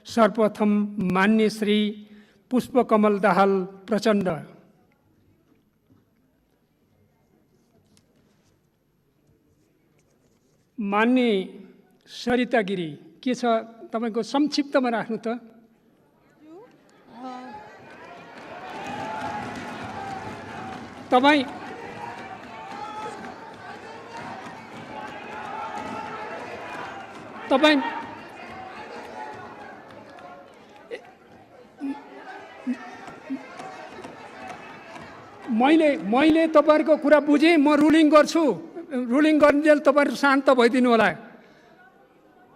सर्वप्रथम मान्य श्री पुष्पकमल दाहाल प्रचण्ड, मान्य सरिता गिरी, के छ तपाईको संक्षिप्तमा राख्नु त। तपाईँ तपाईँ मैले तपाईहरुको कुरा बुझेँ, म रुलिङ गर्छु। रुलिङ गर्नुजेल तपाईहरु शान्त भइदिनु होला।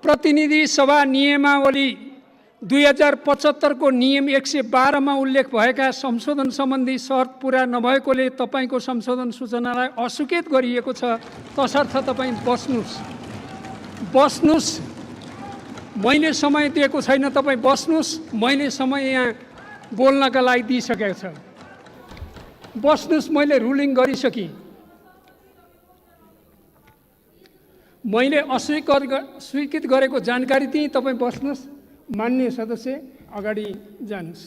प्रतिनिधि सभा नियमावली 2075 को नियम 112 मा उल्लेख भएका संशोधन सम्बन्धी शर्त पूरा नभएकोले तपाईको संशोधन सूचनालाई अस्वीकृत गरिएको छ। तसर्थ तपाईँ बस्नुस्। मैले समय दिएको छैन, तपाईँ बस्नुस्। मैले समय यहाँ बोल्नका लागि दिइसकेको छ। बस्नुस्, मैले रुलिङ गरिसकेँ। मैले अस्वीकृत गरेको जानकारी दिएँ, तपाईँ बस्नुस्। मान्य सदस्य अगाडि जानुस्।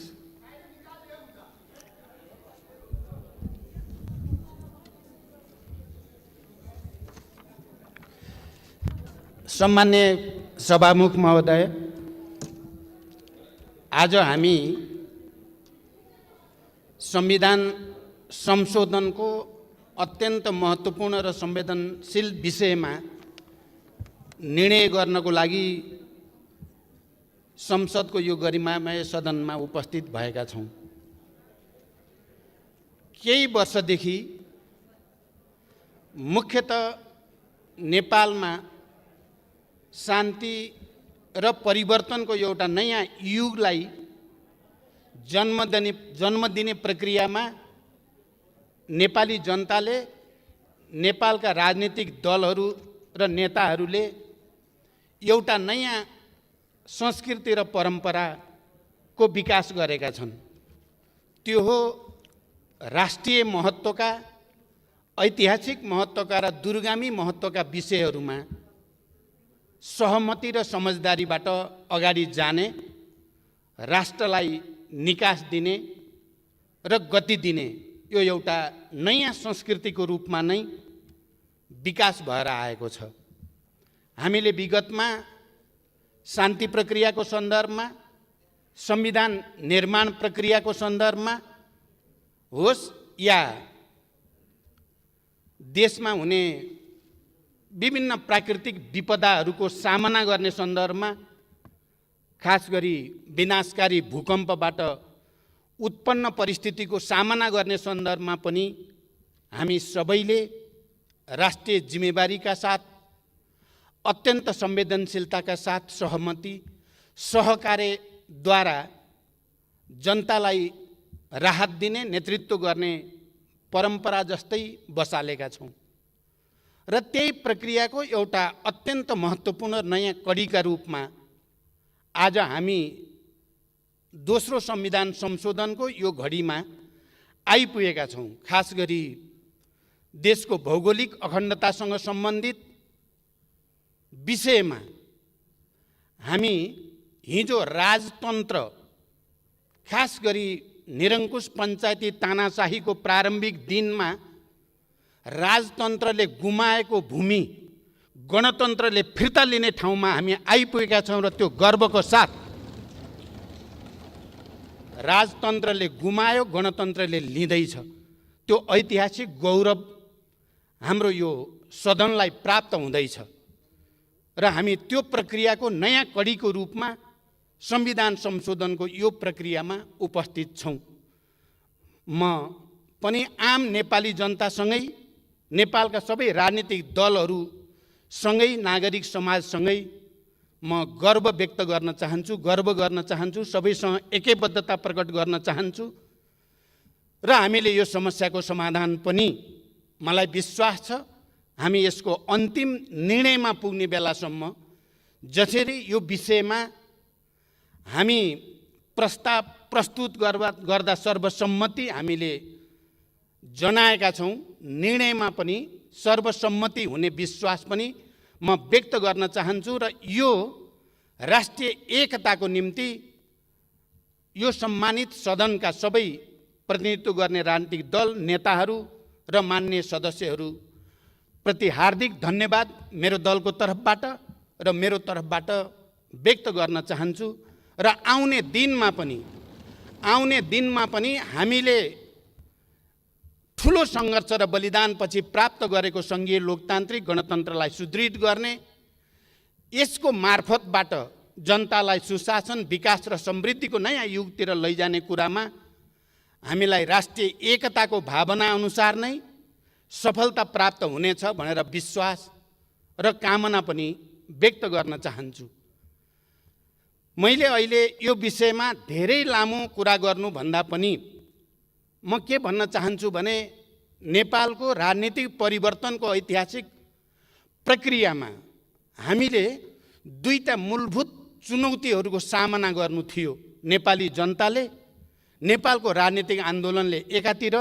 सम्मान्य सभामुख महोदय, आज हामी संविधान संशोधनको अत्यन्त महत्त्वपूर्ण र संवेदनशील विषयमा निर्णय गर्नको लागि संसदको यो गरिमामय सदनमा उपस्थित भएका छौँ। केही वर्षदेखि मुख्यतः नेपालमा शान्ति र परिवर्तनको एउटा नयाँ युगलाई जन्म दिने प्रक्रियामा नेपाली जनताले, नेपालका राजनीतिक दलहरू र नेताहरूले एउटा नयाँ संस्कृति र परम्पराको विकास गरेका छन्। त्यो हो राष्ट्रिय महत्त्वका, ऐतिहासिक महत्त्वका र दूरगामी महत्त्वका विषयहरूमा सहमति र समझदारीबाट अगाडि जाने, राष्ट्रलाई निकास दिने र गति दिने यो एउटा नयाँ संस्कृतिको रूपमा नै विकास भएर आएको छ। हामीले विगतमा शान्ति प्रक्रियाको सन्दर्भमा, संविधान निर्माण प्रक्रियाको सन्दर्भमा होस् या देशमा हुने विभिन्न प्राकृतिक विपदाहरूको सामना गर्ने सन्दर्भमा, खास गरी विनाशकारी भूकम्पबाट उत्पन्न परिस्थितिको सामना गर्ने सन्दर्भमा पनि हामी सबैले राष्ट्रिय जिम्मेवारीका साथ, अत्यन्त संवेदनशीलताका साथ सहमति, सहकार्यद्वारा जनतालाई राहत दिने, नेतृत्व गर्ने परम्परा जस्तै बसालेका छौँ र त्यही प्रक्रियाको एउटा अत्यन्त महत्त्वपूर्ण नयाँ कडीका रूपमा आज हामी दोस्रो संविधान संशोधनको यो घडीमा आइपुगेका छौँ। खास गरी देशको भौगोलिक अखण्डतासँग सम्बन्धित विषयमा हामी हिजो राजतन्त्र, खास गरी निरङ्कुश पञ्चायती तानाशाहीको प्रारम्भिक दिनमा राजतन्त्रले गुमाएको भूमि गणतन्त्रले फिर्ता लिने ठाउँमा हामी आइपुगेका छौँ र त्यो गर्वको साथ राजतन्त्रले गुमायो, गणतन्त्रले लिँदैछ। त्यो ऐतिहासिक गौरव हाम्रो यो सदनलाई प्राप्त हुँदैछ र हामी त्यो प्रक्रियाको नयाँ कडीको रूपमा संविधान संशोधनको यो प्रक्रियामा उपस्थित छौँ। म पनि आम नेपाली जनतासँगै, नेपालका सबै राजनीतिक दलहरूसँगै, नागरिक समाजसँगै म गर्व व्यक्त गर्न चाहन्छु, सबैसँग एकैबद्धता प्रकट गर्न चाहन्छु र हामीले यो समस्याको समाधान पनि, मलाई विश्वास छ, हामी यसको अन्तिम निर्णयमा पुग्ने बेलासम्म जसरी यो विषयमा हामी प्रस्ताव प्रस्तुत गर्दा सर्वसम्मति हामीले जनाएका छौँ, निर्णयमा पनि सर्वसम्मति हुने विश्वास पनि म व्यक्त गर्न चाहन्छु र यो राष्ट्रिय एकताको निम्ति यो सम्मानित सदनका सबै प्रतिनिधित्व गर्ने राजनीतिक दल, नेताहरू र मान्य सदस्यहरू प्रति हार्दिक धन्यवाद मेरो दलको तर्फबाट र मेरो तर्फबाट व्यक्त गर्न चाहन्छु। र आउने दिनमा पनि हामीले ठुलो सङ्घर्ष र बलिदानपछि प्राप्त गरेको सङ्घीय लोकतान्त्रिक गणतन्त्रलाई सुदृढ गर्ने, यसको मार्फतबाट जनतालाई सुशासन, विकास र समृद्धिको नयाँ युगतिर लैजाने कुरामा हामीलाई राष्ट्रिय एकताको भावना अनुसार नै सफलता प्राप्त हुनेछ भनेर विश्वास र कामना पनि व्यक्त गर्न चाहन्छु। मैले अहिले यो विषयमा धेरै लामो कुरा गर्नुभन्दा पनि म के भन्न चाहन्छु भने नेपालको राजनीतिक परिवर्तनको ऐतिहासिक प्रक्रियामा हामीले दुईटा मूलभूत चुनौतीहरूको सामना गर्नु थियो। नेपाली जनताले, नेपालको राजनीतिक आन्दोलनले एकातिर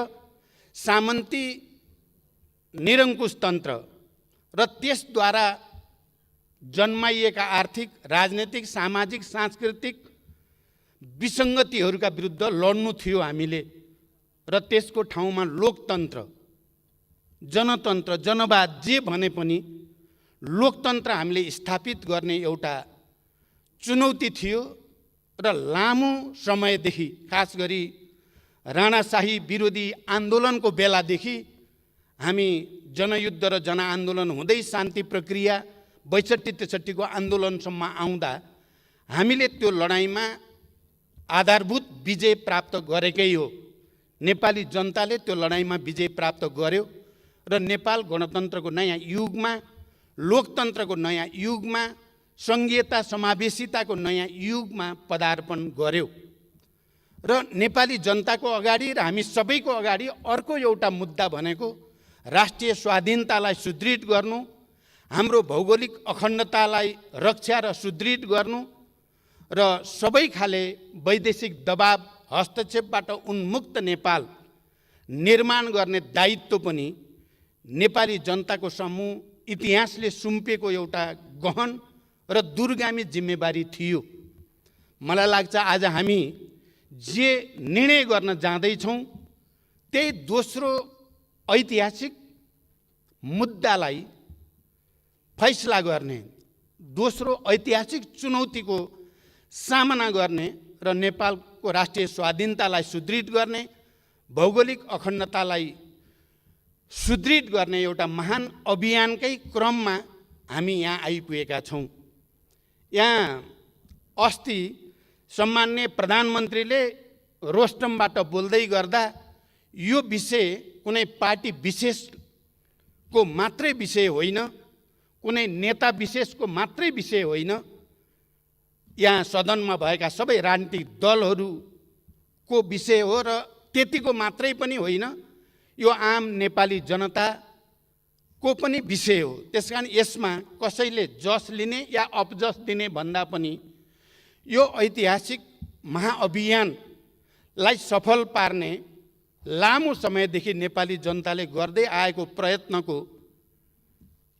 सामन्ती निरङ्कुश तन्त्र र त्यसद्वारा जन्माइएका आर्थिक, राजनीतिक, सामाजिक, सांस्कृतिक विसङ्गतिहरूका विरुद्ध लड्नु थियो हामीले, र त्यसको ठाउँमा लोकतन्त्र, जनतन्त्र, जनवाद जे भने पनि लोकतन्त्र हामीले स्थापित गर्ने एउटा चुनौती थियो। र लामो समयदेखि, खास गरी राणाशाही विरोधी आन्दोलनको बेलादेखि हामी जनयुद्ध र जनआन्दोलन हुँदै शान्ति प्रक्रिया 62-63 को आन्दोलनसम्म आउँदा हामीले त्यो लडाइँमा आधारभूत विजय प्राप्त गरेकै हो। नेपाली जनताले त्यो लडाइँमा विजय प्राप्त गर्यो र नेपाल गणतन्त्रको नयाँ युगमा, लोकतन्त्रको नयाँ युगमा, सङ्घीयता समावेशिताको नयाँ युगमा पदार्पण गर्यो। र नेपाली जनताको अगाडि र हामी सबैको अगाडि अर्को एउटा मुद्दा भनेको राष्ट्रिय स्वाधीनतालाई सुदृढ गर्नु, हाम्रो भौगोलिक अखण्डतालाई रक्षा र सुदृढ गर्नु र सबै खाले वैदेशिक दबाव, हस्तक्षेपबाट उन्मुक्त नेपाल निर्माण गर्ने दायित्व पनि नेपाली जनताको समूह इतिहासले सुम्पिएको एउटा गहन र दूरगामी जिम्मेवारी थियो। मलाई लाग्छ आज हामी जे निर्णय गर्न जाँदैछौँ त्यही दोस्रो ऐतिहासिक मुद्दालाई फैसला गर्ने, दोस्रो ऐतिहासिक चुनौतीको सामना गर्ने र नेपालको राष्ट्रिय स्वाधीनतालाई सुदृढ गर्ने, भौगोलिक अखण्डतालाई सुदृढ गर्ने एउटा महान अभियानकै क्रममा हामी यहाँ आइपुगेका छौँ। यहाँ अस्ति सम्माननीय प्रधानमन्त्रीले रोस्टमबाट बोल्दै गर्दा यो विषय कुनै पार्टी विशेषको मात्रै विषय होइन, कुनै नेता विशेषको मात्रै विषय होइन, यहाँ सदनमा भएका सबै राजनीतिक दलहरूको विषय हो र त्यतिको मात्रै पनि होइन, यो आम नेपाली जनताको पनि विषय हो। त्यसकारण यसमा कसैले जस लिने या अपजस दिने भन्दा पनि यो ऐतिहासिक महाअभियानलाई सफल पार्ने लामो समयदेखि नेपाली जनताले गर्दै आएको प्रयत्नको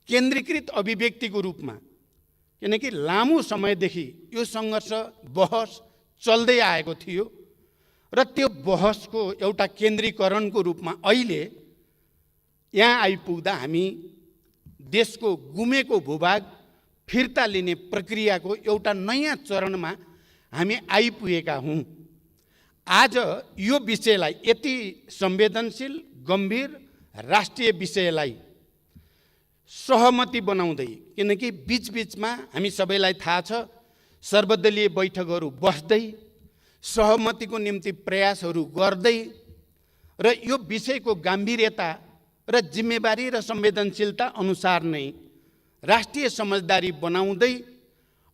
केन्द्रीकृत अभिव्यक्तिको रूपमा, किनकि लामो समयदेखि यो सङ्घर्ष, बहस चल्दै आएको थियो र त्यो बहसको एउटा केन्द्रीकरणको रूपमा अहिले यहाँ आइपुग्दा हामी देशको गुमेको भूभाग फिर्ता लिने प्रक्रियाको एउटा नयाँ चरणमा हामी आइपुगेका हौँ। आज यो विषयलाई, यति संवेदनशील, गम्भीर राष्ट्रिय विषयलाई सहमति बनाउँदै, किनकि बीचबीचमा हामी सबैलाई थाहा छ सर्वदलीय बैठकहरू बस्दै, सहमतिको निम्ति प्रयासहरू गर्दै र यो विषयको गाम्भीर्यता र जिम्मेवारी र संवेदनशीलता अनुसार नै राष्ट्रिय समझदारी बनाउँदै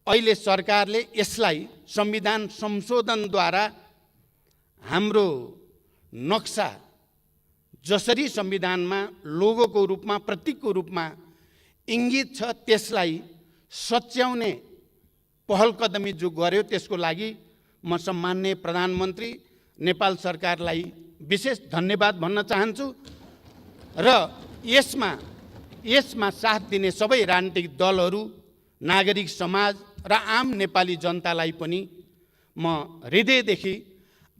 अहिले सरकारले यसलाई संविधान संशोधनद्वारा हाम्रो नक्सा जसरी संविधानमा लोगोको रूपमा, प्रतीकको रूपमा इङ्गित छ, त्यसलाई सच्याउने पहल कदमी जो गर्यो त्यसको लागि म सम्माननीय प्रधानमन्त्री नेपाल सरकारलाई विशेष धन्यवाद भन्न चाहन्छु र यसमा साथ दिने सबै राजनीतिक दलहरू, नागरिक समाज, र आम नेपाली जनतालाई पनि म हृदयदेखि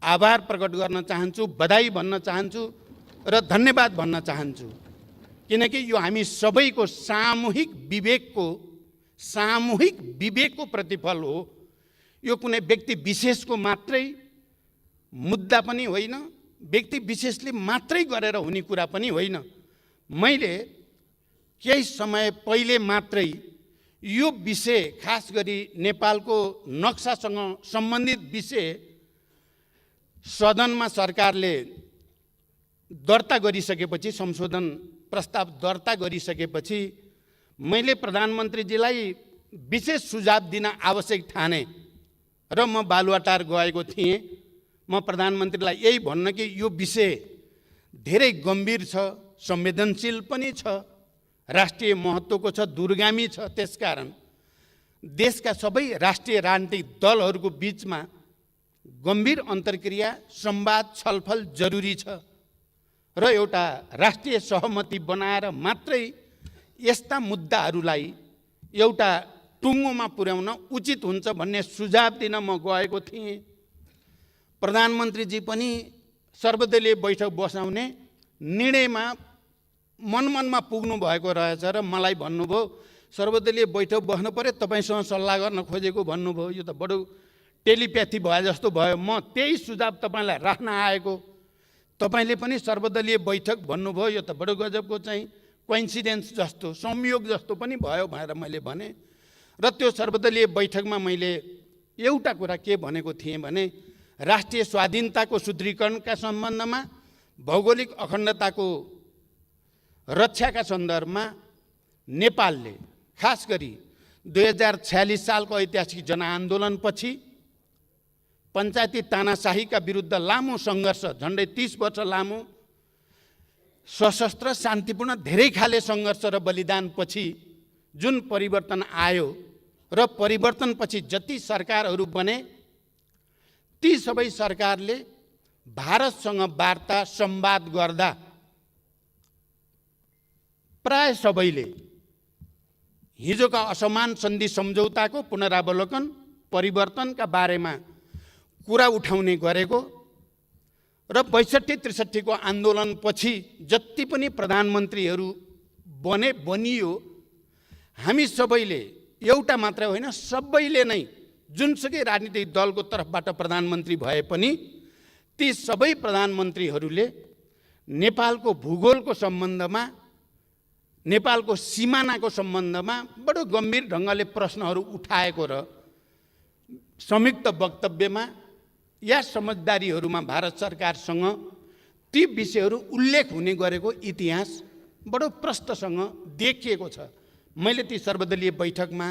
आभार प्रकट गर्न चाहन्छु, बधाई भन्न चाहन्छु र धन्यवाद भन्न चाहन्छु। किनकि यो हामी सबैको सामूहिक विवेकको प्रतिफल हो। यो कुनै व्यक्ति विशेषको मात्रै मुद्दा पनि होइन, व्यक्ति विशेषले मात्रै गरेर हुने कुरा पनि होइन। मैले केही समय पहिले मात्रै यो विषय, खास गरी नेपालको नक्सासँग सम्बन्धित विषय सदनमा सरकारले दर्ता गरिसकेपछि, संशोधन प्रस्ताव दर्ता गरिसकेपछि मैले प्रधानमन्त्रीजीलाई विशेष सुझाव दिन आवश्यक ठाने र म बालुवाटार गएको थिएँ। म प्रधानमन्त्रीलाई यही भन्न कि यो विषय धेरै गम्भीर छ, संवेदनशील पनि छ, राष्ट्रिय महत्त्वको छ, दूरगामी छ। त्यसकारण देशका सबै राष्ट्रिय राजनीतिक दलहरूको बिचमा गम्भीर अन्तर्क्रिया, संवाद, छलफल जरुरी छ र एउटा राष्ट्रिय सहमति बनाएर मात्रै यस्ता मुद्दाहरूलाई एउटा टुङ्गोमा पुर्याउन उचित हुन्छ भन्ने सुझाव दिन म गएको थिएँ। प्रधानमन्त्रीजी पनि सर्वदलीय बैठक बसाउने निर्णयमा मनमनमा पुग्नु भएको रहेछ र मलाई भन्नुभयो सर्वदलीय बैठक बस्नु पर्यो, तपाईँसँग सल्लाह गर्न खोजेको भन्नुभयो। यो त बडो टेलिप्याथी भए जस्तो भयो। म त्यही सुझाव तपाईँलाई राख्न आएको। तपाईँले पनि सर्वदलीय बैठक भन्नुभयो, यो त बडो गजबको चाहिँ कोइन्सिडेन्स जस्तो, संयोग जस्तो पनि भयो भनेर मैले भने। र त्यो सर्वदलीय बैठकमा मैले एउटा कुरा के भनेको थिएँ भने राष्ट्रिय स्वाधीनताको सुदृढीकरणका सम्बन्धमा, भौगोलिक अखण्डताको रक्षाका सन्दर्भमा नेपालले खास गरी 2046 सालको ऐतिहासिक जनआन्दोलनपछि पञ्चायती तानाशाहीका विरुद्ध लामो सङ्घर्ष, झन्डै 30 वर्ष लामो सशस्त्र शान्तिपूर्ण धेरै खाले सङ्घर्ष र बलिदानपछि जुन परिवर्तन आयो र परिवर्तनपछि जति सरकारहरू बने ती सबै सरकारले भारतसँग वार्ता संवाद गर्दा प्राय सबैले हिजोका असमान सन्धि सम्झौताको पुनरावलोकन, परिवर्तनका बारेमा कुरा उठाउने गरेको र 62-63 को आन्दोलनपछि जति पनि प्रधानमन्त्रीहरू बनियो, हामी सबैले, एउटा मात्र होइन सबैले नै जुनसुकै राजनीतिक दलको तर्फबाट प्रधानमन्त्री भए पनि ती सबै प्रधानमन्त्रीहरूले नेपालको भूगोलको सम्बन्धमा, नेपालको सिमानाको सम्बन्धमा बडो गम्भीर ढङ्गले प्रश्नहरू उठाएको र संयुक्त वक्तव्यमा या समझदारीहरूमा भारत सरकारसँग ती विषयहरू उल्लेख हुने गरेको इतिहास बडो प्रष्टसँग देखिएको छ। मैले ती सर्वदलीय बैठकमा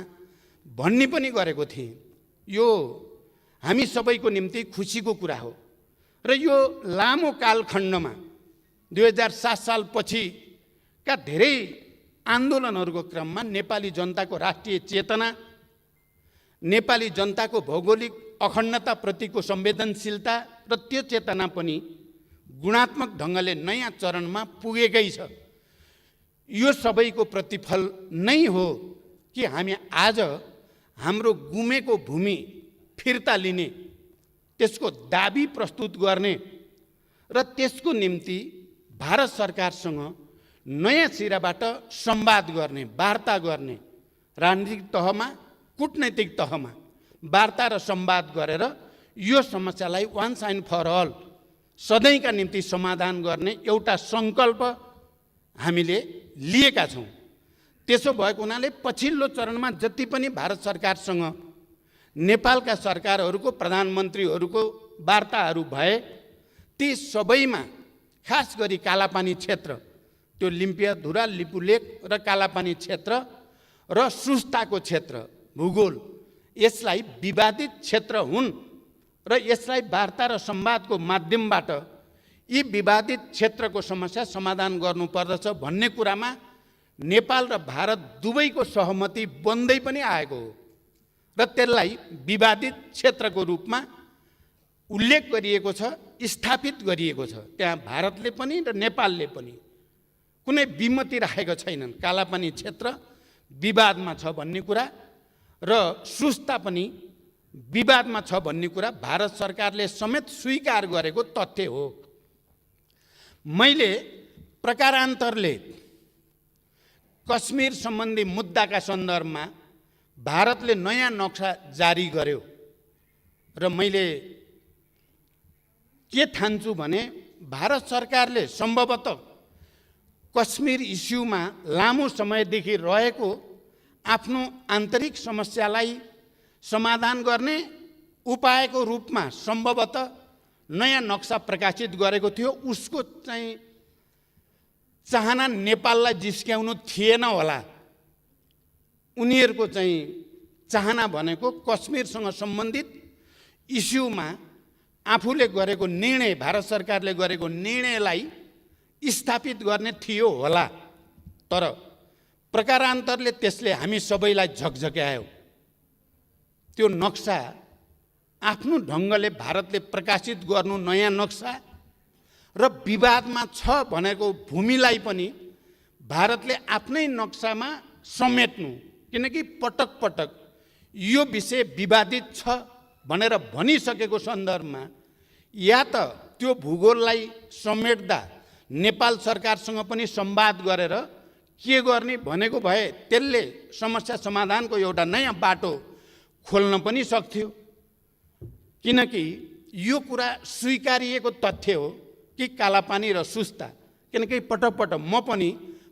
भन्ने पनि गरेको थिएँ, यो हामी सबैको निम्ति खुसीको कुरा हो र यो लामो कालखण्डमा 2007 सालपछिका धेरै आन्दोलनहरूको क्रममा नेपाली जनताको राष्ट्रिय चेतना, नेपाली जनताको भौगोलिक अखण्डताप्रतिको संवेदनशीलता र त्यो चेतना पनि गुणात्मक ढङ्गले नयाँ चरणमा पुगेकै छ। यो सबैको प्रतिफल नै हो कि हामी आज हाम्रो गुमेको भूमि फिर्ता लिने, त्यसको दाबी प्रस्तुत गर्ने र त्यसको निम्ति भारत सरकारसँग नयाँ सिराबाट संवाद गर्ने, वार्ता गर्ने, राजनीतिक तहमा, कूटनैतिक तहमा वार्ता र संवाद गरेर यो समस्यालाई वान्स एन्ड फर अल सधैँका निम्ति समाधान गर्ने एउटा सङ्कल्प हामीले लिएका छौँ। त्यसो भएको हुनाले पछिल्लो चरणमा जति पनि भारत सरकारसँग नेपालका सरकारहरूको, प्रधानमन्त्रीहरूको वार्ताहरू भए ती सबैमा खास गरी कालापानी क्षेत्र, त्यो लिम्पियाधुरा, लिपुलेक र कालापानी क्षेत्र र सुस्ताको क्षेत्र, भूगोल, यसलाई विवादित क्षेत्र हुन् र यसलाई वार्ता र संवादको माध्यमबाट यी विवादित क्षेत्रको समस्या समाधान गर्नुपर्दछ भन्ने कुरामा नेपाल र भारत दुवैको सहमति बन्दै पनि आएको हो र त्यसलाई विवादित क्षेत्रको रूपमा उल्लेख गरिएको छ, स्थापित गरिएको छ। त्यहाँ भारतले पनि र नेपालले पनि कुनै विमति राखेको छैनन्। कालापानी क्षेत्र विवादमा छ भन्ने कुरा र सुस्ता पनि विवादमा छ भन्ने कुरा भारत सरकारले समेत स्वीकार गरेको तथ्य हो। मैले प्रकारान्तरले कश्मीर सम्बन्धी मुद्दाका सन्दर्भमा भारतले नयाँ नक्सा जारी गर्यो र मैले के ठान्छु भने भारत सरकारले सम्भवतः कश्मीर इस्युमा लामो समयदेखि रहेको आफ्नो आन्तरिक समस्यालाई समाधान गर्ने उपायको रूपमा सम्भवतः नयाँ नक्सा प्रकाशित गरेको थियो। उसको चाहिँ चाहना नेपाललाई जिस्क्याउनु थिएन होला। उनीहरूको चाहिँ चाहना भनेको कश्मीरसँग सम्बन्धित इस्युमा आफूले गरेको निर्णय, भारत सरकारले गरेको निर्णयलाई स्थापित गर्ने थियो होला। तर प्रकारान्तरले त्यसले हामी सबैलाई झकझक्यायो। त्यो नक्सा आफ्नो ढङ्गले भारतले प्रकाशित गर्नु नयाँ नक्सा र विवादमा छ भनेको भूमिलाई पनि भारतले आफ्नै नक्सामा समेट्नु, किनकि पटक पटक यो विषय विवादित छ भनेर भनिसकेको सन्दर्भमा या त त्यो भूगोललाई समेट्दा नेपाल सरकारसँग पनि संवाद गरेर के गर्ने भनेको भए त्यसले समस्या समाधानको एउटा नयाँ बाटो खोल्न पनि सक्थ्यो। किनकि यो कुरा स्वीकारिएको तथ्य हो कि कालापानी र सुस्ता, किनकि पटक पटक म पनि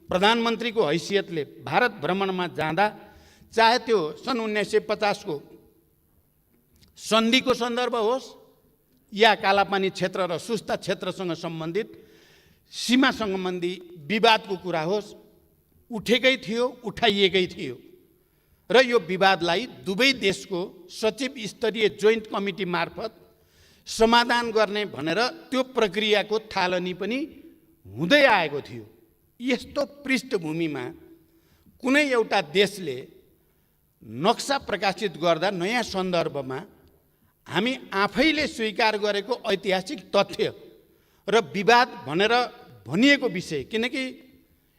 प्रधानमन्त्रीको हैसियतले भारत भ्रमणमा जाँदा, चाहे त्यो सन् 1950 को सन्धिको सन्दर्भ होस् या कालापानी क्षेत्र र सुस्ता क्षेत्रसँग सम्बन्धित सीमा सम्बन्धी विवादको कुरा होस्, उठेकै थियो, उठाइएकै थियो र यो विवादलाई दुवै देशको सचिव स्तरीय जोइन्ट कमिटी मार्फत समाधान गर्ने भनेर त्यो प्रक्रियाको थालनी पनि हुँदै आएको थियो। यस्तो पृष्ठभूमिमा कुनै एउटा देशले नक्सा प्रकाशित गर्दा नयाँ सन्दर्भमा हामी आफैले स्वीकार गरेको ऐतिहासिक तथ्य र विवाद भनेर भनिएको विषय, किनकि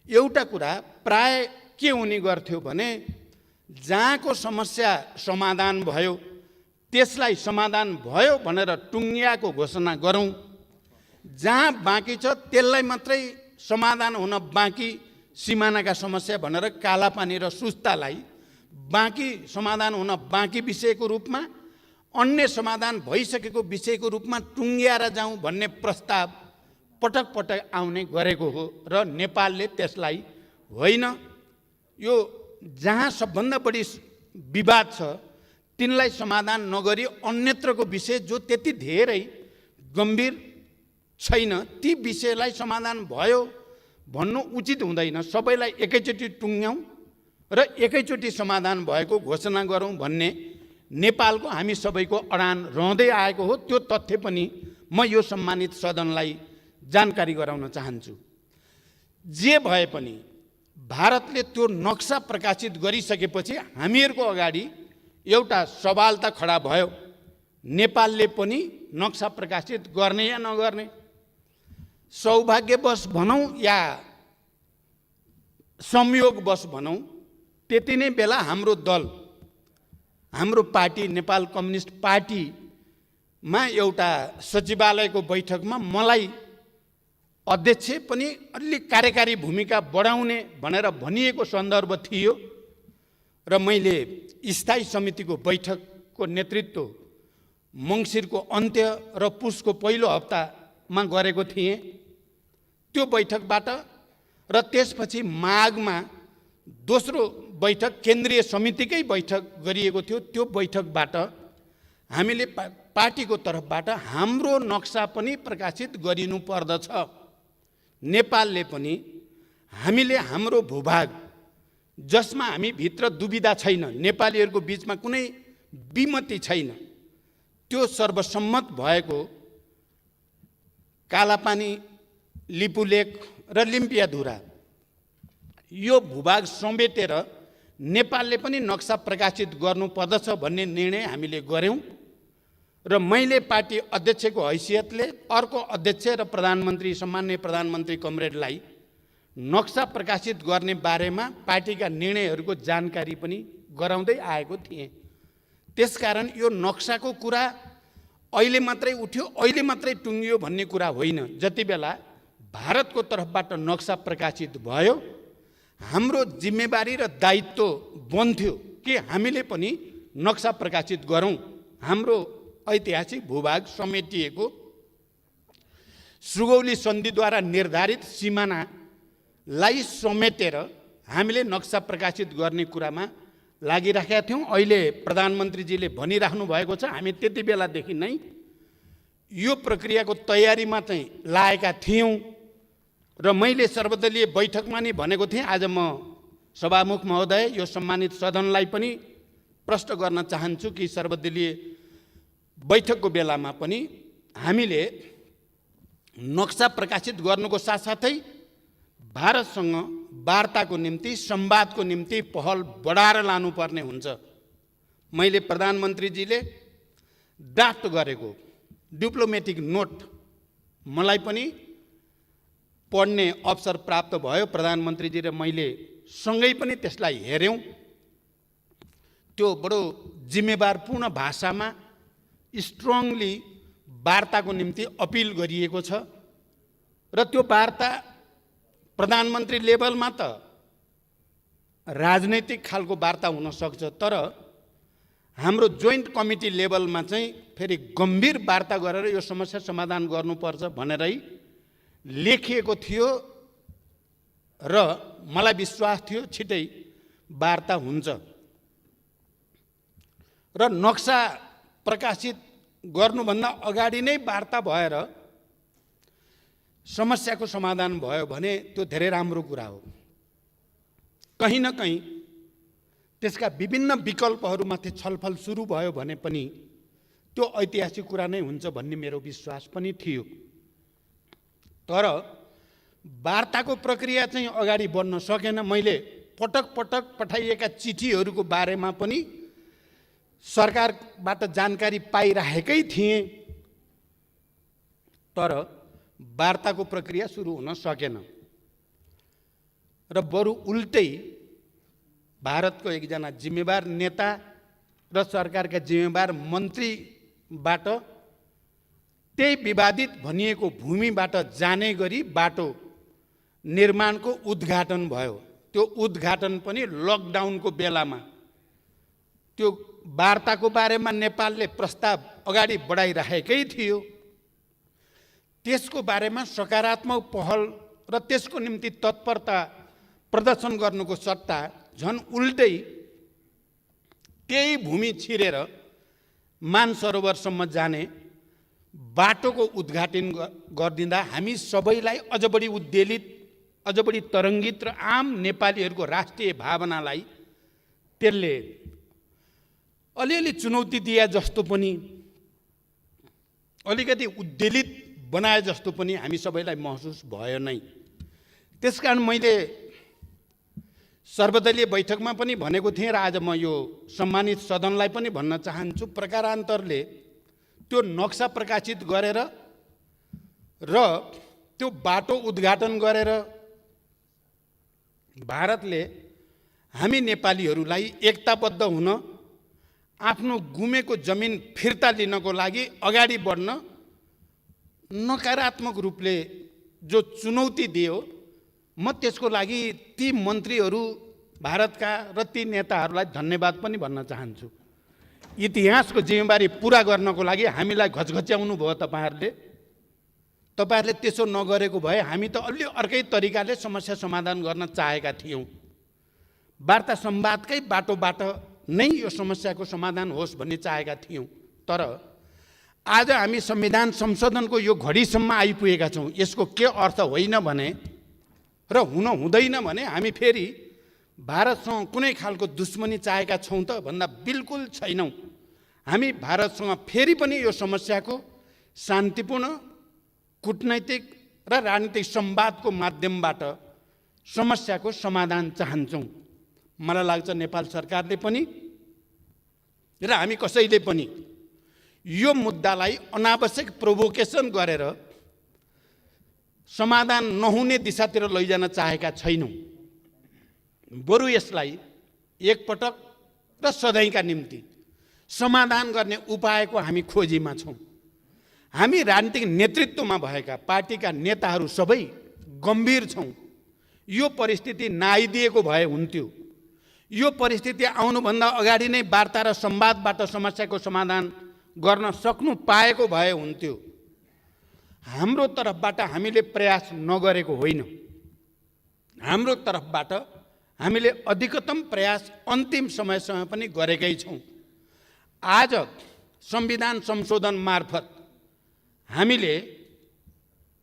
एउटा कुरा प्राय के हुने गर्थ्यो भने जहाँको समस्या समाधान भयो त्यसलाई समाधान भयो भनेर टुङ्गियाको घोषणा गरौँ, जहाँ बाँकी छ त्यसलाई मात्रै समाधान हुन बाँकी सिमानाका समस्या भनेर कालापानी र सुस्तालाई बाँकी समाधान हुन बाँकी विषयको रूपमा, अन्य समाधान भइसकेको विषयको रूपमा टुङ्ग्याएर जाउँ भन्ने प्रस्ताव पटक पटक आउने गरेको हो र नेपालले त्यसलाई होइन, यो जहाँ सबभन्दा बढी विवाद छ तिनलाई समाधान नगरी अन्यत्रको विषय जो त्यति धेरै गम्भीर छैन ती विषयलाई समाधान भयो भन्नु उचित हुँदैन। सबैलाई एकैचोटि टुङ्ग्याउँ र एकैचोटि समाधान भएको घोषणा गरौँ भन्ने नेपालको हामी सबैको अडान रहँदै आएको हो। त्यो तथ्य पनि म यो सम्मानित सदनलाई जानकारी गराउन चाहन्छु। जे भए पनि भारतले त्यो नक्सा प्रकाशित गरिसकेपछि हामीहरूको अगाडि एउटा सवाल त खडा भयो, नेपालले पनि नक्सा प्रकाशित गर्ने या नगर्ने। सौभाग्यवश भनौँ या संयोगवश भनौँ, त्यति नै बेला हाम्रो दल, हाम्रो पार्टी नेपाल कम्युनिस्ट पार्टीमा एउटा सचिवालयको बैठकमा मलाई अध्यक्ष पनि अलि कार्यकारी भूमिका बढाउने भनेर भनिएको सन्दर्भ थियो र मैले स्थायी समितिको बैठकको नेतृत्व मङ्सिरको अन्त्य र पुसको पहिलो हप्तामा गरेको थिएँ। त्यो बैठकबाट र त्यसपछि माघमा दोस्रो बैठक केन्द्रीय समितिकै बैठक गरिएको थियो। त्यो बैठकबाट हामीले पार्टीको तर्फबाट हाम्रो नक्सा पनि प्रकाशित गरिनु पर्दछ। नेपालले पनि हामीले हाम्रो भूभाग जसमा हामी भित्र दुविधा छैन, नेपालीहरूको बिचमा कुनै विमति छैन, त्यो सर्वसम्मत भएको कालापानी, लिपुलेक र लिम्पियाधुरा यो भूभाग समेटेर नेपालले पनि नक्सा प्रकाशित गर्नुपर्दछ भन्ने निर्णय हामीले गर्यौँ र मैले पार्टी अध्यक्षको हैसियतले अर्को अध्यक्ष र प्रधानमन्त्री, सम्माननीय प्रधानमन्त्री कमरेडलाई नक्सा प्रकाशित गर्ने बारेमा पार्टीका निर्णयहरूको जानकारी पनि गराउँदै आएको थिएँ। त्यसकारण यो नक्साको कुरा अहिले मात्रै उठ्यो, अहिले मात्रै टुङ्गियो भन्ने कुरा होइन। जति बेला भारतको तर्फबाट नक्सा प्रकाशित भयो, हाम्रो जिम्मेवारी र दायित्व बन्थ्यो कि हामीले पनि नक्सा प्रकाशित गरौँ। हाम्रो ऐतिहासिक भूभाग समेटिएको सुगौली सन्धिद्वारा निर्धारित सिमानालाई समेटेर हामीले नक्सा प्रकाशित गर्ने कुरामा लागिराखेका थियौँ। अहिले प्रधानमन्त्रीजीले भनिराख्नु भएको छ, हामी त्यति बेलादेखि नै यो प्रक्रियाको तयारीमा चाहिँ लागेका थियौँ। र मैले सर्वदलीय बैठकमा नि भनेको थिएँ, आज म सभामुख महोदय यो सम्मानित सदनलाई पनि प्रश्न गर्न चाहन्छु कि सर्वदलीय बैठकको बेलामा पनि हामीले नक्सा प्रकाशित गर्नुको साथसाथै भारतसँग वार्ताको निम्ति, संवादको निम्ति पहल बढाएर लानुपर्ने हुन्छ। मैले प्रधानमन्त्रीजीले ड्राफ्ट गरेको डिप्लोमेटिक नोट मलाई पनि पढ्ने अवसर प्राप्त भयो। प्रधानमन्त्रीजी र मैले सँगै पनि त्यसलाई हेऱ्यौँ। त्यो बडो जिम्मेवारपूर्ण भाषामा स्ट्रङली वार्ताको निम्ति अपिल गरिएको छ। र त्यो वार्ता प्रधानमन्त्री लेभलमा त राजनैतिक खालको वार्ता हुन सक्छ, तर हाम्रो जोइन्ट कमिटी लेभलमा चाहिँ फेरि गम्भीर वार्ता गरेर यो समस्या समाधान गर्नुपर्छ भनेरै लेखिएको थियो। र मलाई विश्वास थियो छिटै वार्ता हुन्छ। र नक्सा प्रकाशित गर्नुभन्दा अगाडि नै वार्ता भएर समस्याको समाधान भयो भने त्यो धेरै राम्रो कुरा हो। कहीँ न कहीँ त्यसका विभिन्न विकल्पहरूमाथि छलफल सुरु भयो भने पनि त्यो ऐतिहासिक कुरा नै हुन्छ भन्ने मेरो विश्वास पनि थियो। तर वार्ताको प्रक्रिया चाहिँ अगाडि बढ्न सकेन। मैले पटक पटक पठाइएका चिठीहरूको बारेमा पनि सरकारबाट जानकारी पाइरहेकै थिएँ, तर वार्ताको प्रक्रिया सुरु हुन सकेन। र बरु उल्टै भारतको एकजना जिम्मेवार नेता र सरकारका जिम्मेवार मन्त्रीबाट त्यही विवादित भनिएको भूमिबाट जाने गरी बाटो निर्माणको उद्घाटन भयो। त्यो उद्घाटन पनि लकडाउनको बेलामा। त्यो वार्ताको बारेमा नेपालले प्रस्ताव अगाडि बढाइराखेकै थियो। त्यसको बारेमा सकारात्मक पहल र त्यसको निम्ति तत्परता प्रदर्शन गर्नुको सट्टा झन् उल्टै त्यही भूमि छिरेर मानसरोवरसम्म जाने बाटोको उद्घाटन गरिदिँदा हामी सबैलाई अझ बढी उद्वेलित, अझ बढी तरङ्गित र आम नेपालीहरूको राष्ट्रिय भावनालाई त्यसले अलिअलि चुनौती दिए जस्तो पनि, अलिकति उद्वेलित बनाए जस्तो पनि हामी सबैलाई महसुस भयो नै। त्यसकारण मैले सर्वदलीय बैठकमा पनि भनेको थिएँ र आज म यो सम्मानित सदनलाई पनि भन्न चाहन्छु, प्रकारान्तरले त्यो नक्सा प्रकाशित गरेर र त्यो बाटो उद्घाटन गरेर भारतले हामी नेपालीहरूलाई एकताबद्ध हुन, आफ्नो गुमेको जमिन फिर्ता लिनको लागि अगाडि बढ्न नकारात्मक रूपले जो चुनौती दियो, म त्यसको लागि ती मन्त्रीहरू भारतका र ती नेताहरूलाई धन्यवाद पनि भन्न चाहन्छु। इतिहासको जिम्मेवारी पुरा गर्नको लागि हामीलाई घचघच्याउनु भयो तपाईँहरूले। तपाईँहरूले त्यसो नगरेको भए हामी त अलि अर्कै तरिकाले समस्या समाधान गर्न चाहेका थियौँ। वार्ता संवादकै बाटोबाट नै यो समस्याको समाधान होस् भन्ने चाहेका थियौँ। तर आज हामी संविधान संशोधनको यो घडीसम्म आइपुगेका छौँ। यसको के अर्थ होइन भने र हुन हुँदैन भने हामी फेरि भारतसँग कुनै खालको दुश्मनी चाहेका छौँ त भन्दा बिल्कुल छैनौँ। हामी भारतसँग फेरि पनि यो समस्याको शान्तिपूर्ण कूटनैतिक र राजनीतिक संवादको माध्यमबाट समस्याको समाधान चाहन्छौँ। मलाई लाग्छ नेपाल सरकारले पनि र हामी कसैले पनि यो मुद्दालाई अनावश्यक प्रोभोकेसन गरेर समाधान नहुने दिशातिर लैजान चाहेका छैनौँ। बरु यसलाई एकपटक र सधैँका निम्ति समाधान गर्ने उपायको हामी खोजीमा छौँ। हामी राजनीतिक नेतृत्वमा भएका पार्टीका नेताहरू सबै गम्भीर छौँ। यो परिस्थिति नआइदिएको भए हुन्थ्यो। यो परिस्थिति आउनुभन्दा अगाडि नै वार्ता र संवादबाट समस्याको समाधान गर्न सक्नु पाएको भए हुन्थ्यो। हाम्रो तर्फबाट हामीले प्रयास नगरेको होइन। हाम्रो तर्फबाट हामीले अधिकतम प्रयास अन्तिम समयसम्म पनि गरेकै छौँ। आज संविधान संशोधन मार्फत हामीले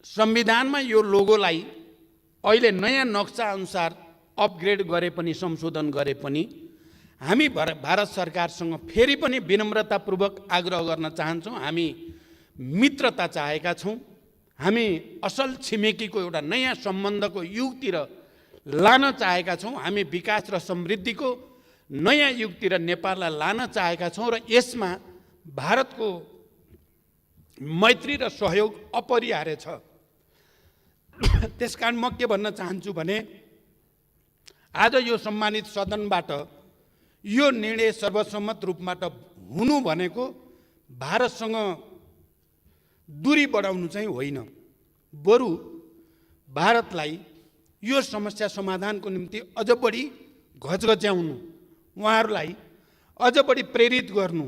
संविधानमा यो लोगोलाई अहिले नयाँ नक्सा अनुसार अपग्रेड गरे पनि संशोधन गरे पनि हामी भारत सरकारसँग फेरि पनि विनम्रतापूर्वक आग्रह गर्न चाहन्छौँ। हामी मित्रता चाहेका छौँ। हामी असल छिमेकीको एउटा नयाँ सम्बन्धको युगतिर लान चाहेका छौँ। हामी विकास र समृद्धिको नयाँ युगतिर नेपाललाई लान चाहेका छौँ र यसमा भारतको मैत्री र सहयोग अपरिहार्य छ। त्यसकारण म के भन्न चाहन्छु भने आज यो सम्मानित सदनबाट यो निर्णय सर्वसम्मत रूपबाट हुनु भनेको भारतसँग दूरी बढाउनु चाहिँ होइन, बरु भारतलाई यो समस्या समाधानको निम्ति अझ बढी घचघच्याउनु, उहाँहरूलाई अझ बढी प्रेरित गर्नु,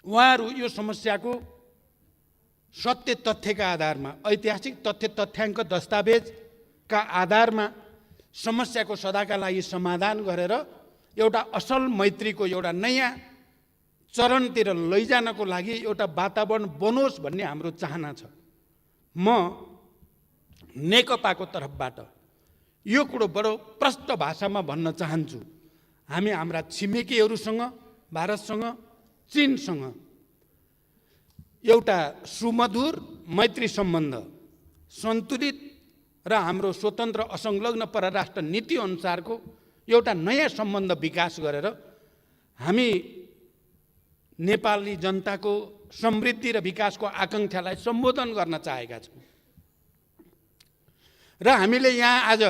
उहाँहरू यो समस्याको सत्य तथ्यका आधारमा, ऐतिहासिक तथ्य तथ्याङ्क दस्तावेजका आधारमा समस्याको सदाका लागि समाधान गरेर एउटा असल मैत्रीको एउटा नयाँ चरणतिर लैजानको लागि एउटा वातावरण बनोस् भन्ने हाम्रो चाहना छ। म नेकपाको तर्फबाट यो कुरो बडो प्रष्ट भाषामा भन्न चाहन्छु। हामी हाम्रा छिमेकीहरूसँग, भारतसँग, चीनसँग एउटा सुमधुर मैत्री सम्बन्ध, सन्तुलित र हाम्रो स्वतन्त्र असंलग्न परराष्ट्र नीति अनुसारको एउटा नयाँ सम्बन्ध विकास गरेर हामी नेपाली जनताको समृद्धि र विकासको आकाङ्क्षालाई सम्बोधन गर्न चाहेका छौँ। र हामीले यहाँ आज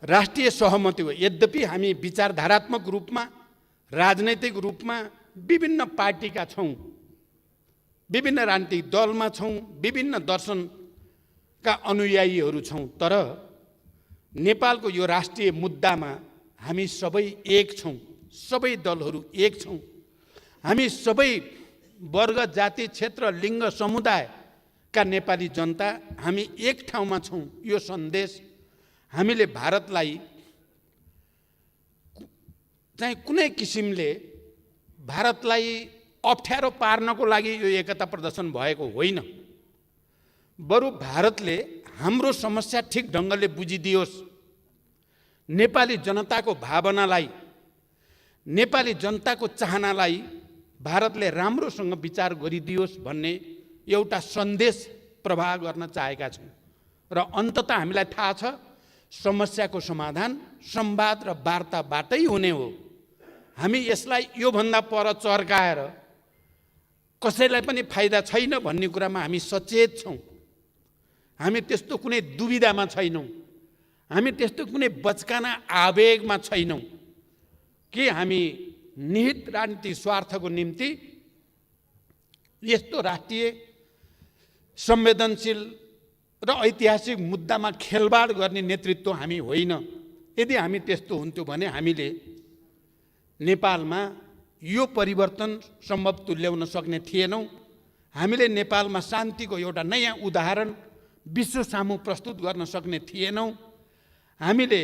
राष्ट्रिय सहमति हो। यद्यपि हामी विचारधारात्मक रूपमा, राजनैतिक रूपमा विभिन्न पार्टीका छौँ, विभिन्न राजनीतिक दलमा छौँ, विभिन्न दर्शनका अनुयायीहरू छौँ, तर नेपालको यो राष्ट्रिय मुद्दामा हामी सबै एक छौँ। सबै दलहरू एक छौँ। हामी सबै वर्ग, जाति, क्षेत्र, लिङ्ग, समुदायका नेपाली जनता हामी एक ठाउँमा छौँ। यो सन्देश हामीले भारतलाई चाहिँ कुनै किसिमले भारतलाई अप्ठ्यारो पार्नको लागि यो एकता प्रदर्शन भएको होइन, बरु भारतले हाम्रो समस्या ठिक ढङ्गले बुझिदियोस्, नेपाली जनताको भावनालाई, नेपाली जनताको चाहनालाई भारतले राम्रोसँग विचार गरिदियोस् भन्ने एउटा सन्देश प्रवाह गर्न चाहेका छौँ। र अन्ततः हामीलाई थाहा छ समस्याको समाधान संवाद र वार्ताबाटै हुने हो। हामी यसलाई योभन्दा पर चर्काएर कसैलाई पनि फाइदा छैन भन्ने कुरामा हामी सचेत छौँ। हामी त्यस्तो कुनै दुविधामा छैनौँ। हामी त्यस्तो कुनै बचकाना आवेगमा छैनौँ कि हामी निहित राजनीतिक स्वार्थको निम्ति यस्तो राष्ट्रिय संवेदनशील र ऐतिहासिक मुद्दामा खेलबाड गर्ने नेतृत्व हामी होइन। यदि हामी त्यस्तो हुन्थ्यो भने हामीले नेपालमा यो परिवर्तन सम्भव तुल्याउन सक्ने थिएनौँ। हामीले नेपालमा शान्तिको एउटा नयाँ उदाहरण विश्व सामु प्रस्तुत गर्न सक्ने थिएनौँ। हामीले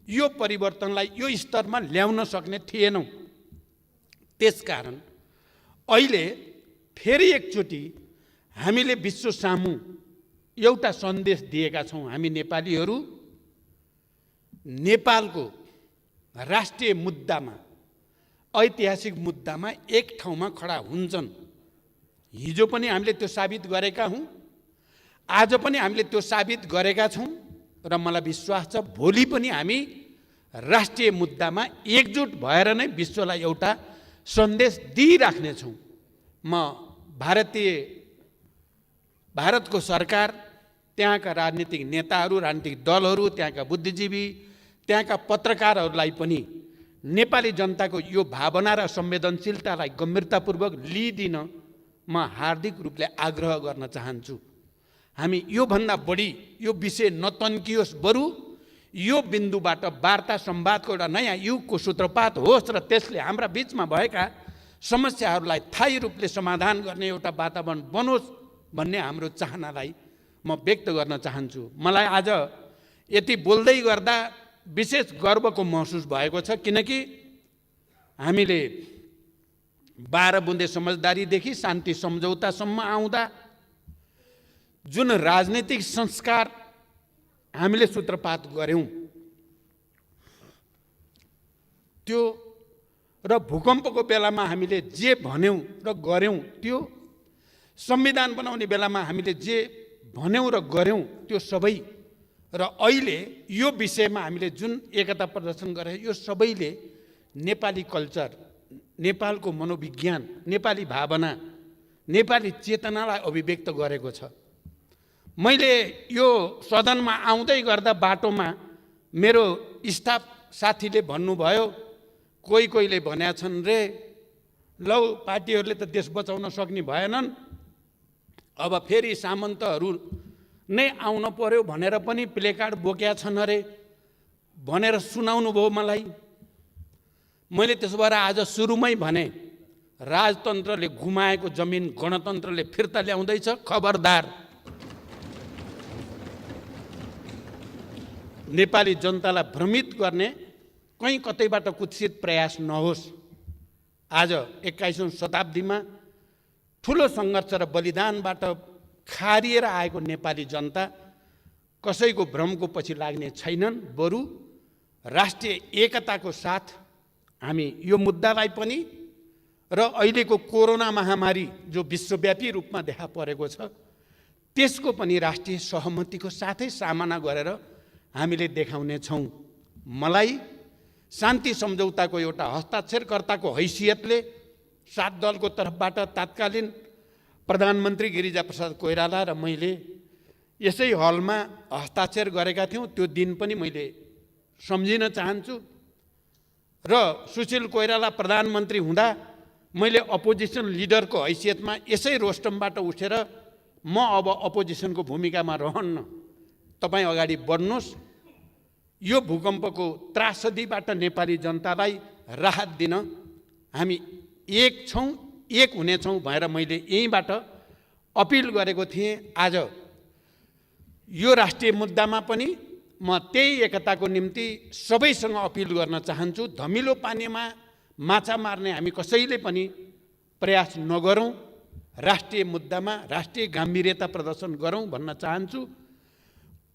यो परिवर्तनलाई यो स्तरमा ल्याउन सक्ने थिएनौँ। त्यसकारण अहिले फेरि एकचोटि हामीले विश्व सामु एउटा सन्देश दिएका छौँ। हामी नेपालीहरू नेपालको राष्ट्रिय मुद्दामा, ऐतिहासिक मुद्दामा एक ठाउँमा खडा हुन्छन्। हिजो पनि हामीले त्यो साबित गरेका हौँ, आज पनि हामीले त्यो साबित गरेका छौँ र मलाई विश्वास छ भोलि पनि हामी राष्ट्रिय मुद्दामा एकजुट भएर नै विश्वलाई एउटा सन्देश दिइराख्नेछौँ। म भारतको सरकार, त्यहाँका राजनीतिक नेताहरू, राजनीतिक दलहरू, त्यहाँका बुद्धिजीवी, त्यहाँका पत्रकारहरूलाई पनि नेपाली जनताको यो भावना र संवेदनशीलतालाई गम्भीरतापूर्वक लिइदिन म हार्दिक रूपले आग्रह गर्न चाहन्छु। हामी योभन्दा बढी यो विषय नतन्कियोस्, बरु यो बिन्दुबाट वार्ता संवादको एउटा नयाँ युगको सूत्रपात होस् र त्यसले हाम्रा बीचमा भएका समस्याहरूलाई स्थायी रूपले समाधान गर्ने एउटा वातावरण बनोस् भन्ने हाम्रो चाहनालाई म व्यक्त गर्न चाहन्छु। मलाई आज यति बोल्दै गर्दा विशेष गर्वको महसुस भएको छ, किनकि हामीले 12 बुँदे समझदारीदेखि शान्ति सम्झौतासम्म आउँदा जुन राजनीतिक संस्कार हामीले सूत्रपात गर्यौं त्यो र भूकम्पको बेलामा हामीले जे भन्यौं र गर्यौं त्यो, संविधान बनाउने बेलामा हामीले जे भन्यौं र गर्यौं त्यो सबै, र अहिले यो विषयमा हामीले जुन एकता प्रदर्शन गरे यो सबैले नेपाली कल्चर, नेपालको मनोविज्ञान, नेपाली भावना, नेपाली चेतनालाई अभिव्यक्त गरेको छ। मैले यो सदनमा आउँदै गर्दा बाटोमा मेरो स्टाफ साथीले भन्नुभयो, कोहीले भनेका छन् रे, लौ पार्टीहरूले त देश बचाउन सक्ने भएनन्, अब फेरि सामन्तहरू नै आउन पर्यो भनेर पनि प्लेकार्ड बोकेका छन् अरे भनेर सुनाउनु भयो मलाई। मैले त्यसो भएर आज सुरुमै भने, राजतन्त्रले गुमाएको जमिन गणतन्त्रले फिर्ता ल्याउँदैछ, खबरदार। नेपाली जनतालाई भ्रमित गर्ने कहीँ कतैबाट कुत्सित प्रयास नहोस्। आज 21औं शताब्दीमा ठुलो सङ्घर्ष र बलिदानबाट खारिएर आएको नेपाली जनता कसैको भ्रमको पछि लाग्ने छैनन्, बरु राष्ट्रिय एकताको साथ हामी यो मुद्दालाई पनि र अहिलेको कोरोना महामारी जो विश्वव्यापी रूपमा देखा परेको छ त्यसको पनि राष्ट्रिय सहमतिको साथै सामना गरेर हामीले देखाउने छौं। मलाई शान्ति सम्झौताको एउटा हस्ताक्षरकर्ताको हैसियतले 7 दलको तर्फबाट तत्कालीन प्रधानमन्त्री गिरिजाप्रसाद कोइराला र मैले यसै हलमा हस्ताक्षर गरेका थियौं। त्यो दिन पनि मैले सम्झिन चाहन्छु। र सुशील कोइराला प्रधानमन्त्री हुँदा मैले अपोजिसन लिडरको हैसियतमा यसै रोस्टमबाट उठेर म अब अपोजिसनको भूमिकामा रहन्न, तपाईँ अगाडि बढ्नुहोस्, यो भूकम्पको त्रासदीबाट नेपाली जनतालाई राहत दिन हामी एक छौं, एक हुनेछौं भनेर मैले यहीँबाट अपिल गरेको थिएँ। आज यो राष्ट्रिय मुद्दामा पनि म त्यही एकताको निम्ति सबैसँग अपिल गर्न चाहन्छु। धमिलो पानीमा माछा मार्ने हामी कसैले पनि प्रयास नगरौँ, राष्ट्रिय मुद्दामा राष्ट्रिय गम्भीरता प्रदर्शन गरौँ भन्न चाहन्छु।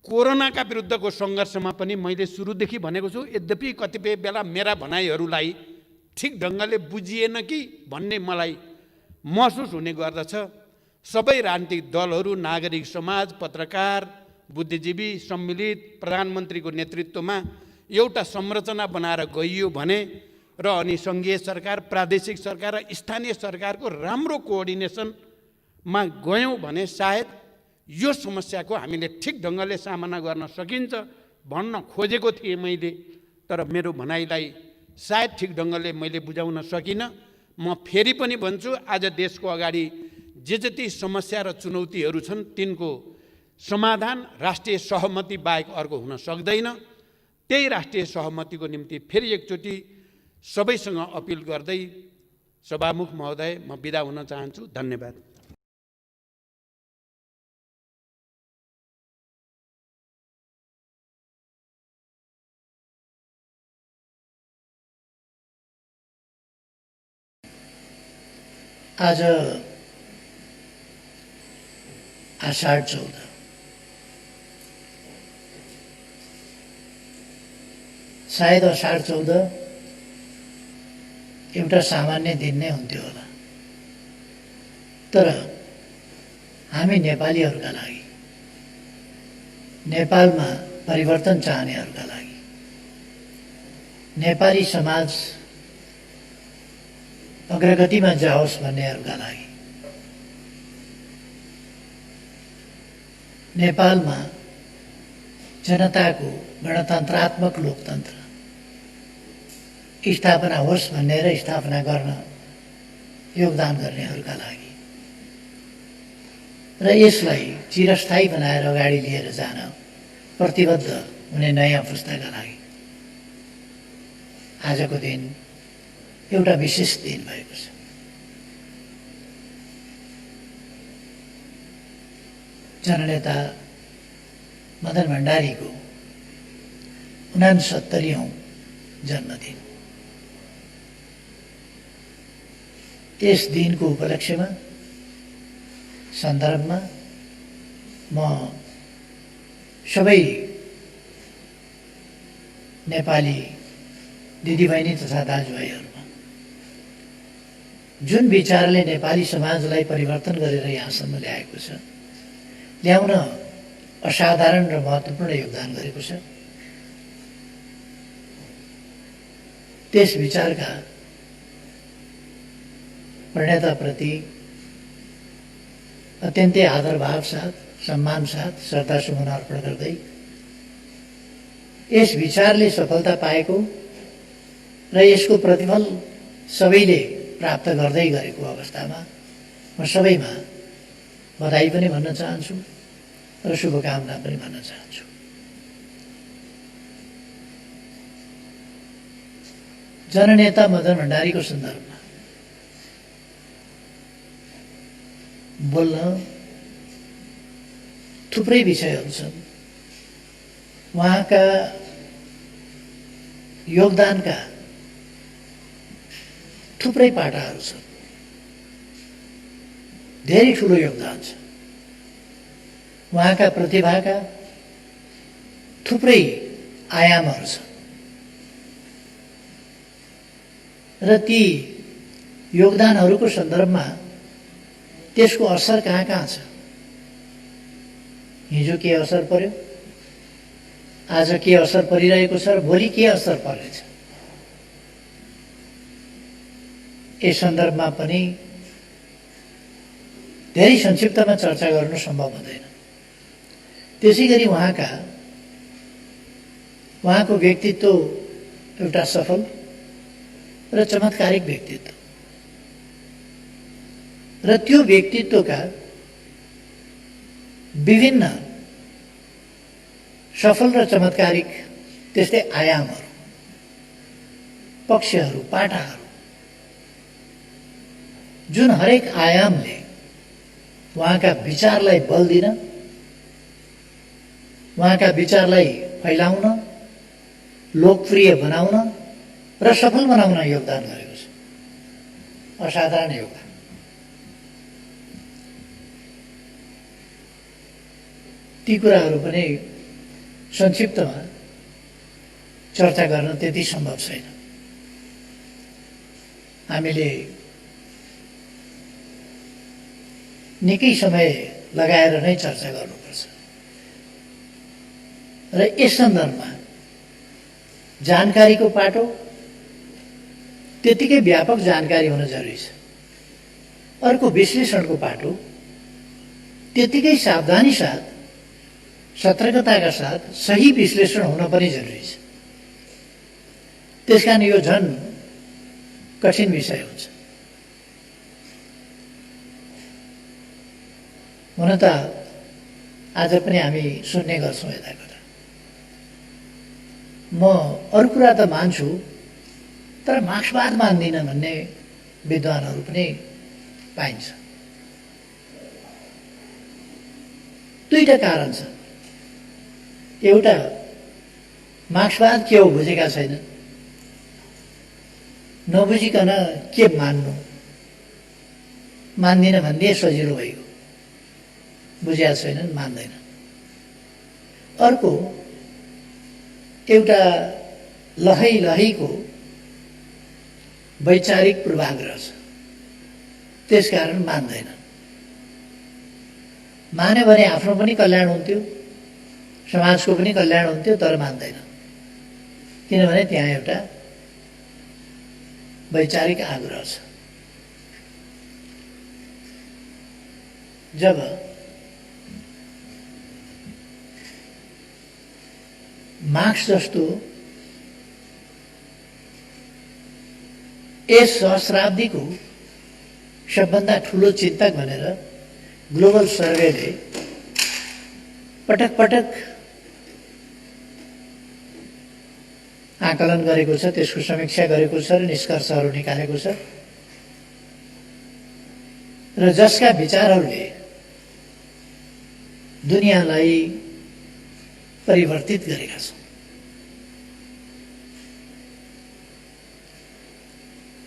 कोरोनाका विरुद्धको सङ्घर्षमा पनि मैले सुरुदेखि भनेको छु, यद्यपि कतिपय बेला मेरा भनाइहरूलाई ठिक ढङ्गले बुझिएन कि भन्ने मलाई महसुस हुने गर्दछ। सबै राजनीतिक दलहरू, नागरिक समाज, पत्रकार, बुद्धिजीवी सम्मिलित प्रधानमन्त्रीको नेतृत्वमा एउटा संरचना बनाएर गइयो भने र अनि सङ्घीय सरकार, प्रादेशिक सरकार र स्थानीय सरकारको राम्रो कोअर्डिनेसनमा गयौँ भने सायद यो समस्याको हामीले ठिक ढङ्गले सामना गर्न सकिन्छ भन्न खोजेको थिएँ मैले। तर मेरो भनाइलाई सायद ठिक ढङ्गले मैले बुझाउन सकिनँ। म फेरि पनि भन्छु, आज देशको अगाडि जे जति समस्या र चुनौतीहरू छन् तिनको समाधान राष्ट्रिय सहमति बाहेक अर्को हुन सक्दैन। त्यही राष्ट्रिय सहमतिको निम्ति फेरि एकचोटि सबैसँग अपिल गर्दै सभामुख महोदय म बिदा हुन चाहन्छु। धन्यवाद। आज आषाढ 14, सायद आषाढ 14 एउटा सामान्य दिन नै हुन्थ्यो होला, तर हामी नेपालीहरूका लागि, नेपालमा परिवर्तन चाहनेहरूका लागि, नेपाली समाज अग्रगतिमा जाओस् भन्नेहरूका लागि, नेपालमा जनताको गणतन्त्रात्मक लोकतन्त्र स्थापना होस् भन्ने र स्थापना गर्न योगदान गर्नेहरूका लागि र यसलाई चिरस्थायी बनाएर अगाडि लिएर जान प्रतिबद्ध हुने नयाँ पुस्ताका लागि आजको दिन एउटा विशेष दिन भएको छ। जननेता मदन भण्डारीको 69औं जन्मदिन। यस दिनको उपलक्ष्यमा सन्दर्भमा म सबै नेपाली दिदीबहिनी तथा दाजुभाइहरूमा जुन विचारले नेपाली समाजलाई परिवर्तन गरेर यहाँसम्म ल्याएको छ, ल्याउन असाधारण र महत्त्वपूर्ण योगदान गरेको छ, त्यस विचारका प्रणेताप्रति अत्यन्तै आदरभाव साथ, सम्मान साथ श्रद्धासुमन अर्पण गर्दै यस विचारले सफलता पाएको र यसको प्रतिफल सबैले प्राप्त गर्दै गरेको अवस्थामा म सबैमा बधाई पनि भन्न चाहन्छु र शुभकामना पनि भन्न चाहन्छु। जननेता मदन भण्डारीको सन्दर्भमा बोल्न थुप्रै विषयहरू छन्। उहाँका योगदानका थुप्रै पाटाहरू छन्, धेरै ठुलो योगदान छ। उहाँका प्रतिभाका थुप्रै आयामहरू छन् र ती योगदानहरूको सन्दर्भमा त्यसको असर कहाँ कहाँ छ, हिजो के असर पर्यो, आज के असर परिरहेको छ र भोलि के असर पर्नेछ, यस सन्दर्भमा पनि धेरै संक्षिप्तमा चर्चा गर्नु सम्भव हुँदैन। त्यसैगरी उहाँको व्यक्तित्व एउटा सफल र चमत्कारिक व्यक्तित्व र त्यो व्यक्तित्वका विभिन्न सफल र चमत्कारिक त्यस्तै आयामहरू, पक्षहरू, पाटाहरू, जुन हरेक आयामले उहाँका विचारलाई बल दिन, उहाँका विचारलाई फैलाउन, लोकप्रिय बनाउन र सफल बनाउन योगदान गरेको छ। असाधारण योगदान। ती कुराहरू पनि संक्षिप्तमा चर्चा गर्न त्यति सम्भव छैन। हामीले निकै समय लगाएर नै चर्चा गर्नुपर्छ र यस सन्दर्भमा जानकारीको पाटो त्यतिकै व्यापक जानकारी हुन जरुरी छ। अर्को विश्लेषणको पाटो त्यतिकै सावधानी साथ, सतर्कताका साथ सही विश्लेषण हुन पनि जरुरी छ। त्यसकारण यो झन् कठिन विषय हुन्छ। हुन त आज पनि हामी सुन्ने गर्छौँ यता कुरा। म अरू कुरा त मान्छु, तर मार्क्सवाद मान्दिनँ भन्ने विद्वानहरू पनि पाइन्छ। दुईटा कारण छ। एउटा, मार्क्सवाद के हो बुझेका छैन, नबुझिकन के मान्नु, मान्दिनँ भन्ने सजिलो भयो, बुझेका छैनन्, मान्दैन। अर्को एउटा लहैको वैचारिक पूर्वाग्रह छ, त्यसकारण मान्दैन। मान्यो भने आफ्नो पनि कल्याण हुन्थ्यो, समाजको पनि कल्याण हुन्थ्यो, तर मान्दैन। किनभने त्यहाँ एउटा वैचारिक आग्रह छ। जब मार्क्स जस्तो यस सहस्राब्दीको सबभन्दा ठुलो चिन्तक भनेर ग्लोबल सर्वेले पटक पटक आकलन गरेको छ, त्यसको समीक्षा गरेको छ र निष्कर्षहरू निकालेको छ र जसका विचारहरूले दुनियाँलाई परिवर्तित गरेका छन्।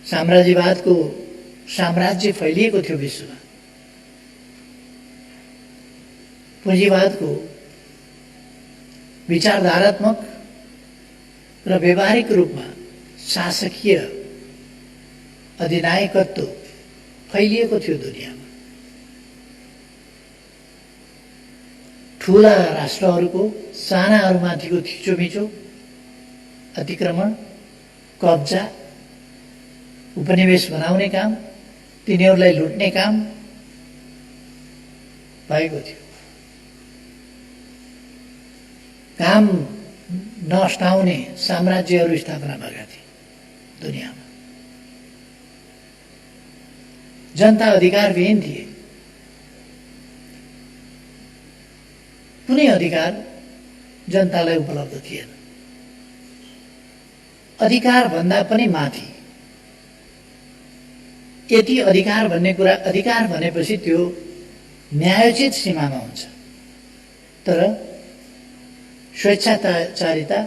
साम्राज्यवादको साम्राज्य फैलिएको थियो विश्वमा, पुँजीवादको विचारधारात्मक र व्यवहारिक रूपमा शासकीय अधिनायकत्व फैलिएको थियो दुनियाँमा। ठुला राष्ट्रहरूको सानाहरूमाथिको थिचोमिचो, अतिक्रमण, कब्जा, उपनिवेश बनाउने काम, तिनीहरूलाई लुट्ने काम भएको थियो। काम नस्टाउने साम्राज्यहरू स्थापना भएका थिए दुनियाँमा। जनता अधिकारविहीन थिए। कुनै अधिकार जनतालाई उपलब्ध थिएन। अधिकार भन्दा पनि माथि, यति अधिकार भन्ने कुरा, अधिकार भनेपछि त्यो न्यायोचित सीमामा हुन्छ, तर स्वेच्छाचारिता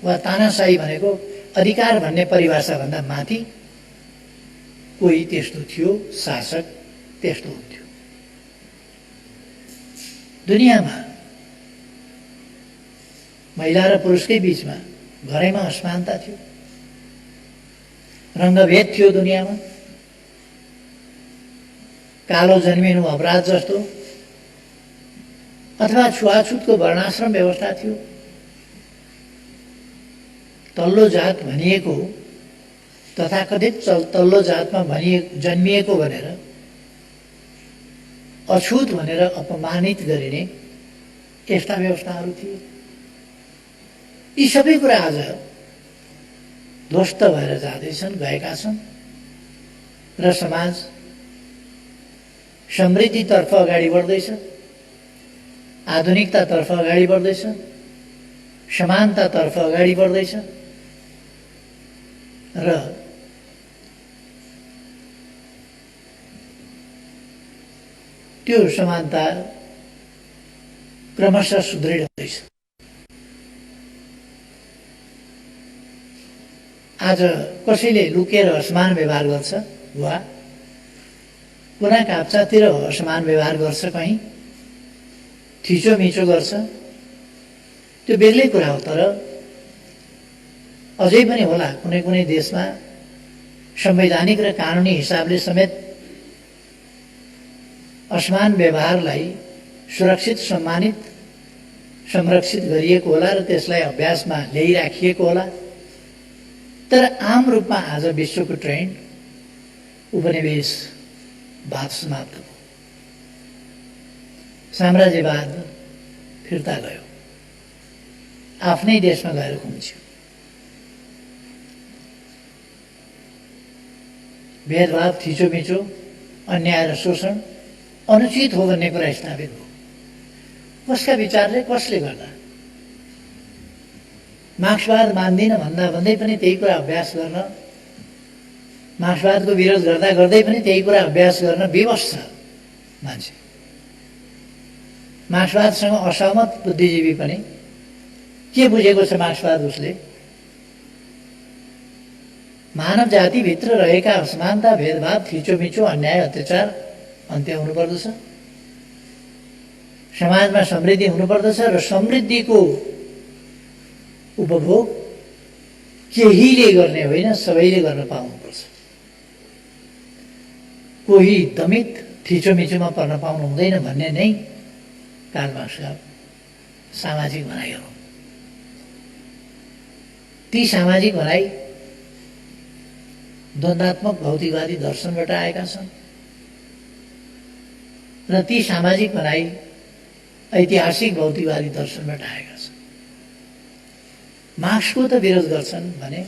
वा तानाशाही भनेको अधिकार भन्ने परिभाषाभन्दा माथि कोही त्यस्तो थियो, शासक त्यस्तो हुन्थ्यो। दुनियाँमा महिला र पुरुषकै बीचमा घरैमा असमानता थियो, रङ्गभेद थियो दुनियाँमा, कालो जन्मिनु अपराध जस्तो अथवा छुवाछुतको वर्णाश्रम व्यवस्था थियो। तल्लो जात भनिएको, तथाकथित तल्लो जातमा जन्मिएको भनेर अछुत भनेर अपमानित गरिने यस्ता व्यवस्थाहरू थिए। यी सबै कुरा आज ध्वस्त भएर जाँदैछन्, गएका छन् र समाज समृद्धितर्फ अगाडि बढ्दैछ, आधुनिकतातर्फ अगाडि बढ्दैछ, समानतातर्फ अगाडि बढ्दैछ र त्यो समानता क्रमशः सुदृढ हुँदैछ। आज कसैले लुकेर असमान व्यवहार गर्छ वा कुना काप्चातिर असमान व्यवहार गर्छ, कहीँ थिचोमिचो गर्छ, त्यो बेग्लै कुरा हो। तर अझै पनि होला कुनै कुनै देशमा संवैधानिक र कानुनी हिसाबले समेत असमान व्यवहारलाई सुरक्षित, सम्मानित, संरक्षित गरिएको होला र त्यसलाई अभ्यासमा ल्याइराखिएको होला। तर आम रूपमा आज विश्वको ट्रेन्ड उपनिवेशवाद समाप्त भयो, साम्राज्यवाद फिर्ता गयो, आफ्नै देशमा गएर खुम्च्यो। भेदभाव, थिचोमिचो, अन्याय र शोषण अनुचित हो भन्ने कुरा स्थापित भयो। कसका विचारले, कसले गर्दा? मार्क्सवाद मान्दिनँ भन्दा भन्दै पनि त्यही कुरा अभ्यास गर्न, मार्क्सवादको विरोध गर्दा गर्दै पनि त्यही कुरा अभ्यास गर्न विवश छ मान्छे। मार्क्सवादसँग असहमत बुद्धिजीवी पनि के बुझेको छ मार्क्सवाद? उसले मानव जातिभित्र रहेका असमानता, भेदभाव, थिचोमिचो, अन्याय, अत्याचार अन्त्य हुनुपर्दछ, समाजमा समृद्धि हुनुपर्दछ र समृद्धिको उपभोग केहीले गर्ने होइन, सबैले गर्न पाउनुपर्छ। कोही दमित थिचोमिचोमा पर्न पाउनु हुँदैन भन्ने नै कार्ल मार्क्सका सामाजिक भनाइहरू। ती सामाजिक भनाइ द्वन्द्वात्मक भौतिकवादी दर्शनबाट आएका छन् र ती सामाजिक भनाइ ऐतिहासिक भौतिकवादी दर्शनबाट आएका छन्। मार्क्सको त विरोध गर्छन् भने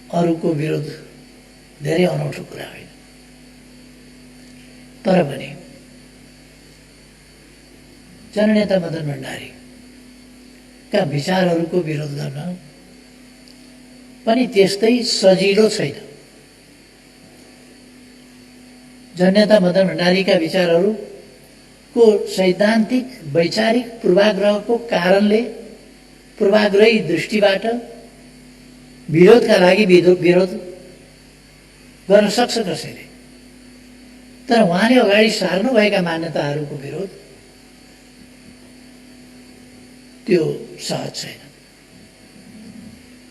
अरूको विरोध धेरै अनौठो कुरा होइन। तर पनि जननेता मदन भण्डारीका विचारहरूको विरोध गर्न पनि त्यस्तै सजिलो छैन। जननेता मदन भण्डारीका विचारहरूको सैद्धान्तिक वैचारिक पूर्वाग्रहको कारणले पूर्वाग्रही दृष्टिबाट विरोधका लागि विरोध गर्न सक्छ कसैले। तर उहाँले अगाडि सार्नुभएका मान्यताहरूको विरोध त्यो सहज छैन।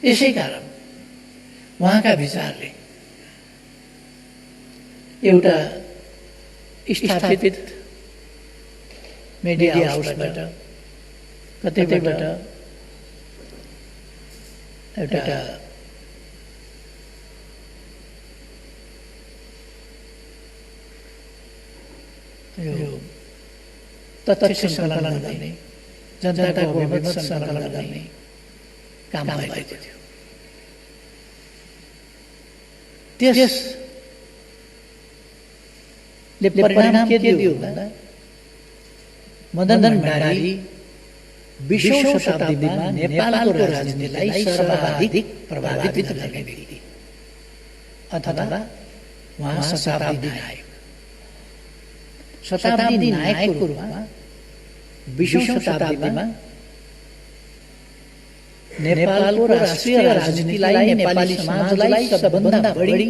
यसै कारण उहाँका विचारले एउटा स्थापित मिडिया हाउसबाट कतैबाट एउटा यो तथ्य सङ्कलन गर्ने जनताको अभिमत सङ्कलन गर्ने काम भइरहेको थियो। त्यसले परिणाम के दियो भन्दा मदन भण्डारी 20औं शताब्दीमा नेपालको राजनीतिलाई सर्वाधिक प्रभावित गर्ने व्यक्ति अथवा उहाँ शताब्दी नायक। शताब्दी नायकको रूपमा 20औं शताब्दीमा नेपालको राष्ट्रिय राजनीतिलाई नेपाली समाजलाई सबभन्दा बढी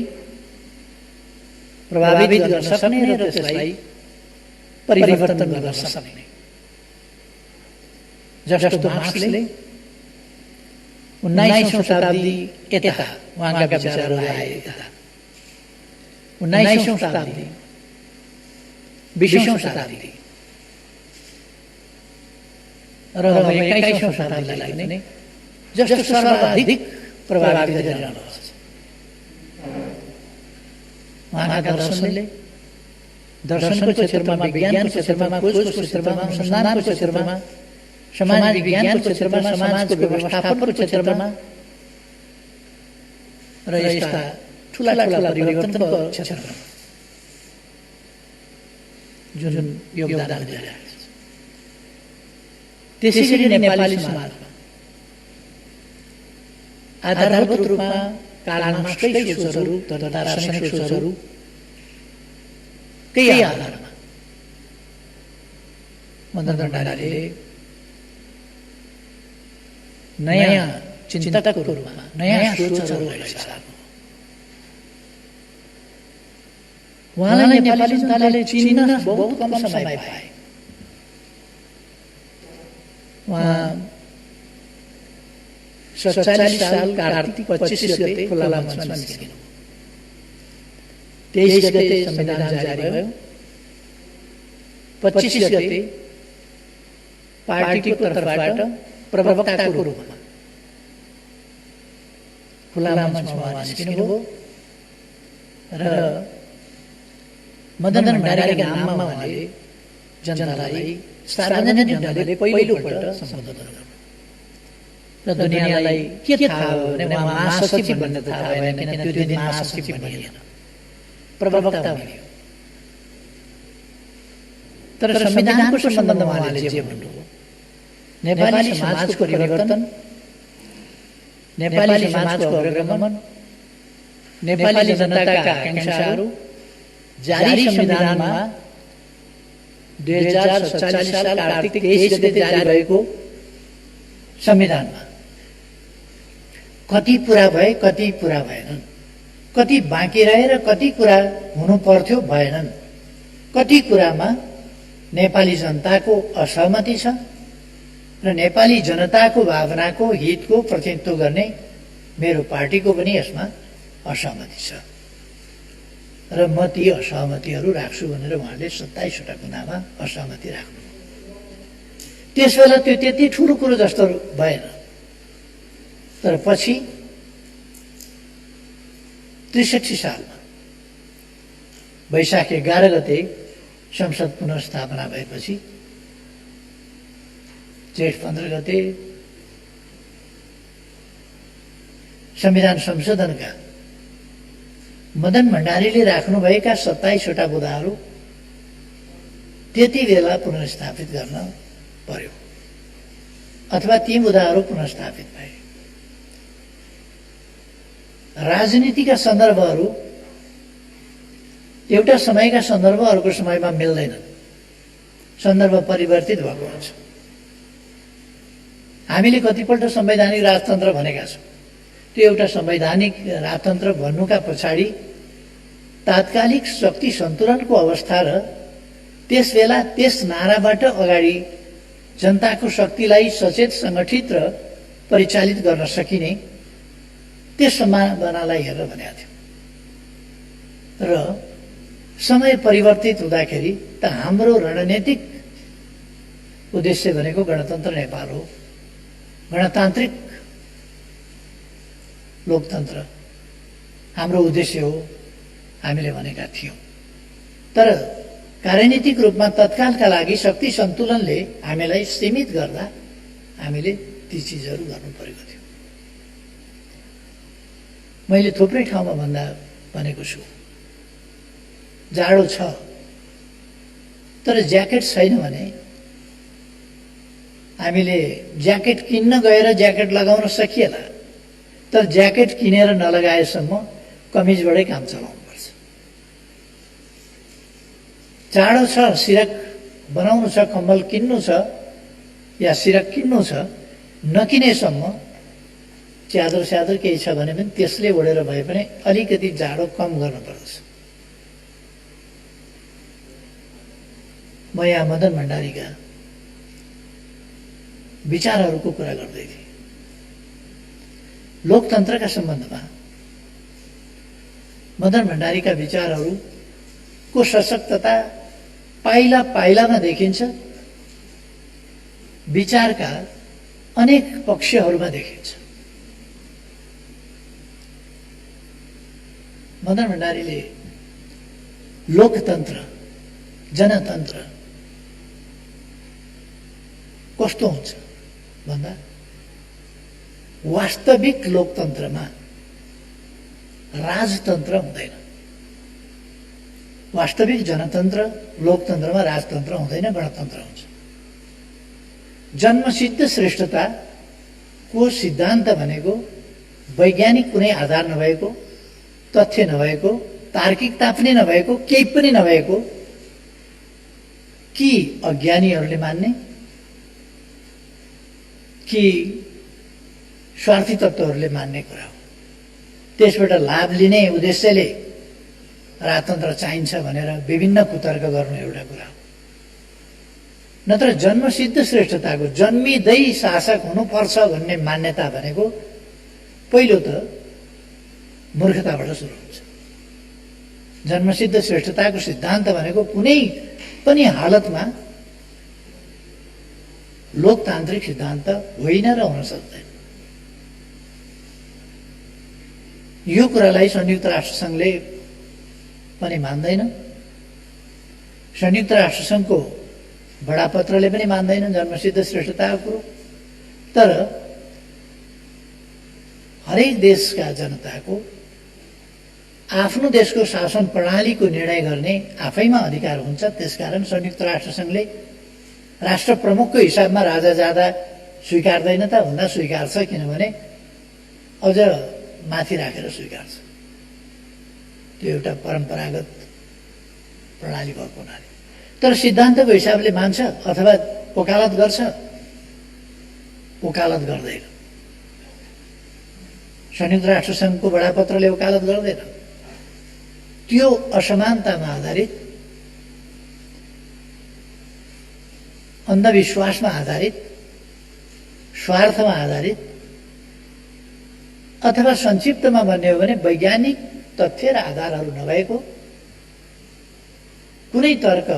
प्रभावित गर्न सक्ने र त्यसलाई परिवर्तन गर्न सक्ने जस्तो मार्क्सले 19औं शताब्दी यता उहाँका विचारहरू आए यता 19औं शताब्दी 20औं शताब्दी र 21औं शताब्दीलाई नै जस्तो सर्वाधिक प्रभावित गरिरहनु भएको छ। उहाँका दर्शनले दर्शनको क्षेत्रमा, विज्ञानको क्षेत्रमा, खोजको क्षेत्रमा, अनुसन्धानको क्षेत्रमा, समाज विज्ञानको क्षेत्रमा, समाजको व्यवस्थापनको क्षेत्रमा र यस्ता ठुला परिवर्तनको क्षेत्रमा जुन योगदान दिइरहेको छ। त्यसैगरी नेपाली समाजमा आधारभूत रूपमा कालानुष्कै सोचहरू तथा दार्शनिक सोचहरू कै आधारमा मदन भण्डारीले नयाँ चिन्तकको रूपमा नयाँ सोचहरूलाई सार्नु। उहाँलाई नेपाली जनताले चिन्न बहुत कम समय पाए। उहाँ 47 साल कार्तिक 25 गते खुला मञ्चमा निस्किनु। 23 गते संविधान जारी भयो। 25 गते पार्टीको तर्फबाट प्रवक्ताको रूपमा खुला मञ्चमा निस्किनुभयो र मदन भण्डारीका नाममा उहाँले जनतालाई सार्वजनिक ढङ्गले पहिलोपल्ट सम्बोधन गर्नुभयो र दुनियाँलाई के थाहा भयो भने उहाँ महासचिव भन्ने थाहा भएन, किन त्यो दिन महासचिव भनिएन, प्रवक्ता भनियो। तर संविधानको सम्बन्धमा उहाँले जे भन्नुभयो, नेपाली समाजको परिवर्तन, नेपाली समाजको अग्रगमन, नेपाली जनताका आकांक्षाहरू जारी संविधानमा 2047 साल कार्तिक 23 गते जारी भएको संविधानमा कति पुरा भए, कति पुरा भएनन्, कति बाँकी रहे र कति कुरा हुनु पर्थ्यो भएनन्, कति कुरामा नेपाली जनताको असहमति छ र नेपाली जनताको भावनाको हितको प्रतिनिधित्व गर्ने मेरो पार्टीको पनि यसमा असहमति छ र म ती असहमतिहरू राख्छु भनेर उहाँले 27 वटा कुरामा असहमति राख्नु। त्यसबेला त्यो त्यति ठुलो कुरो जस्तो भएन। तर पछि 63 सालमा वैशाख 11 गते संसद पुनर्स्थापना भएपछि जेठ 15 गते संविधान संशोधनका मदन भण्डारीले राख्नुभएका 27वटा बुँदाहरू त्यति बेला पुनर्स्थापित गर्न पर्यो अथवा ती बुँदाहरू पुनर्स्थापित भए। राजनीतिका सन्दर्भहरू एउटा समयका सन्दर्भ अर्को समयमा मिल्दैनन्, सन्दर्भ परिवर्तित भएको हुन्छ। हामीले कतिपल्ट संवैधानिक राजतन्त्र भनेका छौँ। त्यो एउटा संवैधानिक राजतन्त्र भन्नुका पछाडि तात्कालिक शक्ति सन्तुलनको अवस्था र त्यसबेला त्यस नाराबाट अगाडि जनताको शक्तिलाई सचेत, सङ्गठित र परिचालित गर्न सकिने त्यस सम्भावनालाई हेरेर भनेको थियो। र समय परिवर्तित हुँदाखेरि त हाम्रो रणनीतिक उद्देश्य भनेको गणतन्त्र नेपाल हो, गणतान्त्रिक लोकतन्त्र हाम्रो उद्देश्य हो हामीले भनेका थियौँ। तर कार्यनीतिक रूपमा तत्कालका लागि शक्ति सन्तुलनले हामीलाई सीमित गर्दा हामीले ती चिजहरू गर्नु परेको थियो। मैले थुप्रै ठाउँमा भनेको छु, जाडो छ तर ज्याकेट छैन भने हामीले ज्याकेट किन्न गएर ज्याकेट लगाउन सकिएला, तर ज्याकेट किनेर नलगाएसम्म कमिजबाटै काम चलाउनुपर्छ। जाडो छ, सिरक बनाउनु छ, कम्बल किन्नु छ या सिरक किन्नु छ, नकिनेसम्म च्यादर स्यादर केही छ भने पनि त्यसले ओढेर भए पनि अलिकति जाडो कम गर्नुपर्दछ। म यहाँ मदन भण्डारीका विचारहरूको कुरा गर्दै थिएँ। लोकतन्त्रका सम्बन्धमा मदन भण्डारीका विचारहरूको सशक्तता पाइला पाइलामा देखिन्छ, विचारका अनेक पक्षहरूमा देखिन्छ। मदन भण्डारीले लोकतन्त्र, जनतन्त्र कस्तो हुन्छ भन्दा वास्तविक लोकतन्त्रमा राजतन्त्र हुँदैन, वास्तविक जनतन्त्र लोकतन्त्रमा राजतन्त्र हुँदैन, गणतन्त्र हुन्छ। जन्मसिद्ध श्रेष्ठताको सिद्धान्त भनेको वैज्ञानिक कुनै आधार नभएको, तथ्य नभएको, तार्किकता पनि नभएको, केही पनि नभएको कि अज्ञानीहरूले मान्ने कि स्वार्थी तत्त्वहरूले मान्ने कुरा हो। त्यसबाट लाभ लिने उद्देश्यले राजतन्त्र चाहिन्छ भनेर विभिन्न कुतर्क गर्नु एउटा कुरा हो। नत्र जन्मसिद्ध श्रेष्ठताको जन्मिँदै शासक हुनुपर्छ भन्ने मान्यता भनेको पहिलो त मूर्खताबाट सुरु हुन्छ। जन्मसिद्ध श्रेष्ठताको सिद्धान्त भनेको कुनै पनि हालतमा लोकतान्त्रिक सिद्धान्त होइन र हुन सक्दैन। यो कुरालाई संयुक्त राष्ट्रसङ्घले पनि मान्दैन, संयुक्त राष्ट्रसङ्घको बडापत्रले पनि मान्दैन जन्मसिद्ध श्रेष्ठताको कुरो। तर हरेक देशका जनताको आफ्नो देशको शासन प्रणालीको निर्णय गर्ने आफैमा अधिकार हुन्छ। त्यसकारण संयुक्त राष्ट्रसङ्घले राष्ट्र प्रमुखको हिसाबमा राजा जाँदा स्वीकार्दैन त भन्दा स्वीकार्छ, किनभने अझ माथि राखेर स्वीकार्छ। त्यो एउटा परम्परागत प्रणाली भएको हुनाले। तर सिद्धान्तको हिसाबले मान्छ अथवा वकालत गर्छ, वकालत गर्दैन। संयुक्त राष्ट्रसङ्घको बडापत्रले वकालत गर्दैन। त्यो असमानतामा आधारित, अन्धविश्वासमा आधारित, स्वार्थमा आधारित अथवा संक्षिप्तमा भन्ने हो भने वैज्ञानिक तथ्य र आधारहरू नभएको कुनै तर्क,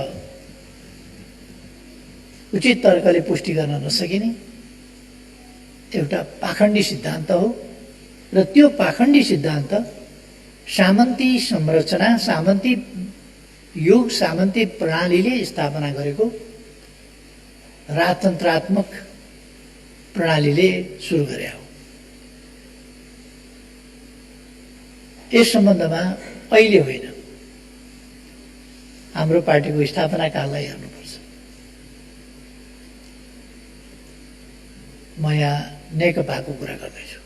उचित तर्कले पुष्टि गर्न नसकिने एउटा पाखण्डी सिद्धान्त हो। र त्यो पाखण्डी सिद्धान्त सामन्ती संरचना, सामन्ती युग, सामन्ती प्रणालीले स्थापना गरेको राजतन्त्रात्मक प्रणालीले सुरु गरे हो। यस सम्बन्धमा अहिले होइन, हाम्रो पार्टीको स्थापना काललाई हेर्नुपर्छ। म यहाँ नेकपाको कुरा गर्दैछु,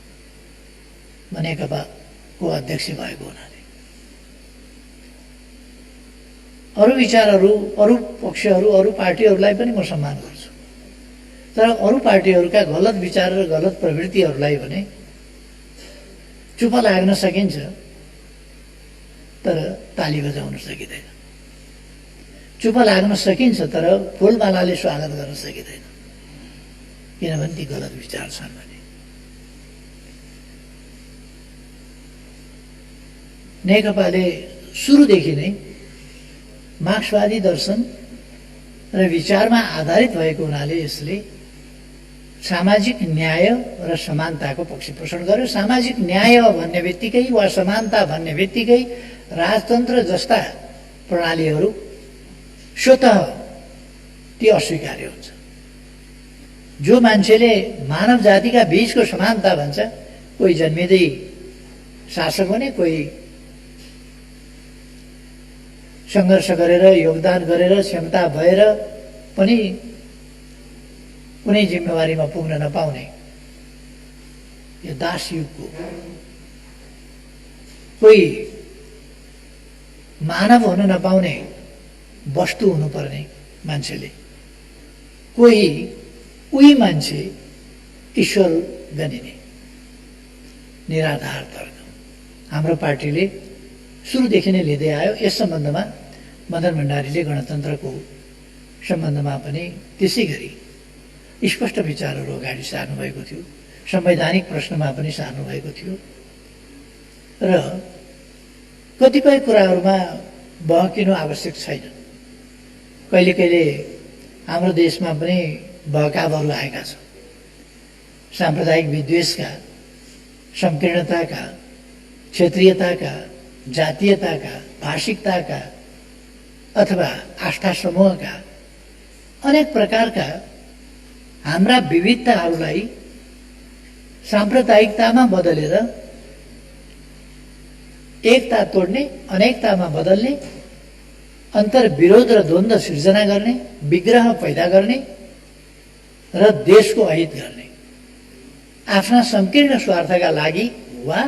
म नेकपाको अध्यक्ष भएको हुनाले अरू विचारहरू, अरू पक्षहरू, अरू पार्टीहरूलाई पनि म सम्मान गर्छु, तर अरू पार्टीहरूका गलत विचार र गलत प्रवृत्तिहरूलाई भने चुप लाग्न सकिन्छ, तर ताली बजाउन सकिँदैन। चुप लाग्न सकिन्छ, तर फुलमालाले स्वागत गर्न सकिँदैन, किनभने ती गलत विचार छन् भने। नेकपाले सुरुदेखि नै मार्क्सवादी दर्शन र विचारमा आधारित भएको हुनाले यसले सामाजिक न्याय र समानताको पक्ष पोषण गर्यो। सामाजिक न्याय भन्ने बित्तिकै वा समानता भन्ने बित्तिकै राजतन्त्र जस्ता प्रणालीहरू स्वतः ती अस्वीकार्य हुन्छ। जो मान्छेले मानव जातिका बीचको समानता भन्छ, कोही जन्मिँदै शासक हुने, कोही सङ्घर्ष गरेर, योगदान गरेर, क्षमता भएर पनि कुनै जिम्मेवारीमा पुग्न नपाउने, यो दास युगको। कोही मानव हुन नपाउने वस्तु हुनुपर्ने मान्छेले, उही मान्छे ईश्वर गनिने निराधार तर्क हाम्रो पार्टीले सुरुदेखि नै लिँदै आयो। यस सम्बन्धमा मदन भण्डारीले गणतन्त्रको सम्बन्धमा पनि त्यसै गरी स्पष्ट विचारहरू अगाडि सार्नुभएको थियो, संवैधानिक प्रश्नमा पनि सार्नुभएको थियो र कतिपय कुराहरूमा बहकिनु आवश्यक छैन। कहिले कहिले हाम्रो देशमा पनि बहकावहरू आएका छन्, साम्प्रदायिक विद्वेषका, संकीर्णताका, क्षेत्रीयताका, जातीयताका, भाषिकताका अथवा आस्था समूहका अनेक प्रकारका हाम्रा विविधताहरूलाई साम्प्रदायिकतामा बदलेर एकता तोड्ने, अनेकतामा बदल्ने, अन्तर्विरोध र द्वन्द्व सिर्जना गर्ने, विग्रह पैदा गर्ने र देशको अहित गर्ने, आफ्ना संकीर्ण स्वार्थका लागि वा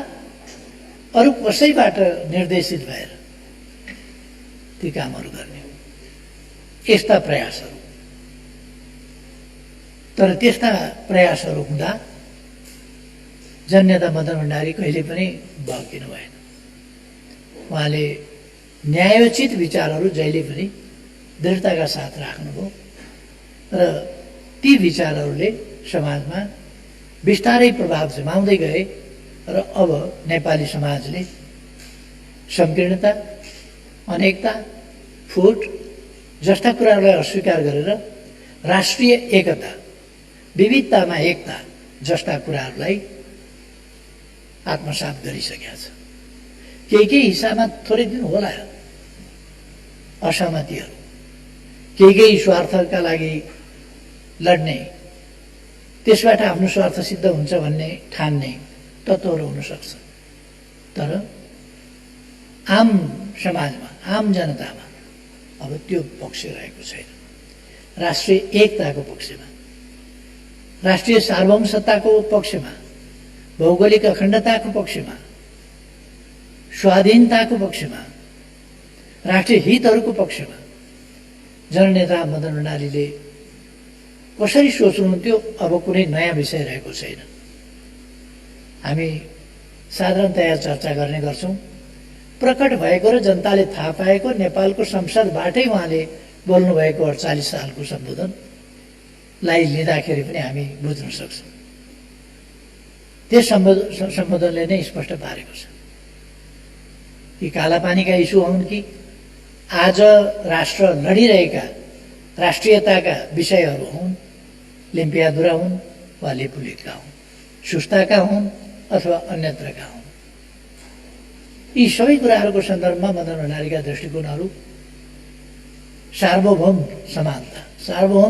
अरू कसैबाट निर्देशित भएर ती कामहरू गर्ने, यस्ता प्रयासहरू। तर त्यस्ता प्रयासहरू हुँदा जननेता मदन भण्डारी कहिले पनि बहकिनु भएन। उहाँले न्यायोचित विचारहरू जहिले पनि दृढताका साथ राख्नुभयो र ती विचारहरूले समाजमा बिस्तारै प्रभाव जमाउँदै गए र अब नेपाली समाजले संकीर्णता, अनेकता, फुट जस्ता कुराहरूलाई अस्वीकार गरेर राष्ट्रिय एकता, विविधतामा एकता जस्ता कुराहरूलाई आत्मसात गरिसकेका छ। केही हिस्सामा थोरै दिन होला असहमतिहरू, केही स्वार्थका लागि लड्ने, त्यसबाट आफ्नो स्वार्थ सिद्ध हुन्छ भन्ने ठान्ने तत्त्वहरू हुन सक्छ, तर आम समाजमा, आम जनतामा अब त्यो पक्ष रहेको छैन। राष्ट्रिय एकताको पक्षमा, राष्ट्रिय सार्वभौमसत्ताको पक्षमा, भौगोलिक अखण्डताको पक्षमा, स्वाधीनताको पक्षमा, राष्ट्रिय हितहरूको पक्षमा जननेता मदन भण्डारीले कसरी सोच्नुहुन्थ्यो, अब कुनै नयाँ विषय रहेको छैन। हामी साधारणतया चर्चा गर्ने गर्छौँ। प्रकट भएको र जनताले थाहा पाएको नेपालको संसदबाटै उहाँले बोल्नुभएको 48 सालको सम्बोधनलाई लिँदाखेरि पनि हामी बुझ्न सक्छौँ। त्यस सम्बोधनले नै स्पष्ट पारेको छ कि कालापानीका इस्यु हुन् कि आज राष्ट्र लडिरहेका राष्ट्रियताका विषयहरू हुन्, लिम्पियाधुरा हुन् वा लिपुलेखका हुन्, सुस्ताका हुन् अथवा अन्यत्रका हुन्, यी सबै कुराहरूको सन्दर्भमा मदन भण्डारीका दृष्टिकोणहरू सार्वभौम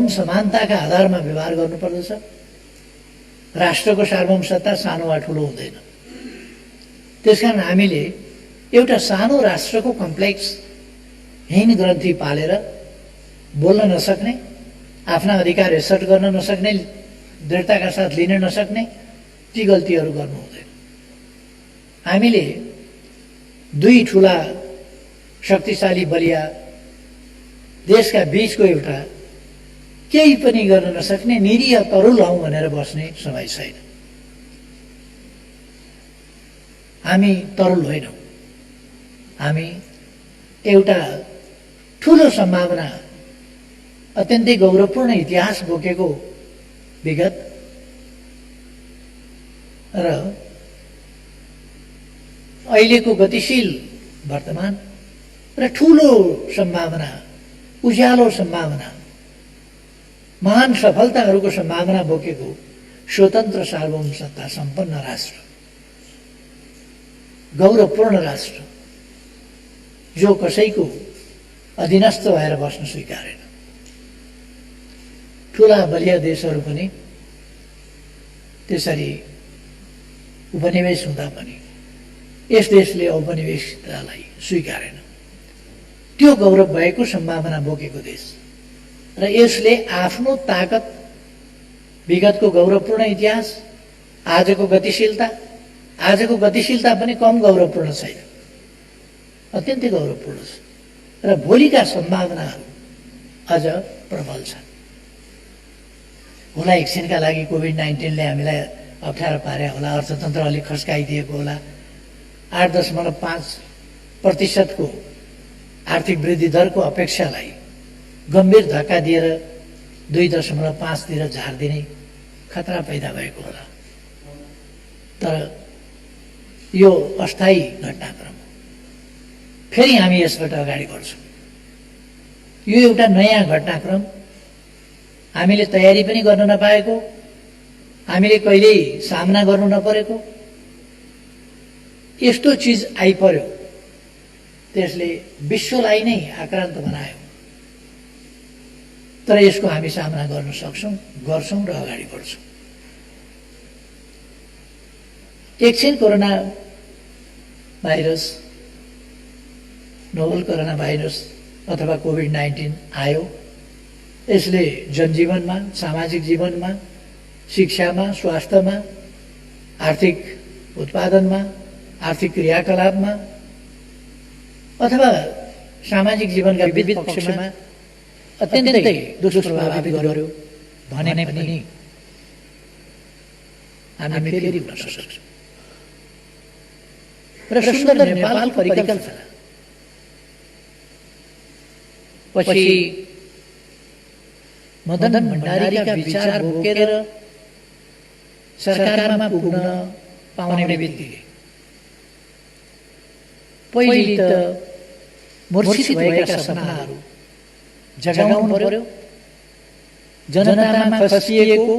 समानताका आधारमा व्यवहार गर्नुपर्दछ। राष्ट्रको सार्वभौम सत्ता सानो वा ठुलो हुँदैन। त्यसकारण हामीले एउटा सानो राष्ट्रको कम्प्लेक्स हिन ग्रन्थि पालेर बोल्न नसक्ने, आफ्ना अधिकार एसर्ट गर्न नसक्ने, दृढताका साथ लिन नसक्ने, ती गल्तीहरू गर्नु हुँदैन। हामीले दुई ठुला शक्तिशाली बलिया देशका बीचको एउटा केही पनि गर्न नसक्ने निरीह तरुल हौँ भनेर बस्ने समय छैन। हामी तरुल होइनौँ। हामी एउटा ठुलो सम्भावना, अत्यन्तै गौरवपूर्ण इतिहास बोकेको विगत र अहिलेको गतिशील वर्तमान र ठुलो सम्भावना, उज्यालो सम्भावना, महान सफलताहरूको सम्भावना बोकेको स्वतन्त्र सार्वभौम सत्ता सम्पन्न राष्ट्र, गौरवपूर्ण राष्ट्र जो कसैको अधीनस्थ भएर बस्न स्वीकारेन। ठुला बलिया देशहरू पनि त्यसरी उपनिवेश हुँदा पनि यस देशले औपनिवेशिकतालाई स्वीकारेन। त्यो गौरव भएको सम्भावना बोकेको देश र यसले आफ्नो ताकत, विगतको गौरवपूर्ण इतिहास, आजको गतिशीलता पनि कम गौरवपूर्ण छैन, अत्यन्तै गौरवपूर्ण छ र भोलिका सम्भावनाहरू अझ प्रबल छन्। होला एकछिनका लागि कोभिड-19ले हामीलाई अप्ठ्यारो पारे होला, अर्थतन्त्र अलिक खस्काइदिएको होला, 8.5% को आर्थिक वृद्धि दरको अपेक्षालाई गम्भीर धक्का दिएर 2.5 तिर झार्दिने खतरा पैदा भएको होला। तर यो अस्थायी घटनाक्रम हो। फेरि हामी यसबाट अगाडि बढ्छौँ। यो एउटा नयाँ घटनाक्रम, हामीले तयारी पनि गर्न नपाएको, हामीले कहिल्यै सामना गर्नु नपरेको यस्तो चिज आइपर्यो, त्यसले विश्वलाई नै आक्रान्त बनायो। तर यसको हामी सामना गर्न सक्छौँ, गर्छौँ र अगाडि बढ्छौँ। एकछिन corona virus, novel corona virus अथवा कोभिड-19 आयो। यसले जनजीवनमा, सामाजिक जीवनमा, शिक्षामा, स्वास्थ्यमा, आर्थिक उत्पादनमा, आर्थिक क्रियाकलापमा अथवा सामाजिक जीवनका विविध पक्षमा अत्यन्तै दुष्प्रभावित गर्यो भने पनि हामी फेरि उठ्न सक्छौँ र सुन्दर नेपाल परिकल्पना पछि मदन भण्डारीका विचार बोकेर सरकारमा पुग्न पाउने बित्तिकै पहिले त मूर्छित भएका सपनाहरू जगाउनु पर्यो, जनतामा खसिएको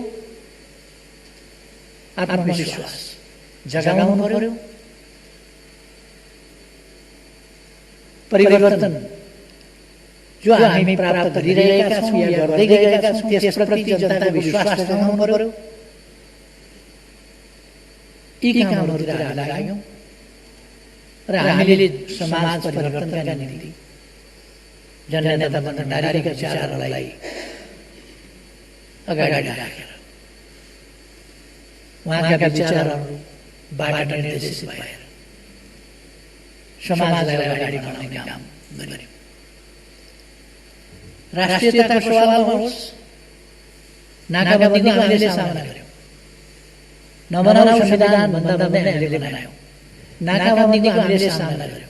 आत्मविश्वास जगाउनु पर्यो, परिवर्तन जो हामी प्राप्त गरिरहेका छौँ या गर्दै गएका छौँ त्यसप्रति जनताको विश्वास जगाउनु पर्यो। यी कामहरूतिर हामी लाग्यौँ र हामीले समाज परिवर्तनका निम्ति जननेता भण्डारीका विचारहरूलाई अगाडि राखेर उहाँका विचारहरूबाट निर्देशित भएर समाजलाई अगाडि बढाउने काम गर्यौँ। राष्ट्रियताको सवालमा होस्, नाकाबन्दीको हामीले सामना गर्यौँ। नबनाऊ संविधान भन्दा भन्दै हामीले बनायौँ। नाकाबन्दीको हामीले सामना गर्यौँ।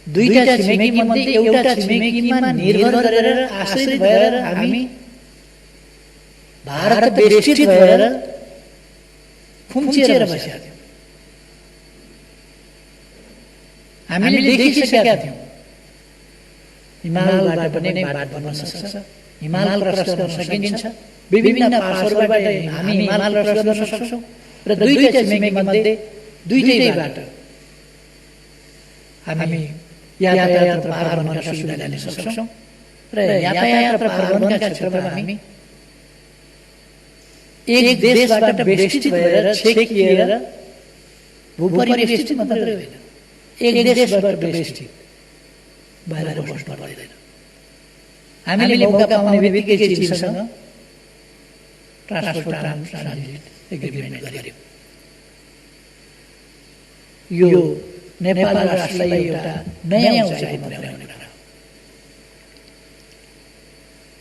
दुईटा छिमेकी मध्ये एउटा छिमेकीमा निर्भर गरेर आश्रित भएर हामी भारत बेष्टित भएर खुम्चिएर बसेका थियौँ। हामीले देखिसकेका थियौँ हिमालबाट पनि बाटो बन्न सक्छ, हिमाल क्रस गर्न सकिन्छ, विभिन्न पासहरूबाट हामी हिमाल क्रस गर्न सक्छौँ र दुईटा छिमेकी मध्ये दुईटै बाटो हामी यातायात र परिवहनका सुविधा लिन सक्छौँ र यातायात र परिवहनका क्षेत्रमा हामी एक देशबाट बेष्टित भएर छेकिएर भूपरिवेष्टित मात्रै होइन एक देशबाट बेस्टिक बाहिर बस्नु पर्दैन। हामीले मौका पाउने बित्तिकै चीनसँग ट्रान्सपोर्ट ट्रान्जिट एग्रिमेन्ट गर्यौँ। यो नेपाल राष्ट्रलाई एउटा नयाँ उचाइ पुर्याउने कुरा हो।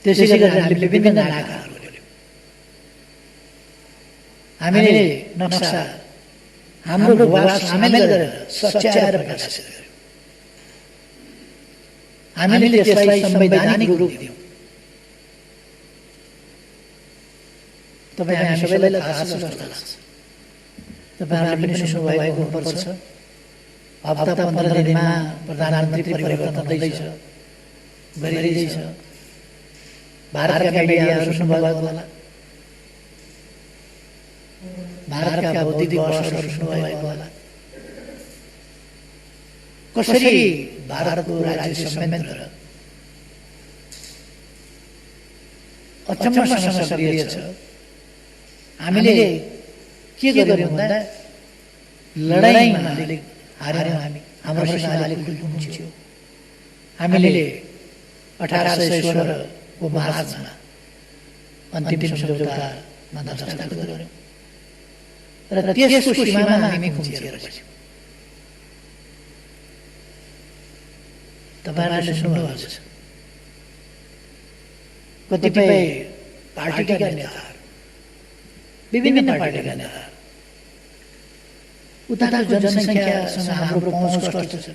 त्यसै गरी हामीले विभिन्न नाकाहरू गऱ्यौँ। हामीले नक्सा हाम्रो भूभाग सामेल गरेर सच्याएर प्रकाशित गर्यौँ। हामीले त्यसलाई संवैधानिक रूप दियौँ। तपाईँ हामी सबैलाई थाहा छ जस्तो लाग्छ। तपाईँहरूले पनि सुन्नुभएको हुनुपर्छ। हप्ता 15 दिनमा प्रधानमन्त्री परिवर्तन हुँदैछ, गरिँदैछ। भारतका मिडियाहरू सुन्नुभएको होला, भारतका बौद्धिक बहसहरू सुन्नुभएको होला। कसरी भारतको राज्य संयन्त्र अचम्मसँग सक्रिय छ। हामीले के गर्यौँ भन्दा लडाइँमा अलिक हार्यौँ। हाम्रो सीमा अलिक खुल्यो। हामीले 1816 को मार्चमा अन्तिम सम्झौतामा दस्तखत गर्यौँ र त्यसको सीमामा हामी खुम्चिएर बस्यौँ। तपाईँहरूले सुन्नुभएको छ, कतिपय पार्टीका नेताहरू, विभिन्न पार्टीका नेताहरू उताको जनसङ्ख्यासँग हाम्रो पहुँच कस्तो छ।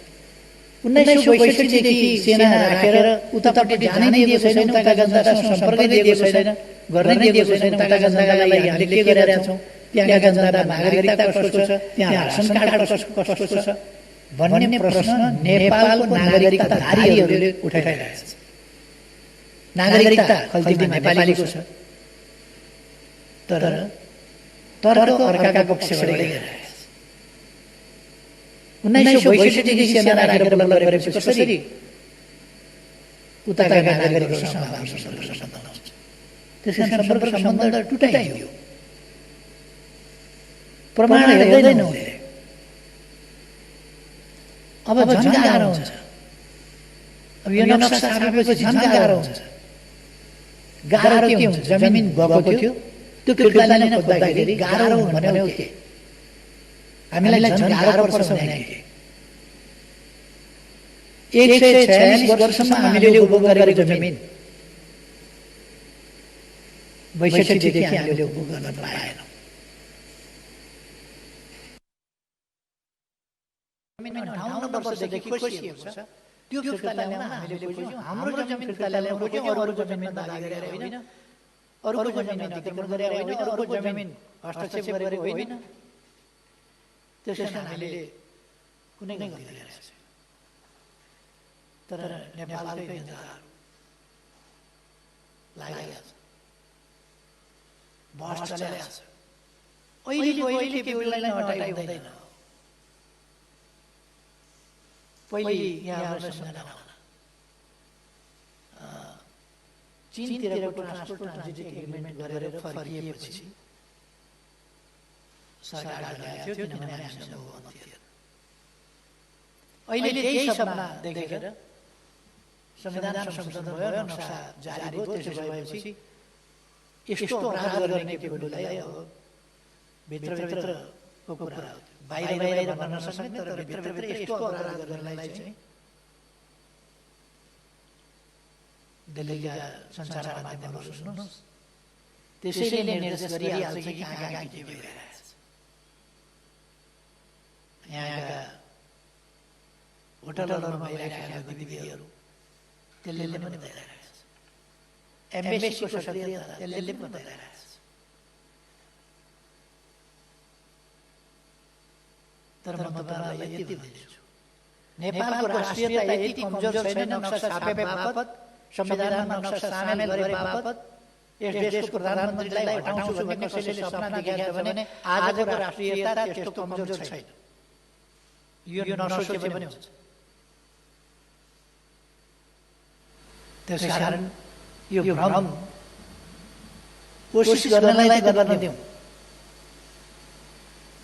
1962 देखि सेना राखेर उतापट्टि जानै दिएको छैन, उताका जनतासँग सम्पर्कै दिएको छैन, गर्नै दिएको छैन। उताका जनतालाई हामीले के गरिरहेका छौँ, त्यहाँका जनता नागरिकता कस्तो छ, त्यहाँ रासन कार्ड कस्तो छ भन्ने प्रश्न नेपालको नागरिकताधारीहरूले उठाइरहेका छन्। नागरिकता खल्तीमा नेपालीको छ, तर तर्क अर्काका पक्षबाट गइरहेको छ। 1962 देखि सेना राखेर बल्ल गरेपछि कसरी उताका नागरिकहरूसँग हाम्रो सम्पर्क सम्बन्ध हुन्छ। त्यसै सम्पर्क सम्बन्ध टुटाइयो। प्रमाण हेर्दैन उनीहरूले। अब झन् गाह्रो हुन्छ। अब यो नक्सा छापेपछि झन् गाह्रो हुन्छ। गाह्रो के हुन्छ, जमिन गएको थियो, त्यो फिर्ता लिन खोज्दाखेरि गाह्रो भनेको के, हामीलाई झन् गाह्रो पर्छ भने के। 146 वर्षसम्म हामीले उपभोग गरेको जमिन 62 देखि हामीले उपभोग गर्न पाएनौँ। 58 वर्षदेखि खोजिएको छ, त्यो फिर्ता ल्याउन हामीले खोज्यौँ। हाम्रो जमिन फिर्ता ल्याउन खोज्यौँ, अरूको जमिनमा दाबी गरेर होइन, अरूको जमिन अतिक्रमण गरेर होइन, अरूको जमिन हस्तक्षेप गरेको होइन। त्यसैले हामीले कुनै गल्ती गरेका छैनौँ। तर नेपालकै नेताहरू लागेका छन्, बहस चलिरहेको छ। अहिले के बेलालाई हटाइ हुँदैन। पहिले यहाँ चीनतिरको ट्रान्सपोर्ट ट्रान्जिट एग्रिमेन्ट गरेर फर्किएपछि सरकार गएको थियो, किनभने हामीसँग बहुमत थिएन। अहिले त्यही सपना देखेर संविधान संशोधन भयो, नक्सा जारी भयो। त्यसो भएपछि यस्तो अपराध गर्ने केटीहरूलाई अब भित्रभित्रको कुरा हो, बाहिर भन्न नसक्ने, तर भित्रभित्र यस्तो अपराध गर्नेलाई चाहिँ दिल्लीका सञ्चार माध्यमहरू सुन्नुहोस्, त्यसैले निर्देश गरिहाल्छ कि कहाँ कहाँ के भइरहेछ। यहाँका होटलहरूमा भइरहेका गतिविधिहरू त्यसले पनि भइरहेको छ। एम्बेसीको सक्रियता त्यसले पनि भइरहेको छ। तर म तपाईँलाई यति भन्छु, नेपालको राष्ट्रियता यति कमजोर छैन। नक्सा छापे बापत, संविधानमा नक्सा सामेल गरे बापत यस देशको प्रधानमन्त्रीलाई हटाउँछु भन्ने कसैले सपना देखेको छ भने आजको राष्ट्रियता त्यस्तो कमजोर छैन। यो नसोचे पनि हुन्छ। त्यसकारण यो भ्रम कोसिस गर्नलाई गर्न दिउँ,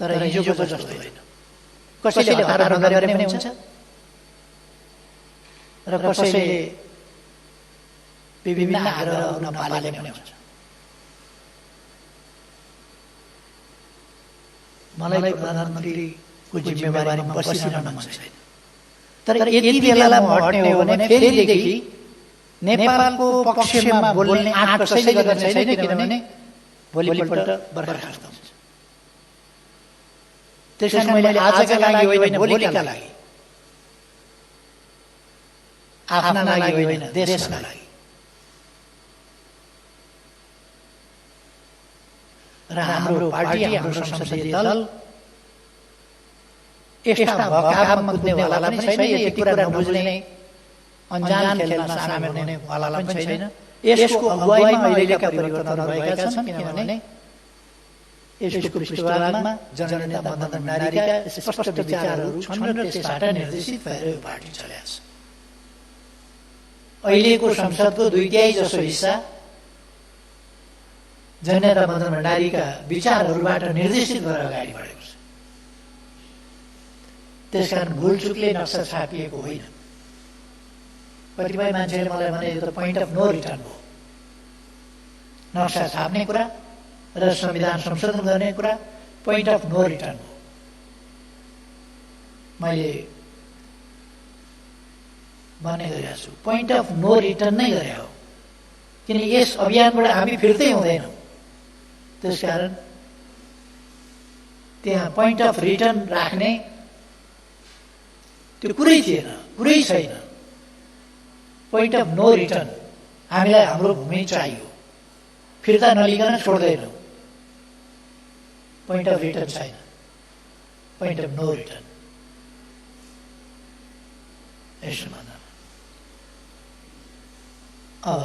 तर हिजोको जस्तो होइन। कसैले हतार नगरे पनि हुन्छ र कसैले विभिन्न आग्रहहरू नपाले पनि हुन्छ। मलाई प्रधानमन्त्रीको जिम्मेवारीमा बसिरहन मन छैन। तर यति बेला म हट्ने हो भने फेरिदेखि नेपालको पक्षमा बोल्ने आँट कसैले गर्ने छैन, किनभने भोलिपल्ट बर्खास्त हुन्छ। त्यसैले मैले आजका लागि होइन, भोलिका लागि, आफ्ना लागि होइन, देशका लागि र हाम्रो पार्टी, हाम्रो संसदीय दल यस्ता भकाबमा कुद्नेवाला पनि छैन, यति कुरा नबुझ्ने अन्जान खेलमा सामेल हुनेवाला पनि छैन। यसको अगुवाईमा अहिलेका परिवर्तनहरू भएका छन्, किनभने यसको पृष्ठभागमा जननेता मदन भण्डारीका स्पष्ट विचारहरू छन् र त्यसबाट निर्देशित भएर यो पार्टी चलेको छ। अहिलेको संसदको 2/3 जसो हिस्सा जननेता मदन भण्डारीका विचारहरूबाट निर्देशित भएर अगाडि बढेको छ। त्यसकारण भुलचुकले नक्सा छापिएको होइन। कतिपय मान्छेले मलाई भने यो त पोइन्ट अफ नो रिटर्न हो। नक्सा छाप्ने कुरा र संविधान संशोधन गर्ने कुरा पोइन्ट अफ नो रिटर्न हो। मैले भन्ने गरेको छु, पोइन्ट अफ नो रिटर्न नै गरे हो, किन यस अभियानबाट हामी फिर्तै हुँदैनौँ। त्यसकारण त्यहाँ पोइन्ट अफ रिटर्न राख्ने त्यो कुरै थिएन, कुरै छैन। पोइन्ट अफ नो रिटर्न, हामीलाई हाम्रो भूमि चाहियो, फिर्ता नलिकन छोड्दैनौँ। पोइन्ट अफ रिटर्न छैन, पोइन्ट अफ नो रिटर्न। यसो भन्दा अब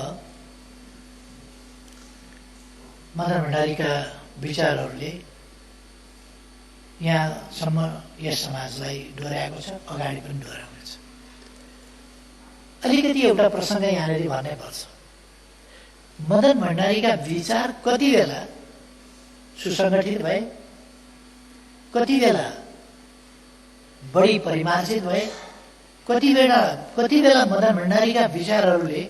मदन भण्डारीका विचारहरूले यहाँसम्म यस समाजलाई डोर्याएको छ, अगाडि पनि डोर्याउनेछ। अलिकति एउटा प्रसङ्ग यहाँनिर भन्नै पर्छ। मदन भण्डारीका विचार कति बेला सुसङ्गठित भए, कति बेला बढी परिमार्जित भए, कति बेला मदन भण्डारीका विचारहरूले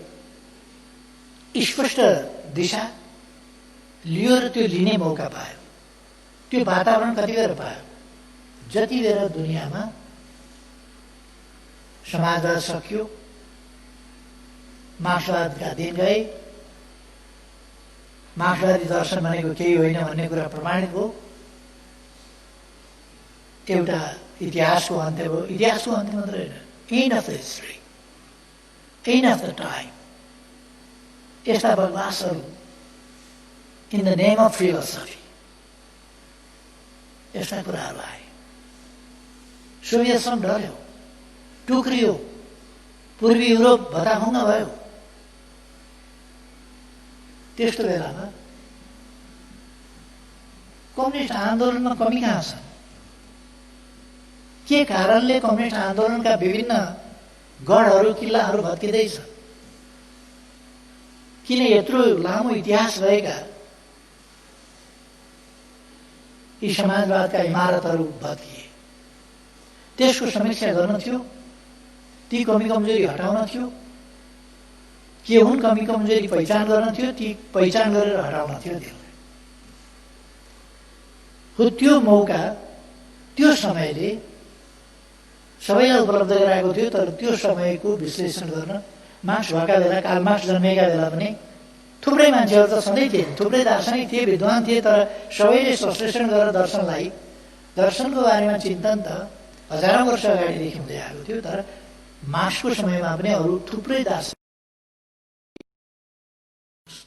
स्पष्ट दिशा लियो र त्यो लिने मौका पायो। त्यो वातावरण कति बेर पायो, जति बेर दुनियाँमा समाजवाद सकियो, मार्क्सवादका दिन गए, मार्क्सवादी दर्शन भनेको केही होइन भन्ने कुरा प्रमाणित भयो, एउटा इतिहासको अन्त्य भयो। इतिहासको अन्त्य मात्र होइन, end of the history, end of the time. यस्ता बदमासहरू in the name of philosophy यस्ता कुराहरू आए। सोभियत सङ्घ ढल्यो, टुक्रियो, पूर्वी युरोप भताभुङ्ग भयो। त्यस्तो बेलामा कम्युनिस्ट आन्दोलनमा कमी कहाँ छ? के कारणले कम्युनिस्ट आन्दोलनका विभिन्न गढहरू, किल्लाहरू भत्किँदैछ? किन यत्रो लामो इतिहास भएका यी समाजवादका इमारतहरू भत्किए? त्यसको समीक्षा गर्न थियो, ती कमी कमजोरी हटाउन थियो, के हुन् कमी कमजोरी पहिचान गर्न थियो, ती पहिचान गरेर हटाउन थियो। त्यो मौका त्यो समयले सबैलाई उपलब्ध गराएको थियो। तर त्यो समयको विश्लेषण गर्न मार्क्स भएका बेला, कार्ल मार्क्स जन्मेका बेला पनि थुप्रै मान्छेहरू त सधैँ थिए, थुप्रै दार्शनिक थिए, विद्वान थिए। तर सबैले संश्लेषण गरेर दर्शनको बारेमा चिन्तन त हजारौँ वर्ष अगाडिदेखि हुँदै आएको थियो। तर मार्क्सको समयमा पनि अरू थुप्रै दार्शनिक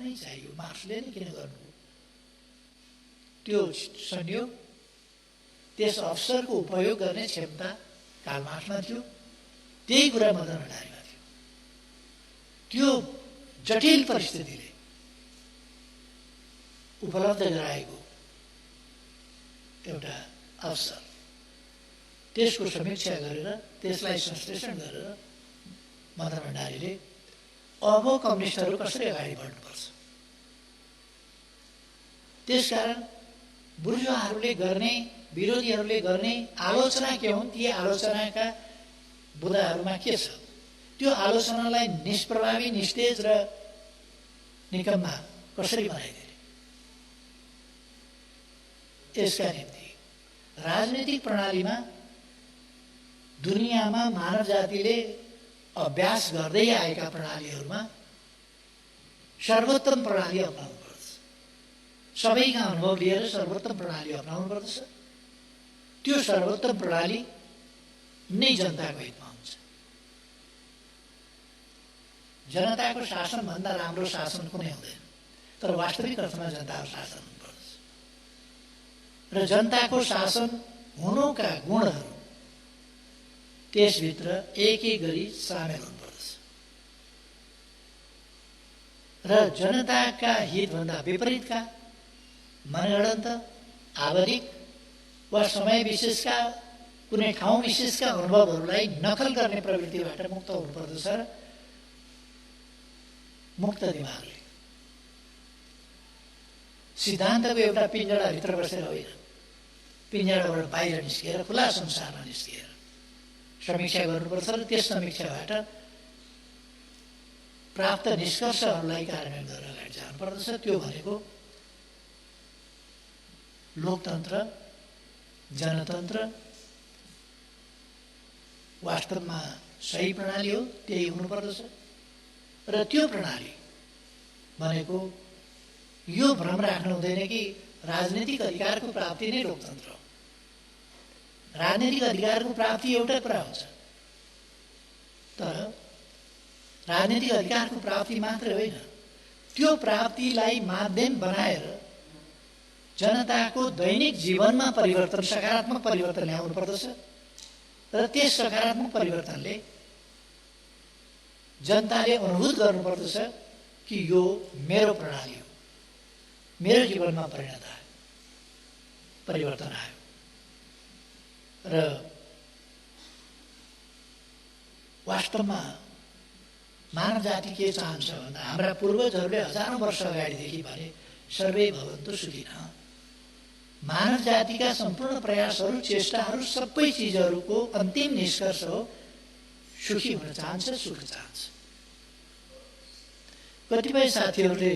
नै चाहियो। मार्क्सले नै किन गर्नु? त्यो संयोग, त्यस अवसरको उपयोग गर्ने क्षमता कार्ल मार्क्समा थियो, त्यही कुरा मदन भण्डारीमा थियो। त्यो जटिल परिस्थितिले उपलब्ध गराएको एउटा अवसर, त्यसको समीक्षा गरेर, त्यसलाई संश्लेषण गरेर मदन भण्डारीले अब कम्युनिस्टहरू कसरी अगाडि बढ्नुपर्छ, त्यसकारण बुर्जुवाहरूले गर्ने विरोधीहरूले गर्ने आलोचना के हुन्, ती आलोचनाका बुदाहरूमा के छ, त्यो आलोचनालाई निष्प्रभावी, निस्तेज र निकम्मा कसरी बनाइदिने। त्यसका निम्ति राजनीतिक प्रणालीमा दुनियाँमा मानव जातिले अभ्यास गर्दै आएका प्रणालीहरूमा सर्वोत्तम प्रणाली अपनाउनु पर्छ। सबैका अनुभव लिएर सर्वोत्तम प्रणाली अपनाउनु पर्दछ। त्यो सर्वोत्तम प्रणाली नै जनताको हितमा हुन्छ। जनताको शासनभन्दा राम्रो शासन कुनै हुँदैन, तर वास्तविक अर्थमा जनताको शासन हुनुपर्छ र जनताको शासन हुनुका गुणहरू त्यसभित्र एक एक गरी सामेल हुनुपर्छ र जनताका हितभन्दा विपरीतका मनगढन्त, आवधिक वा समय विशेषका, कुनै ठाउँ विशेषका अनुभवहरूलाई नकल गर्ने प्रवृत्तिबाट मुक्त हुनुपर्दछ र मुक्त दिमागले सिद्धान्तको एउटा पिँजडाभित्र बसेर होइन, पिँजडाबाट बाहिर निस्किएर खुला संसारमा निस्किएर समीक्षा गर्नुपर्छ र त्यस समीक्षाबाट प्राप्त निष्कर्षहरूलाई कार्यान्वयन गरेर अगाडि जानुपर्दछ। त्यो भनेको लोकतन्त्र, जनतन्त्र वास्तवमा सही प्रणाली हो, त्यही हुनुपर्दछ। र त्यो प्रणाली भनेको यो भ्रम राख्नु हुँदैन कि राजनीतिक अधिकारको प्राप्ति नै लोकतन्त्र हो। राजनीतिक अधिकारको प्राप्ति एउटा कुरा हुन्छ, तर राजनीतिक अधिकारको प्राप्ति मात्रै होइन, त्यो प्राप्तिलाई माध्यम बनाएर जनताको दैनिक जीवनमा परिवर्तन, सकारात्मक परिवर्तन ल्याउनु पर्दछ र त्यस सकारात्मक परिवर्तनले जनताले अनुभूत गर्नुपर्दछ कि यो मेरो प्रणाली हो, मेरो जीवनमा परिणत आयो, परिवर्तन आयो। र वास्तवमा मानव जाति के चाहन्छ भन्दा हाम्रा पूर्वजहरूले हजारौँ वर्ष अगाडिदेखि भने सर्वे भवन्तु सुखिनः। मानव जातिका सम्पूर्ण प्रयासहरू, चेष्टाहरू, सबै चिजहरूको अन्तिम निष्कर्ष हो सुखी हुन चाहन्छ, सुख चाहन्छ। कतिपय साथीहरूले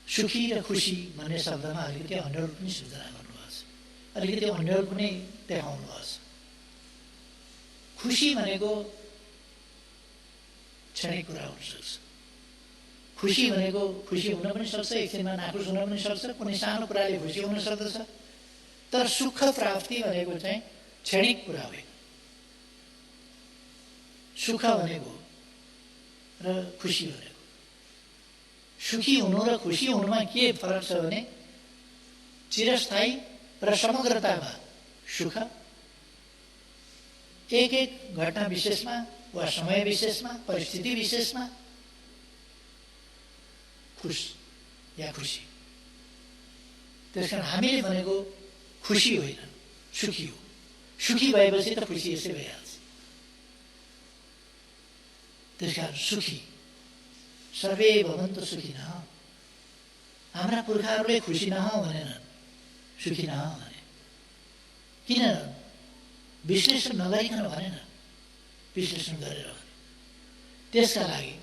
सुखी र खुसी भन्ने शब्दमा अलिकति अन्यल पनि सूचना गर्नुभएको छ, अलिकति अन्यल पनि देखाउनु भएको छ। खुसी भनेको क्षणिक कुरा हुनसक्छ। खुसी भनेको खुसी हुन पनि सक्छ, एकछिनमा नाखुस हुन पनि सक्छ, कुनै सानो कुराले खुसी हुन सक्दछ। तर सुख प्राप्ति भनेको चाहिँ क्षणिक कुरा होइन। सुख भनेको र खुसी भनेको, सुखी हुनु र खुसी हुनुमा के फरक छ भने चिरस्थायी र समग्रतामा सुख, एक एक घटना विशेषमा वा समय विशेषमा, परिस्थिति विशेषमा खुश या खुसी। त्यसकारण हामीले भनेको खुसी होइन, सुखी हो। सुखी भएपछि त खुसी यसै भइहाल्छ। त्यसकारण सुखी, सर्वे भवन्तु सुखिनः। हाम्रा पुर्खाहरूले खुसी नहौ भनेनन्, सुखी नहौ भने। किन विश्लेषण नगरिकन भनेन, विश्लेषण गरेर भने। त्यसका लागि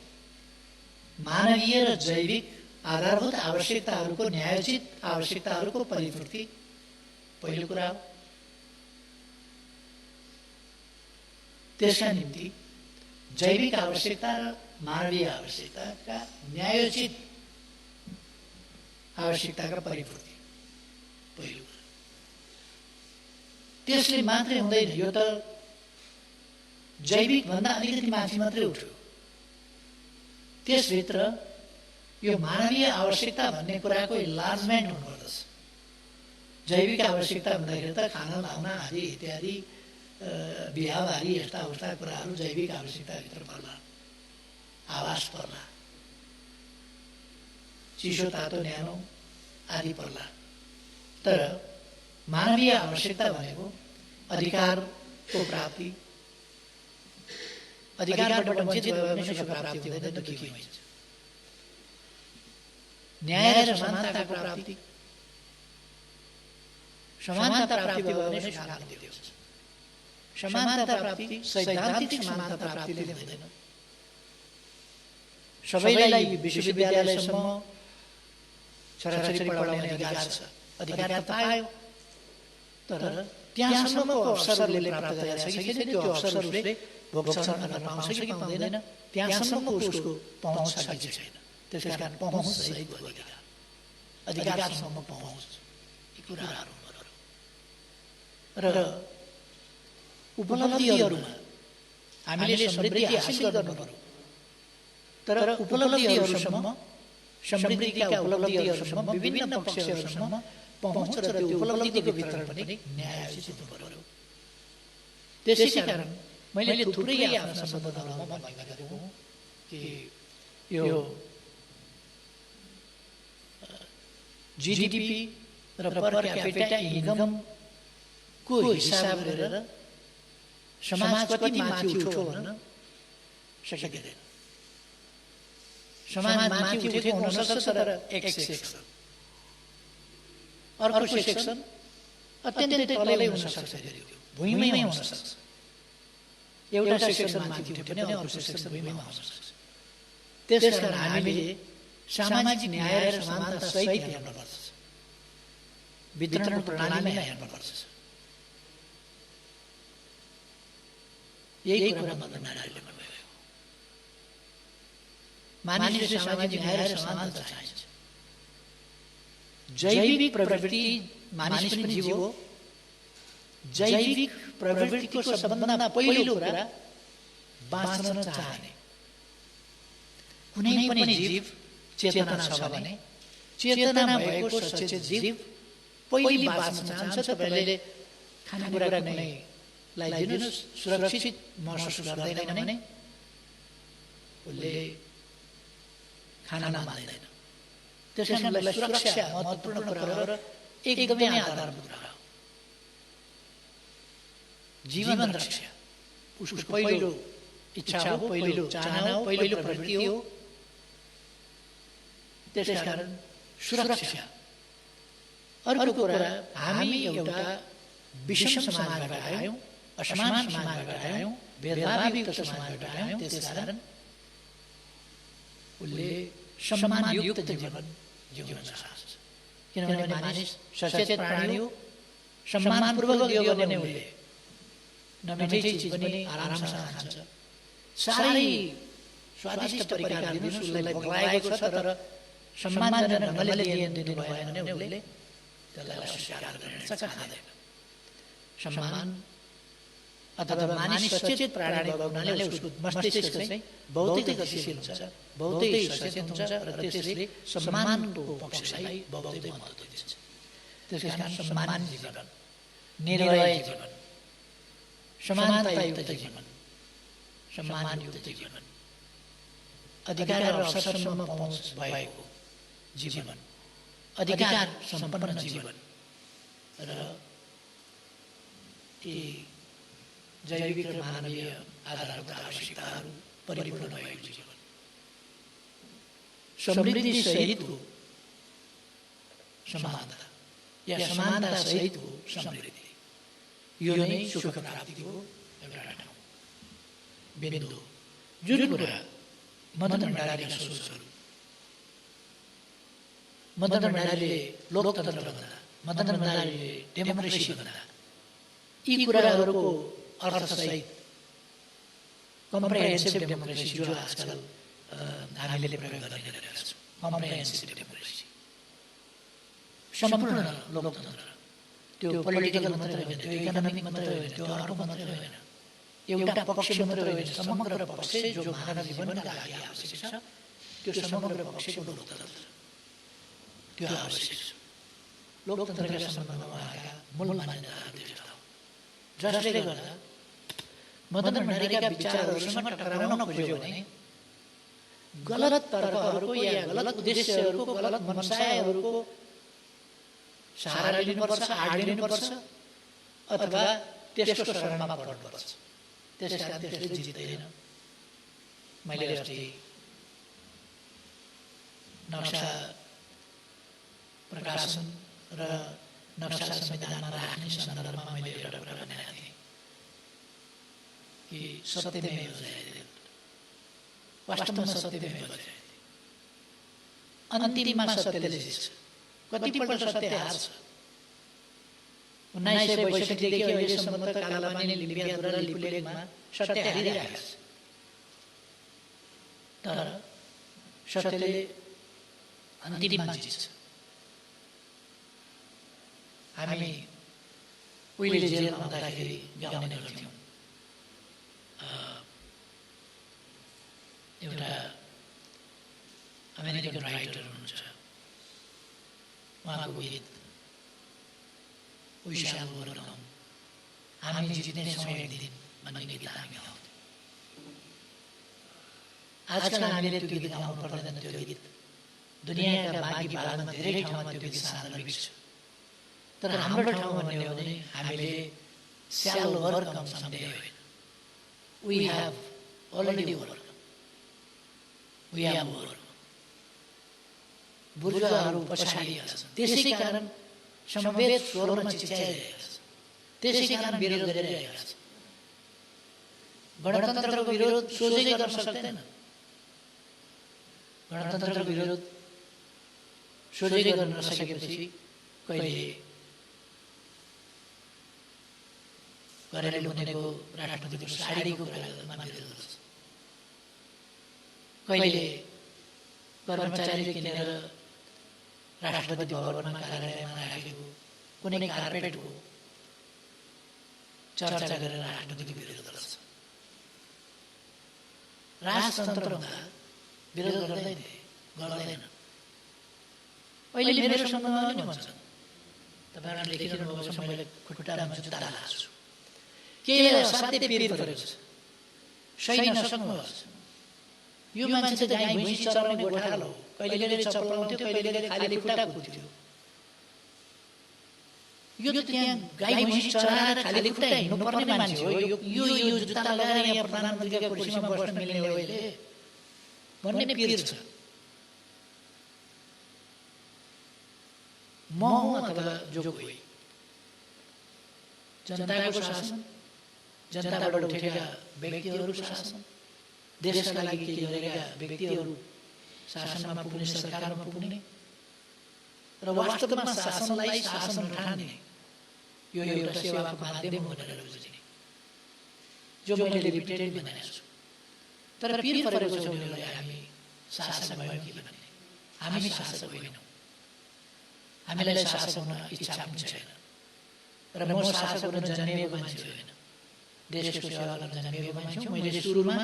मानवीय र जैविक आधारभूत आवश्यकताहरूको, न्यायोचित आवश्यकताहरूको परिपूर्ति पहिलो कुरा हो। त्यसका निम्ति जैविक आवश्यकता र मानवीय आवश्यकताका न्यायोचित आवश्यकताका परिपूर्ति पहिलो कुरा। त्यसले मात्रै हुँदैन, यो त जैविक भन्दा अलिकति माथि मात्रै उठ्यो। त्यसभित्र यो मानवीय आवश्यकता भन्ने कुराको इन्लार्जमेन्ट हुनुपर्दछ। जैविक आवश्यकता भन्दाखेरि त खाना लाउन आदि इत्यादि बिहाबारी यस्ता उस्ता कुराहरू जैविक आवश्यकताभित्र पर्ला। आवास पर्ला, चिसो तातो न्यानो आदि पर्ला। तर मानवीय आवश्यकता भनेको अधिकारको प्राप्ति, अधिकारबाट वञ्चित भए पनि सुख प्राप्ति हुँदैन, दुःखी हुन्छ। न्याय र समानताको प्राप्ति, समानता प्राप्ति भयो भने शान्ति हुन्छ। समानता प्राप्ति सैद्धान्तिक समानता प्राप्तिले हुँदैन। सबैलाई विश्वविद्यालयसम्म छोराछोरी पढाउने अधिकार छ, अधिकार त पायो, तर त्यहाँसम्मको अवसर उसले प्राप्त गरेका छ कि छैन, त्यो अवसर उसले भोग्छ गर्न पाउँछ कि पाउँदैन, त्यहाँसम्मको उसको पहुँच छ कि छैन। त्यसका कारण पहुँच सहितको अधिकार, अधिकारसम्म पहुँच, यी कुराहरू र उपलब्धिहरूमा हामीले समृद्धि हासिल गर्नु पर्यो, तर उपलब्धिहरूसम्म, समृद्धिका उपलब्धिहरूसम्म, विभिन्न पक्षहरूसम्म पहुँच र त्यो उपलब्धिको वितरण पनि न्यायोचित हुनु पर्यो। त्यसै कारण मैले थुप्रै आफ्ना सम्बोधनहरूमा भन्ने गरेको हुँ कि यो जीडीपी र पर क्यापिटा इन्कमको हिसाब गरेर समाज कति माथि उठ्यो भन्न सकिँदैन। समाज माथि उठेको हुनसक्छ, तर एक सेक्सन, अर्को सेक्सन अत्यन्तै तलै हुन सक्छ, भुइँमै हुन सक्छ। एउटा सेक्सन माथि उठ्यो भने अर्को सेक्सन भुइँमा हुन सक्छ। त्यसकारण हामीले सामाजिक न्याय र समानता सहित हेर्नुपर्छ, वितरण प्रणालीमा हेर्नुपर्छ। यही कुरा मदन नारायणले भन्नुभयो। मानिसले सामाजिक न्याय र समानता चाहिन्छ। जैविक प्रवृत्ति, मानिस पनि जीव हो, जैविक प्रवृत्तिको सबभन्दा पहिलो कुरा बाँच्न चाहने। कुनै पनि जीव चेतना छ भने, चेतना भएको सचेत जीव पहिले बाँच्न चाहन्छ। तपाईँले खानेकुरा कुनैलाई दिनुहोस्, सुरक्षित महसुस गर्दैन भने उसले खाना मान्दैन। त्यसकारण सुरक्षा महत्त्वपूर्ण कुरा हो र एकदमै आधारभूत कुरा हो। जीवन रक्षा उसको पहिलो इच्छा हो, पहिलो चाहना हो, पहिलो प्रवृत्ति हो। त्यसकारण सुरक्षा। अर्को कुरा, हामी एउटा विषम समाजबाट आयौँ, असमान समाजबाट आयौँ, भेदभावयुक्त समाजबाट आयौँ। त्यसकारण उसले सम्मानयुक्त जीवन जिउन चाहन्छ। किनभने मानिस सचेत प्राणी हो, सम्मानपूर्वक दियो भने उसले नमिठै चिज पनि आरामसँग खान्छ। साह्रै स्वादिष्ट परिकार दिनुहोस्, उसलाई भोक लागेको छ, तर सम्मानजनक ढङ्गले दिनु भएन भने उसले त्यसलाई अस्वीकार गर्छ, खाँदैन। सम्मान अथवा मानिस सचेत प्राणी भएको हुनाले उसको मस्तिष्क चाहिँ बहुतै गतिशील हुन्छ, बहुतै सचेत हुन्छ र त्यसले सम्मानको पक्षलाई बहुतै महत्त्व दिन्छ। त्यसकारण सम्मान जीवन, निर्भय जीवन, समानतायुक्त जीवन, सम्मानयुक्त जीवन, अधिकार र अवसरसम्म पहुँच भएको जीवन, अधिकार सम्पन्न जीवन र यी जैविक र मानवीय आधारभूत आवश्यकताहरू परिपूर्ण भएको जीवन, समृद्धि सहितको समानता या समानता सहितको समृद्धि, यो नै सुख प्राप्तिको एउटा ठाउँ, बिन्दु। जुन कुरा मदन भण्डारीका सोचहरू, मदन भण्डारीले लोकतन्त्र भन्दा, मदन भण्डारीले डेमोक्रेसी भन्दा, यी कुराहरूको अर्थसहित कम्प्रेहेन्सिभ डेमोक्रेसी, जो आजकल हामीले प्रयोग गरिरहेका छौँ, कम्प्रेहेन्सिभ डेमोक्रेसी, सम्पूर्ण लोकतन्त्र, त्यो पोलिटिकल मात्रै होइन, त्यो इकोनोमिक मात्रै होइन, त्यो अर्को मात्रै होइन, एउटा पक्ष मात्रै होइन, समग्र पक्ष जो मानव जीवनका लागि आवश्यक छ, त्यो समग्र पक्षको लोकतन्त्र, त्यो आवश्यक छ। लोकतन्त्रका सम्बन्धमा उहाँका मूल मान्यताहरू देख्छौँ, जसले गर्दा मदन भण्डारीका विचारहरूसँग टकराउन खोज्यो भने गलत तर्कहरूको या गलत उद्देश्यहरूको, गलत मनसायहरूको सहारा लिनुपर्छ, आड लिनुपर्छ अथवा त्यसको शरणमा पर्नुपर्छ। त्यसकारण त्यसले जित्दैन। मैले अस्ति नक्सा प्रकाशन र नक्सा संविधानमा राख्ने सन्दर्भमा मैले एउटा कुरा भनेको थिएँ कि सत्यमेव जयते, वास्तवमा सत्यमेव जयते। अन्तिममा सत्यले जित्छ। कतिपल्ट सत्य हार्छ। 1962 देखि अहिलेसम्म त कालापानी लिम्बियाद्वारा लिपुलेखमा सत्य हारिरहेको छ। तर सत्यले अन्तिममा जित्छ। हामी उहिले जेलमा हुँदाखेरि गाउने गर्थ्यौँ। एउटा अमेरिकन राइटर हुनुहुन्छ, उहाँको गीत We shall overcome, हामी जित्नेछौँ एक दिन भन्ने गीत हामी गाउँथ्यौँ। आजकल हामीले त्यो गीत गाउनु पर्दैन। त्यो गीत दुनियाँका बाँकी भागमा धेरै ठाउँमा त्यो गीत सान्दर्भिक छ। तर हाम्रो ठाउँमा भन्ने हो भने हामीले shall overcome someday होइन, we have already overcome, we have overcome। बुर्जुवाहरू पछाडिएका छन्, त्यसै कारण समवेत स्वरमा चिच्याइरहेका छन्, त्यसै कारण विरोध गरिरहेका छन्। गणतन्त्रको विरोध सोझै गर्न सक्दैन। गणतन्त्रको विरोध सोझै गर्न नसकेपछि कहिले घरेलु हुनेको राष्ट्रपतिको साडीको विरोधमा विरोध गर्छ, कहिले कर्मचारीले किनेर राष्ट्रपति भवनमा कार्यालयमा राखेको कुनै कार्पेटको चर्चा गरेर राष्ट्रपतिको विरोध गर्छ। राजतन्त्र हुँदा विरोध गर्दैन। अहिले मेरो सम्बन्धमा पनि भन्छन्, तपाईँहरूले लेखिरहनु भएको छ, मैले खुट्टामा जुत्ता लगाएको छु। केही असाध्य पीडित गरेको छ, सही नसक्नुहोस्। यो मान्छे त गाई भैँसी चराउने गोठालो हो। कहिले चप्पल लाउँथ्यो, कहिले खाली खुट्टा कुद्थ्यो। यो त त्यहाँ गाई भैँसी चराएर खाली खुट्टा हिँड्नुपर्ने मान्छे हो। यो जुत्ता लगाएर यहाँ प्रधानमन्त्रीका कुर्सीमा बस्न मिल्ने हो अहिले भन्ने पीर छ। म हुँ अथवा जो कोही, जनताको शासन, जनताबाट उठेका व्यक्तिहरू शासन, देशका लागि केही गरेका व्यक्तिहरू शासनमा पुग्ने, सरकारमा पुग्ने र वास्तवमा शासनलाई शासन ठान्ने यो एउटा सेवाको माध्यम भनेर बुझ्ने, जो मैले रिपिटेडली भनेको छु। तर पीर परेको छ उनीहरूलाई हामी शासक भयौँ कि भन्ने। हामी शासक होइनौँ, हामीलाई शासक हुन इच्छा पनि छैन। र म शासक हुन जन्मिएको मान्छे होइन, देशको सेवा गर्न जन्मिएको मान्छे हो। मैले सुरुमा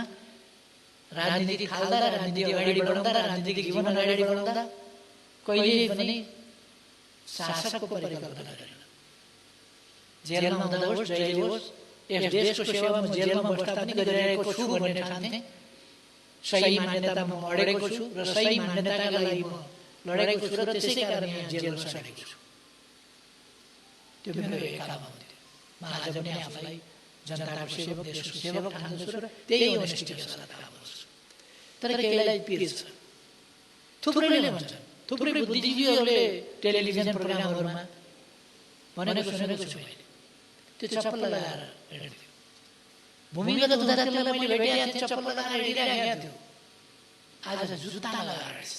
राजनीति थाल्दा, राजनीति अगाडि बढाउँदा, राजनीतिक जीवन अगाडि बढाउँदा कहिले पनि शासकको परिकल्पना गरेन। जेलमा हुँदा होस्, जहिले होस्, यस देशको सेवा म जेलमा बस्दा पनि गरिरहेको छु भन्ने ठान्थेँ। सही मान्यतामा म अडेको छु र सही मान्यताका लागि म लडेको छु र त्यसै कारण यहाँ जेलमा सडेको छु। त्यो मेरो एक काम हुन्थ्यो। म आज पनि आफूलाई जनताको सेवक, देशको सेवक ठान्दछु र त्यही अनेस्टीका साथ काम गर्छु। तर केहीलाई पीर छ। थुप्रैले भन्छन्, थुप्रै बुद्धिजीवीहरूले टेलिभिजन प्रोग्रामहरूमा भनेको सुनेको छु मैले। त्यो चप्पल लगाएर हिँड्थ्यो। भूमिगत हुँदा त्यसलाई मैले भेटेको थिएँ, चप्पल लगाएर हिँडिरहेको थियो। आज जुत्ता लगाएर हिँड्छ।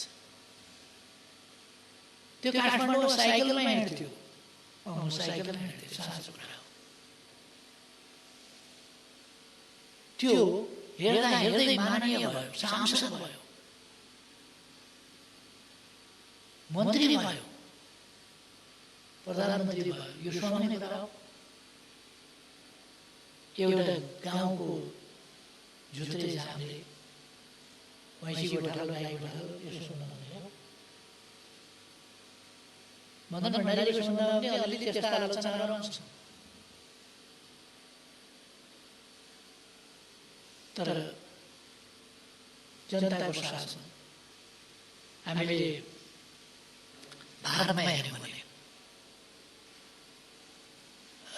त्यो काठमाडौँमा साइकलमा हिँड्थ्यो, म साइकलमा हिँड्थेँ। साँचो कुरा हो। त्यो हेर्दा हेर्दै माननीय भयो, सांसद भयो, मन्त्री भयो, प्रधानमन्त्री भयो। यो सुहाउने कुरा हो। एउटा गाउँको झुत्रे झामले भैँसी गोठालो, गाई गोठालो यसो सुन्न हो। मदन भण्डारीको सन्दर्भमा पनि अलिअलि त्यस्ता आलोचनाहरू आउँछन्। तर जनताको शासन हामीले भारतमा हेर्यौँ भने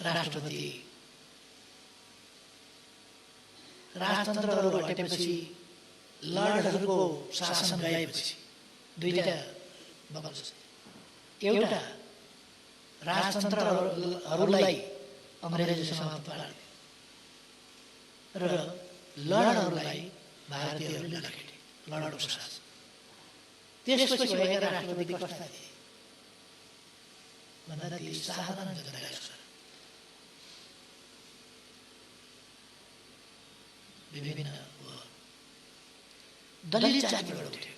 राष्ट्रपति राजतन्त्रहरू हटेपछि, लर्डहरूको शासन गएपछि दुईटा बगल छ। एउटा राजतन्त्रहरूलाई अङ्ग्रेजीसँग पार्ने र लर्डहरूलाई भारतीयहरूले लखेटे, लर्ड प्रसाद। त्यसपछि भएका राष्ट्रपति कस्ता थिए भन्दा ती साधारण जनताका छोरा, विभिन्न दलित जातिबाट उठेका।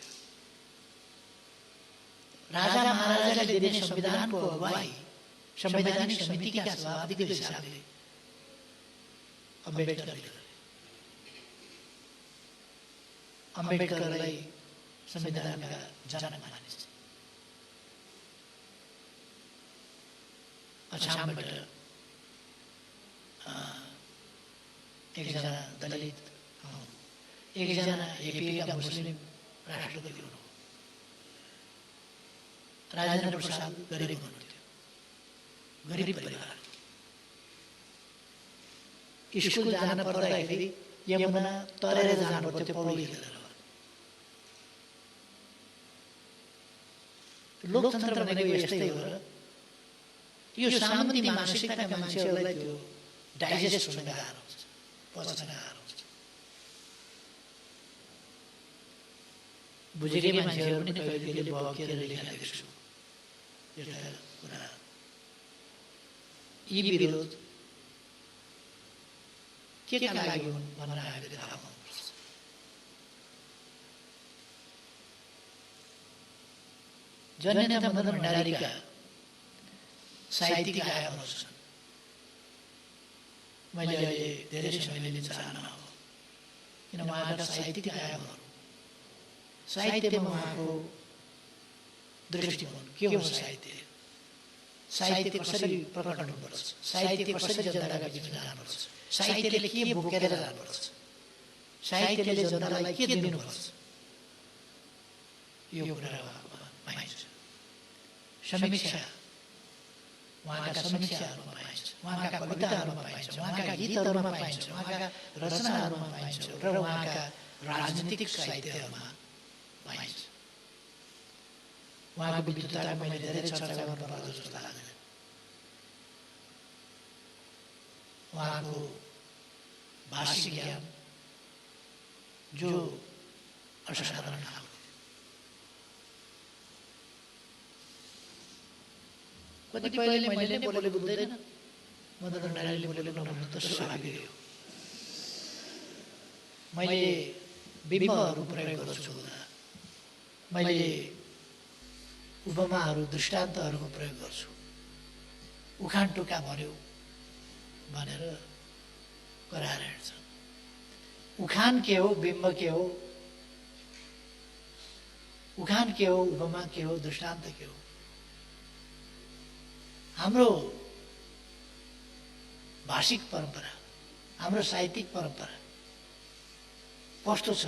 राजा महाराजाले दिने संविधानको अगुवाई संवैधानिक समितिका सभापतिको हिसाबले अम्बेडकरले गरे। अम्बेडकरलाई संविधानका जनक मानिन्छ। अछामबाट एकजना दलित, एकजना एपीका मुस्लिम राष्ट्रपति हुनु, राजेन्द्र प्रसाद गरिब हुनुहुन्थ्यो, गरिब परिवार। स्कुल जान पर्दाखेरि यमुना तरेर जानु पर्थ्यो पौडी खेलेर। लोकतन्त्र भनेको यस्तै हो र यो सामन्ती मानसिकताका मान्छेहरूलाई त्यो डाइजेस्ट हुन गाह्रो हुन्छ, पच्न गाह्रो हुन्छ। बुझेकै मान्छेहरू पनि कहिले कहिले बकेर लेखेको छु एउटा कुरा। यी विरोध के का लागि हुन् भनेर हामीले थाहा पाउनुपर्छ। जननेता मदन भण्डारीका साहित्यिक आयामहरू छन्। मैले अहिले धेरै समय लिन चाहन्न हो, किन उहाँका साहित्यिक आयामहरू, साहित्यमा उहाँको दृष्टिकोण के हो, साहित्य कसरी प्रकट हुनुपर्छ, साहित्य कसरी जनताका बिचमा जानुपर्छ, साहित्यले के बोकेर जानुपर्छ, साहित्यले जनतालाई के दिनुपर्छ, यो कुरा पाइन्छ। समीक्षा उहाँका समीक्षाहरूमा पाइन्छ, उहाँका कविताहरूमा पाइन्छ, उहाँका गीतहरूमा पाइन्छ, उहाँका रचनाहरूमा पाइन्छ र उहाँका राजनीतिक साहित्यहरूमा पाइन्छ। उहाँको विद्वताको मैले धेरै चर्चा गर्नुपर्छ जस्तो लाग्दैन। उहाँको भाषिक ज्ञान जो असाधारण खालको। कतिपयले मैले नै बोले बुझ्दैन, मदन भण्डारीले बोलेको नबुझ्नु त स्वाभाविक हो। मैले बिम्बहरू प्रयोग गर्छु, मैले उपमाहरू दृष्टान्तहरूको प्रयोग गर्छु। उखान टुक्का भन्यो भनेर कराएर हिँड्छ। उखान के हो, बिम्ब के हो, उखान के हो, उपमा के हो, दृष्टान्त के हो। हाम्रो भाषिक परम्परा, हाम्रो साहित्यिक परम्परा कस्तो छ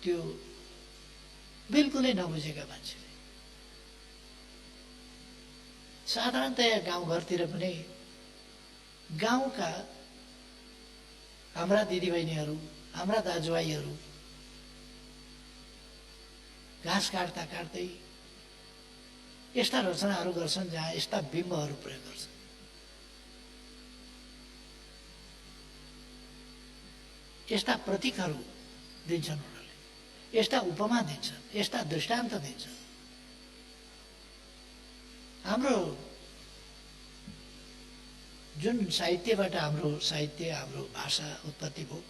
त्यो बिल्कुलै नबुझेका मान्छेले साधारणतया गाउँघरतिर पनि गाउँका हाम्रा दिदीबहिनीहरू, हाम्रा दाजुभाइहरू घाँस काट्दा काट्दै यस्ता रचनाहरू गर्छन् जहाँ यस्ता बिम्बहरू प्रयोग गर्छन्। यस्ता प्रतीकहरू दिन्छन् उनीहरूले, यस्ता उपमा दिन्छन्, यस्ता दृष्टान्त दिन्छन्। हाम्रो जुन साहित्यबाट हाम्रो साहित्य, हाम्रो भाषा उत्पत्ति भयो,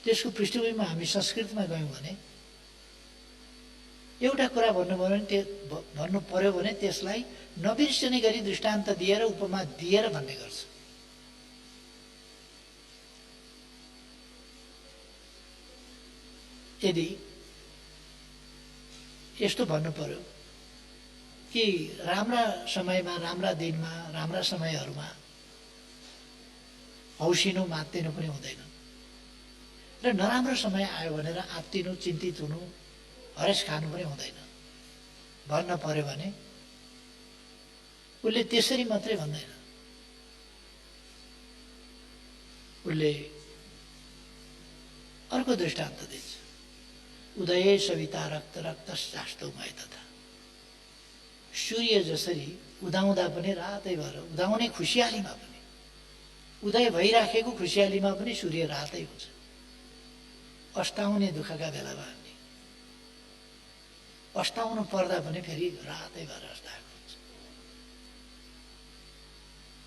त्यसको पृष्ठभूमिमा हामी संस्कृतमा गयौँ भने एउटा कुरा भन्नु पर्यो भने त्यसलाई नबिर्सने गरी दृष्टान्त दिएर, उपमा दिएर भन्ने गर्छ। यदि यस्तो भन्नु पर्यो कि राम्रा समयमा, राम्रा दिनमा, राम्रा समयहरूमा हौसिनु मात्तिनु पनि हुँदैन र नराम्रो समय आयो भनेर आत्तिनु, चिन्तित हुनु, हरेस खानु पनि हुँदैन भन्न पर्यो भने उसले त्यसरी मात्रै भन्दैन। उसले अर्को दृष्टान्त दिन्छ। उदये सविता रक्त रक्त शास्तौमय तथा। सूर्य जसरी उदाउँदा पनि रातै भएर उदाउने खुसियालीमा पनि, उदय भइराखेको खुसियालीमा पनि सूर्य रातै हुन्छ। अस्ताउने दुःखका बेलामा पनि, अस्ताउनु पर्दा पनि फेरि रातै भएर अस्ताएको हुन्छ।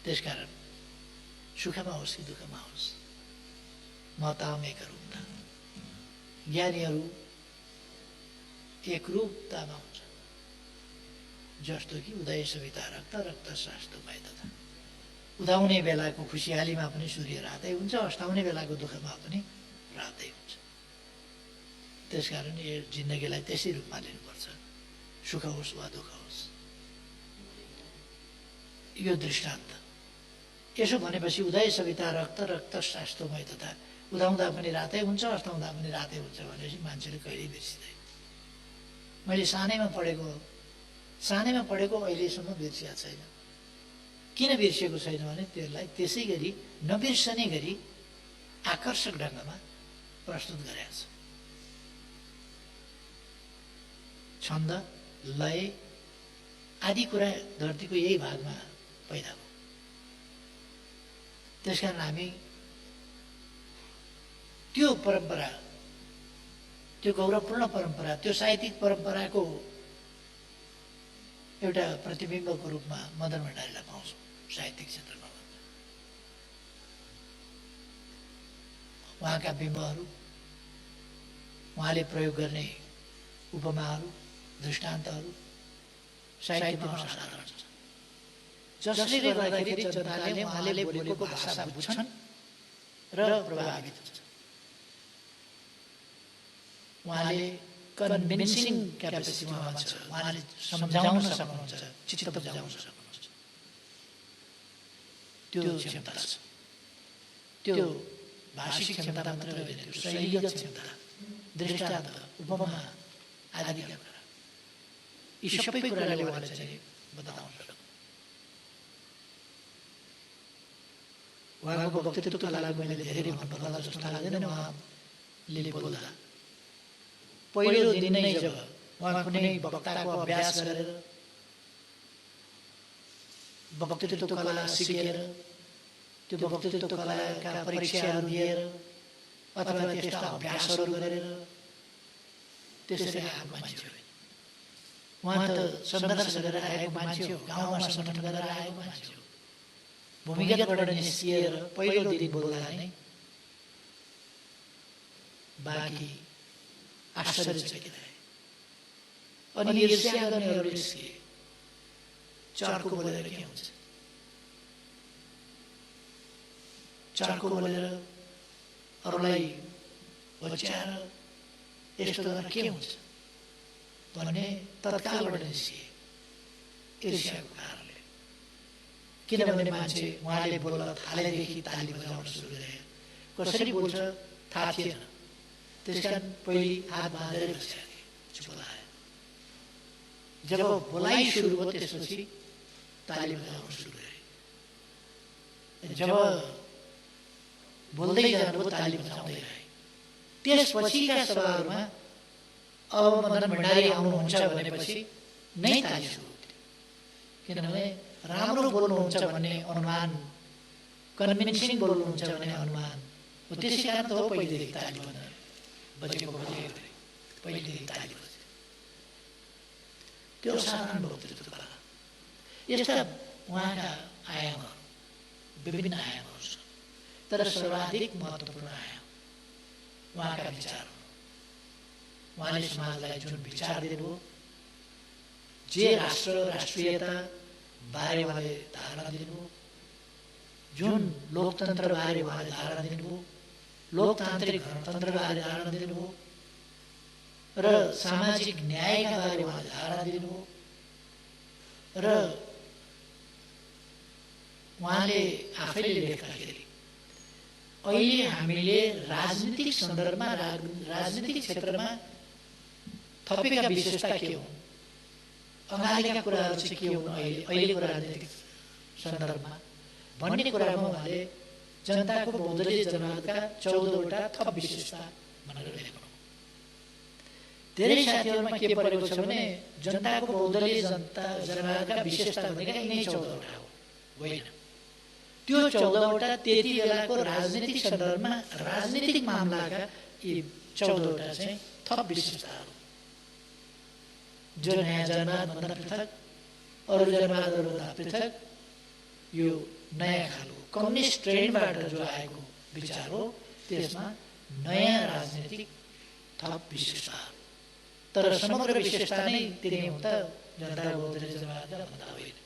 त्यसकारण सुखमा होस् कि दुःखमा होस्, म ताम एक रूपता। ज्ञानीहरू एकरूपतामा हुन्छ, जस्तो कि उदय सविता रक्त रक्त शास्त्रमय तथा। उदाउने बेलाको खुसियालीमा पनि सूर्य रातै हुन्छ, अस्ताउने बेलाको दुःखमा पनि रातै हुन्छ। त्यसकारण यो जिन्दगीलाई त्यसै रूपमा लिनुपर्छ, सुख होस् वा दुःख होस्। यो दृष्टान्त यसो भनेपछि उदय सविता रक्त रक्त शास्त्रमय तथा उदाउँदा पनि रातै हुन्छ, अस्ताउँदा पनि रातै हुन्छ भनेपछि मान्छेले कहिल्यै बिर्सिँदैन। मैले सानैमा पढेको अहिलेसम्म बिर्सिएको छैन। किन बिर्सिएको छैन भने त्यसलाई त्यसै गरी नबिर्सने गरी आकर्षक ढङ्गमा प्रस्तुत गरेको छ। छन्द, लय आदि कुरा धरतीको यही भागमा पैदा भयो। त्यसकारण हामी त्यो परम्परा, त्यो गौरवपूर्ण परम्परा, त्यो साहित्यिक परम्पराको एउटा प्रतिबिम्बको रूपमा मदन भण्डारीलाई पाउँछौँ साहित्यिक क्षेत्रमा। उहाँका बिम्बहरू, उहाँले प्रयोग गर्ने उपमाहरू, दृष्टान्तहरू साहित्यमा असाधारण छन्, जसले गर्दाखेरि जनताले उहाँले बोलेको भाषा बुझ्छन् र प्रभावित हुन्छन्। उहाँले कन्भिन्सिङ क्यापेसिटी उहाँमा छ, उहाँले सम्झाउन सक्नुहुन्छ, चित्त बुझाउन सक्नुहुन्छ, त्यो क्षमता छ। त्यो भाषिक क्षमता मात्र होइन, त्यो शैलीगत क्षमता, दृष्टान्त, उपमा आदिका कुरा, यी सबै कुराले उहाँले चाहिँ बताउन सक्नु। उहाँको वक्तृत्वका लागि मैले धेरै भन्नुपर्ला जस्तो लाग्दैन। उहाँले बोल्दा पहिलो दिन नै जब उहाँ कुनै वक्ताको अभ्यास गरेर वक्तृत्व कला सिकेर त्यो वक्तृत्व कलाका परीक्षाहरू दिएर अथवा त्यस्ता अभ्यासहरू गरेर त्यसरी आएको मान्छे हो। उहाँ त सङ्घर्ष गरेर आएको मान्छे हो, गाउँमा सङ्गठन गरेर आएको मान्छे हो। भूमिगतबाट निस्किएर पहिलो दिन बोल्दा नै बाँकी आश्चर्यचकित भए। अनि ईर्ष्या गर्नेहरू निस्किए, चर्को बोलेर के हुन्छ, चर्को बोलेर अरूलाई होच्याएर यस्तो गरेर के हुन्छ भन्ने तत्कालबाट निस्किए ईर्ष्याको कारणले। किनभने मान्छे उहाँले बोल्न थालेदेखि ताली बजाउन सुरु गरे। कसरी बोल्छ थाहा थिएन, त्यसकारण पहिले हात बाँधेर बसिहाले, चुप लाए। जब बोलाइ सुरु भयो त्यसपछि ताली बजाउन सुरु गरे। जब बोल्दै जानुभयो ताली बजाउँदै रहे। त्यसपछिका सभाहरूमा अब मदन भण्डारी आउनुहुन्छ भनेपछि नै ताली सुरु हुन्थ्यो, किनभने राम्रो बोल्नुहुन्छ भन्ने अनुमान, कन्भिन्सिङ बोल्नुहुन्छ भन्ने अनुमान हो। त्यसै कारण त हो पहिलेदेखि ताली बजेको पहिलेदेखि ताली बजे। त्यो असाधारण वक्तृत्व कला। यस्ता उहाँका आयामहरू, विभिन्न आयामहरू छन्, तर सर्वाधिक महत्त्वपूर्ण आयाम उहाँका विचार। उहाँले समाजलाई जुन विचार दिनुभयो, जे राष्ट्र राष्ट्रियता बारे उहाँले धारणा दिनुभयो, जुन लोकतन्त्र बारे उहाँले धारणा दिनुभयो, लोकतान्त्रिक गणतन्त्र बारे धारणा दिनुभयो र सामाजिक न्यायका बारे उहाँले धारणा दिनुभयो र उहाँले आफैले लेख्दाखेरि अहिले हामीले राजनीतिक सन्दर्भमा, राजनीतिक क्षेत्रमा थपेका विशेषता के हुन्, अगाडिका कुराहरू चाहिँ के हुन् अहिलेको राजनीतिक सन्दर्भमा भन्ने कुरामा उहाँले जनताको बहुदलीय जनमतका 14वटा थप विशेषता भनेर लेख्नु। धेरै साथीहरूमा के परेको छ भने जनताको बहुदलीय जनताका विशेषता भनेका यिनै 14वटा हो, होइन। त्यो 14वटा त्यति बेलाको राजनीतिक सन्दर्भमा राजनीतिक मामलाका यी 14वटा चाहिँ थप विशेषताहरू, जो नयाँ जनवादभन्दा पृथक, अरू जनवादहरूभन्दा पृथक, यो नयाँ खालको कम्युनिस्ट ट्रेन्डबाट जो आएको विचार हो, त्यसमा नयाँ राजनीतिक थप विशेषताहरू। तर समग्र विशेषता नै तिनै हुन् त जनताको बहुदलीय जनवादका भन्दा होइन।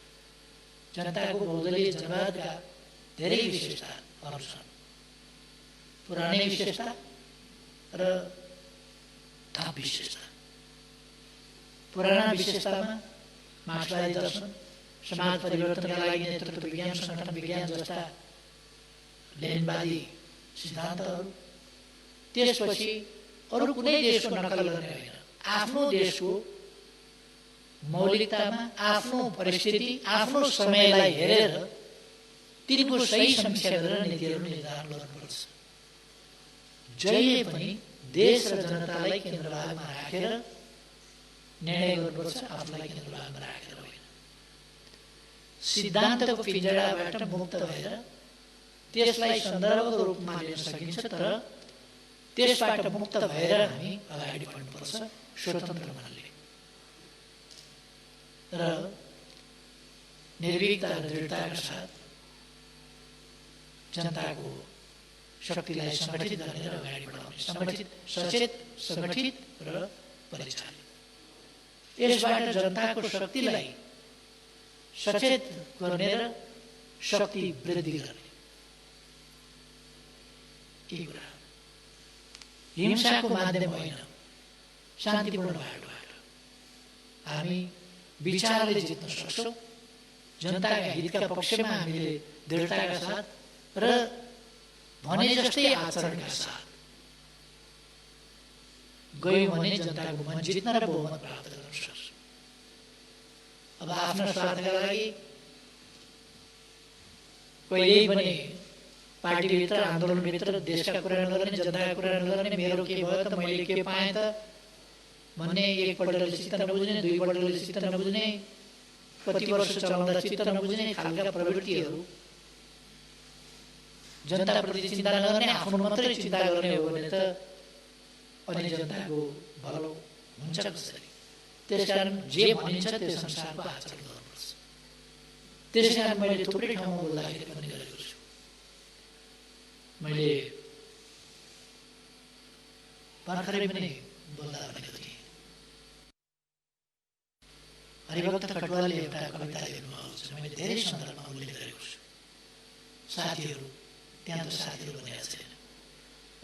जनताको बहुदलीय जनवादका धेरै विशेषताहरू छन्, पुरानै विशेषता र थप विशेषता। पुराना विशेषतामा मार्क्सवादी दर्शन, समाज परिवर्तनका लागि नेतृत्व विज्ञान, सङ्गठन विज्ञान जस्ता लेनिनवादी सिद्धान्तहरू, त्यसपछि अरू कुनै देशको नक्कल गर्ने होइन, आफ्नो देशको मौलिकतामा आफ्नो परिस्थिति, आफ्नो समयलाई हेरेर तिनको सही समीक्षा गरेर नीतिहरू निर्धारण गर्नुपर्छ। जहिले पनि देश र जनतालाई केन्द्रभागमा राखेर निर्णय गर्नुपर्छ, आफूलाई केन्द्रभागमा राखेर होइन। सिद्धान्तको पिंजडाबाट मुक्त भएर त्यसलाई सन्दर्भको रूपमा लिन सकिन्छ, तर त्यसबाट मुक्त भएर हामी अगाडि बढ्नुपर्छ स्वतन्त्र मनले र निर्भीकता र दृढताका साथ जनताको शक्तिलाई सङ्गठित गरेर अगाडि बढाउने, सङ्गठित, सचेत, सङ्गठित र परिचालित। यसबाट जनताको शक्तिलाई सचेत गर्ने र शक्ति वृद्धि गर्ने, यी कुरा हिंसाको माध्यम होइन, शान्तिपूर्ण बाटोबाट हामी विचारले जित्न सक्छौँ। जनताका हितका पक्षमा हामीले दृढताका साथ र भने जस्तै आचरणका साथ गयौँ भने जनताको मन जित्न र बहुमत प्राप्त गर्न सक्छौँ। अब आफ्नो स्वार्थका लागि कहिल्यै पनि पार्टीभित्र, आन्दोलनभित्र देशका कुरा नगर्ने, जनताका कुरा नगर्ने, मेरो के भयो त, मैले के पाएँ त भन्ने, एकपल्टले चित्त नबुझ्ने, दुईपल्टले चित्त नबुझ्ने, कति वर्ष चलाउँदा चित्त नबुझ्ने खालका प्रवृत्तिहरू, जनताप्रति चिन्ता नगर्ने, आफ्नो मात्रै चिन्ता गर्ने हो भने त अनि जनताको भलो हुन्छ कसरी? त्यसकारण जे भनिन्छ त्यो संसारको आचरण गर्नुपर्छ। त्यसैकारण मैले थुप्रै ठाउँमा बोल्दाखेरि पनि गरेको छु। मैले भर्खरै पनि बोल्दा भनेको थिएँ, हरिभक्त कटुवालले एउटा कविता लेख्नुभएको छ, मैले धेरै सन्दर्भमा उल्लेख गरेको छु। साथीहरू, त्यहाँ त साथीहरू भनेको छैन।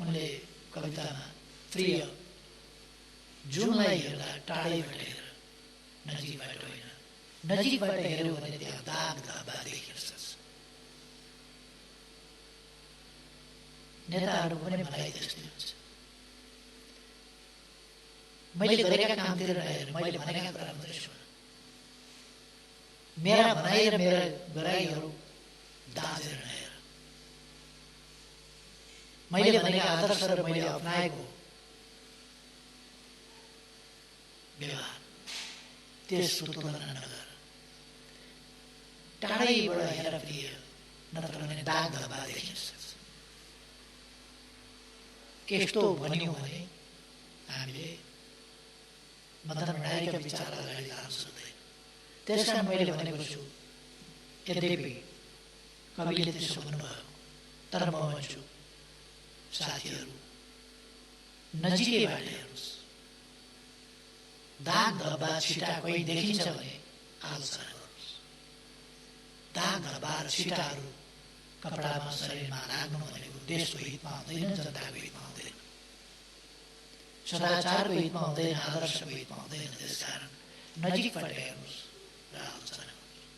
उनले कवितामा प्रिय जुनलाई हेर्दा टाढैबाट हेर, नजिकबाट होइन, नजिकबाट हेऱ्यो भने त्यहाँ दाग धब्बा देखिन सक्छ। नेताहरू पनि मलाई त्यस्तै हुन्छ। मैले गरेका कामतिर नहेर, मैले भनेका कुरा मात्रै सुन। मेरा भनाइ र मेरा गराइहरू दाँजेर नहेर। मैले भनेका आदर्श र मैले अपनाएको व्यवहार, त्यसको तुलना नगर। टाढैबाट हेर प्रिय, नत्र भने दाग धब्बा देखिन सक्छ। यस्तो भन्यौँ भने हामीले मदन भण्डारीका विचार अगाडि लान सक्दैन। त्यसकारण मैले भनेको छु, यद्यपि कविले त्यसो भन्नुभयो, तर म भन्छु साथीहरू, नजिकैबाट हेर्नुहोस्। दाग धब्बा छिटा कोही देखिन्छ भने आलोचना गर्नुहोस्। दाग धब्बा र छिटाहरू कपडामा, शरीरमा लाग्नु भनेको देशको हितमा हुँदैन, जनताको हितमा हुँदैन, सदाचारको हितमा हुँदैन, आदर्शको हितमा हुँदैन। त्यसकारण नजिकबाट हेर्नुहोस् र आलोचना गर्नुहोस्।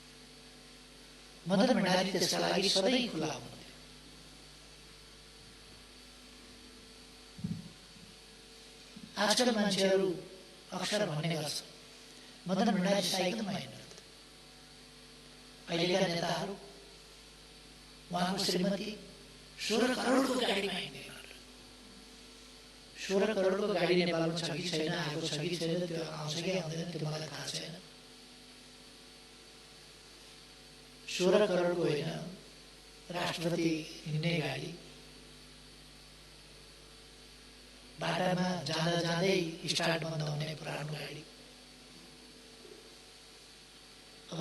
मदन भण्डारी त्यसका लागि सधैँ खुला हुनुहुन्थ्यो। आजकल मान्छेहरू अक्सर भन्ने गर्छ, मदन भण्डारी साइकलमा हिँड्नुहुन्थ्यो। अहिलेका नेताहरू, उहाँको श्रीमती 16 करोडको गाडीमा हिँड्ने, 16 करोडको गाडी नेपालमा छ कि छैन, आएको छ कि छैन, त्यो आउँछ कि आउँदैन त्यो मलाई थाहा छैन। 16 करोडको होइन, राष्ट्रपति हिँड्ने गाडी बाटामा जाँदा जाँदै स्टार्ट बन्द हुने पुरानो गाडी। अब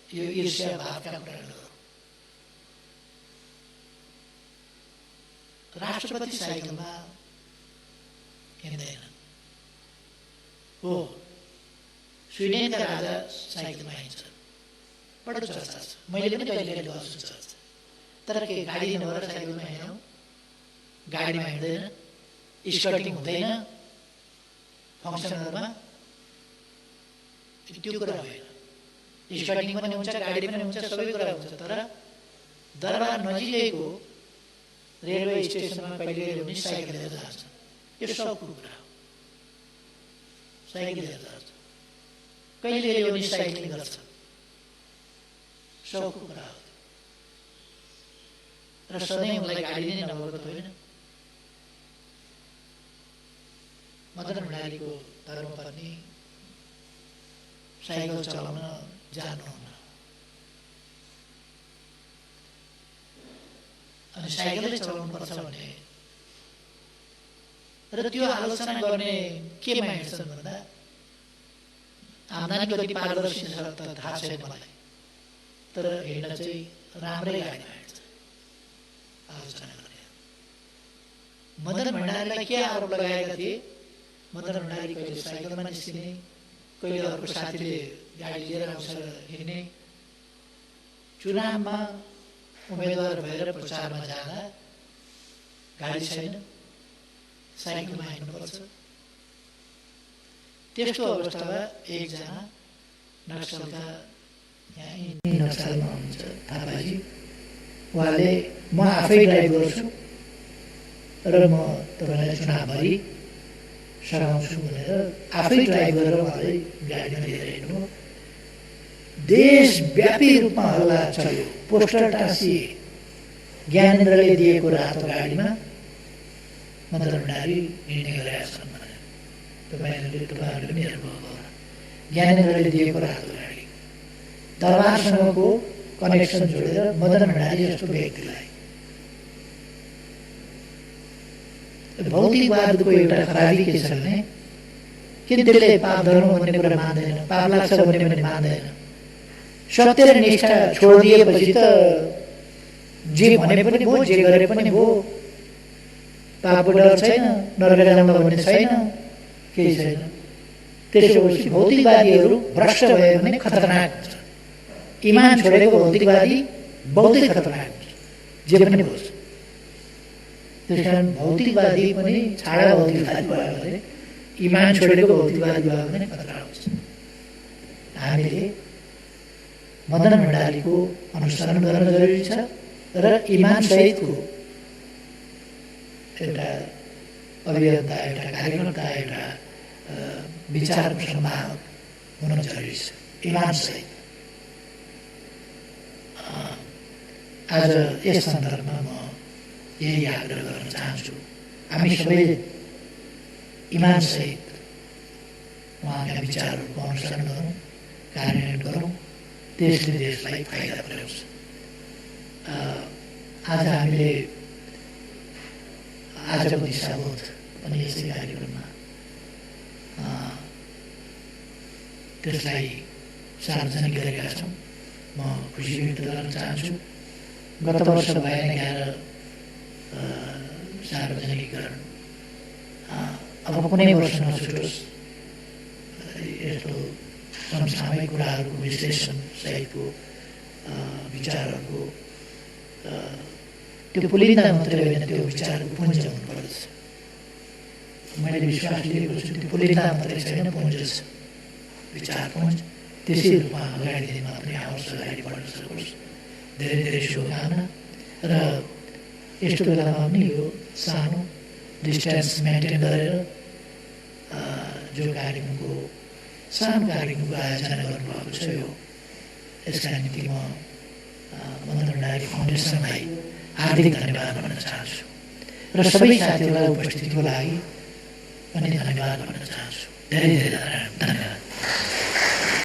यो ईर्ष्या भावका कुरा नगरौँ। राष्ट्रपति साइकलमा हिँड्दैन हो, स्विडेनका राजा साइकलमा हिँड्छन्, बडो चर्चा छ। मैले पनि कहिले कहिले गर्छु चर्चा। तर के गाडी नभएर साइकलमा हिँड्यौँ? गाडीमा हिँड्दैन, स्कर्टिङ हुँदैन फङ्सनहरूमा, त्यो कुरा होइन। स्कर्टिङ पनि हुन्छ, गाडी पनि हुन्छ, सबै कुरा हुन्छ। तर दरबार नजिकैको रेलवे स्टेसनमा कहिले पनि साइकल लिएर जान्छ, यो सबको कुरा हो। साइकल लिएर जान्छ, कहिले पनि साइक्लिङ गर्छ, सबको कुरा हो। र सधैँ उनलाई गाडी नै नभएको त होइन। मदन भण्डारीको धर्मपत्नी साइकल चलाउन जानुहुन्न, अनि साइकलै चलाउनुपर्छ भने र त्यो आलोचना गर्ने केमा हिँड्छन् भन्दा आम्दानी कति पारदर्शी छ त थाहा छैन मलाई, तर हिँड्न चाहिँ राम्रै गाडीमा हिँड्छ आलोचना गर्ने। मदन भण्डारीलाई के आरोप लगाएका थिए? मदन भण्डारी कहिले साइकलमा निस्किने, कहिले अर्को साथीले गाडी लिएर आउँछ हिँड्ने, चुनावमा उम्मेदवार भएर प्रचारमा जाँदा गाडी छैन, साइकलमा हिँड्नुपर्छ। त्यस्तो अवस्थामा एकजना नक्सलका यहाँ नक्सलमा हुनुहुन्छ थापाजी, उहाँले म आफै ड्राइभ गर्छु र म तपाईँलाई चुनावभरि सघाउँछु भनेर आफै ड्राइभ गरेर उहाँले गाडीमा लिएर हिँड्नु। देशव्यापी रूपमा हल्ला चल्यो, पोस्टर टाँसिए, ज्ञानेन्द्रले दिएको रातो गाडीमा मदन भण्डारी हिँड्ने गरेका छन् भनेर। तपाईँहरूले पनि हेर्नुभएको होला, ज्ञानेन्द्रले दिएको रातो गाडी दरबारसँगको कनेक्सन जोडेर मदन भण्डारी जस्तो व्यक्तिलाई। भौतिकवादको एउटा खराबी के छ भने किन त्यसले पाप धर्म भन्ने कुरा मान्दैन, पाप लाग्छ भन्ने पनि मान्दैन। सत्य र निष्ठा छोडिदिएपछि त जे भने पनि भयो, जे गरे पनि भयो, पापको डर छैन, नरक जाँदा भन्ने छैन, केही छैन। त्यसो भएपछि भौतिकवादीहरू भ्रष्ट भयो भने खतरनाक हुन्छ। इमान छोडेको भौतिकवादी बहुतै खतरनाक हुन्छ, जे पनि होस्। त्यस कारण भौतिकवादी पनि छाडा भौतिकवादी भयो भने, इमान छोडेको भौतिकवादी भयो भने खतरा हुन्छ। हामीले मदन भण्डारीको अनुसरण गर्न जरुरी छ र इमान सहितको एउटा अभियन्ता, एउटा कार्यकर्ता, एउटा विचारको संवाहक हुन जरुरी छ, इमान सहित। आज यस सन्दर्भमा म यही आग्रह गर्न चाहन्छु, हामी सबै इमान सहित उहाँका विचारहरूको अनुसरण गरौँ, कार्यान्वयन गरौँ, त्यसले देशलाई फाइदा पुर्याउँछ। आज हामीले आजको दिशाबोध पनि यसै कार्यक्रममा त्यसलाई सार्वजनिक गरेका छौँ। म खुसी व्यक्त गर्न चाहन्छु। गत वर्ष भएन 11 सार्वजनिकरण, अब कुनै वर्ष नछुटोस्। यस्तो समसामयिक कुराहरूको विश्लेषण सहितको विचारहरूको त्यो पुलिन्दा मात्रै होइन, त्यो विचारको पुञ्ज हुनुपर्दछ। मैले विश्वास लिएको छु त्यो पुलिन्दा मात्रै छैन, पुञ्ज छ, विचार पुञ्ज। त्यसै रूपमा अगाडि दिनमा पनि आओस्, अगाडि बढ्न सकोस्। धेरै धेरै शुभकामना। र यस्तो बेलामा पनि यो सानो डिस्टेन्स मेन्टेन गरेर जो कार्यक्रमको सानो कार्यक्रमको आयोजना गर्नुभएको छ, यो यसका निम्ति म मदन भण्डारी फाउन्डेसनलाई हार्दिक धन्यवाद भन्न चाहन्छु र सबै साथीहरूलाई उपस्थितिको लागि पनि धन्यवाद भन्न चाहन्छु। धेरै धेरै धन्यवाद।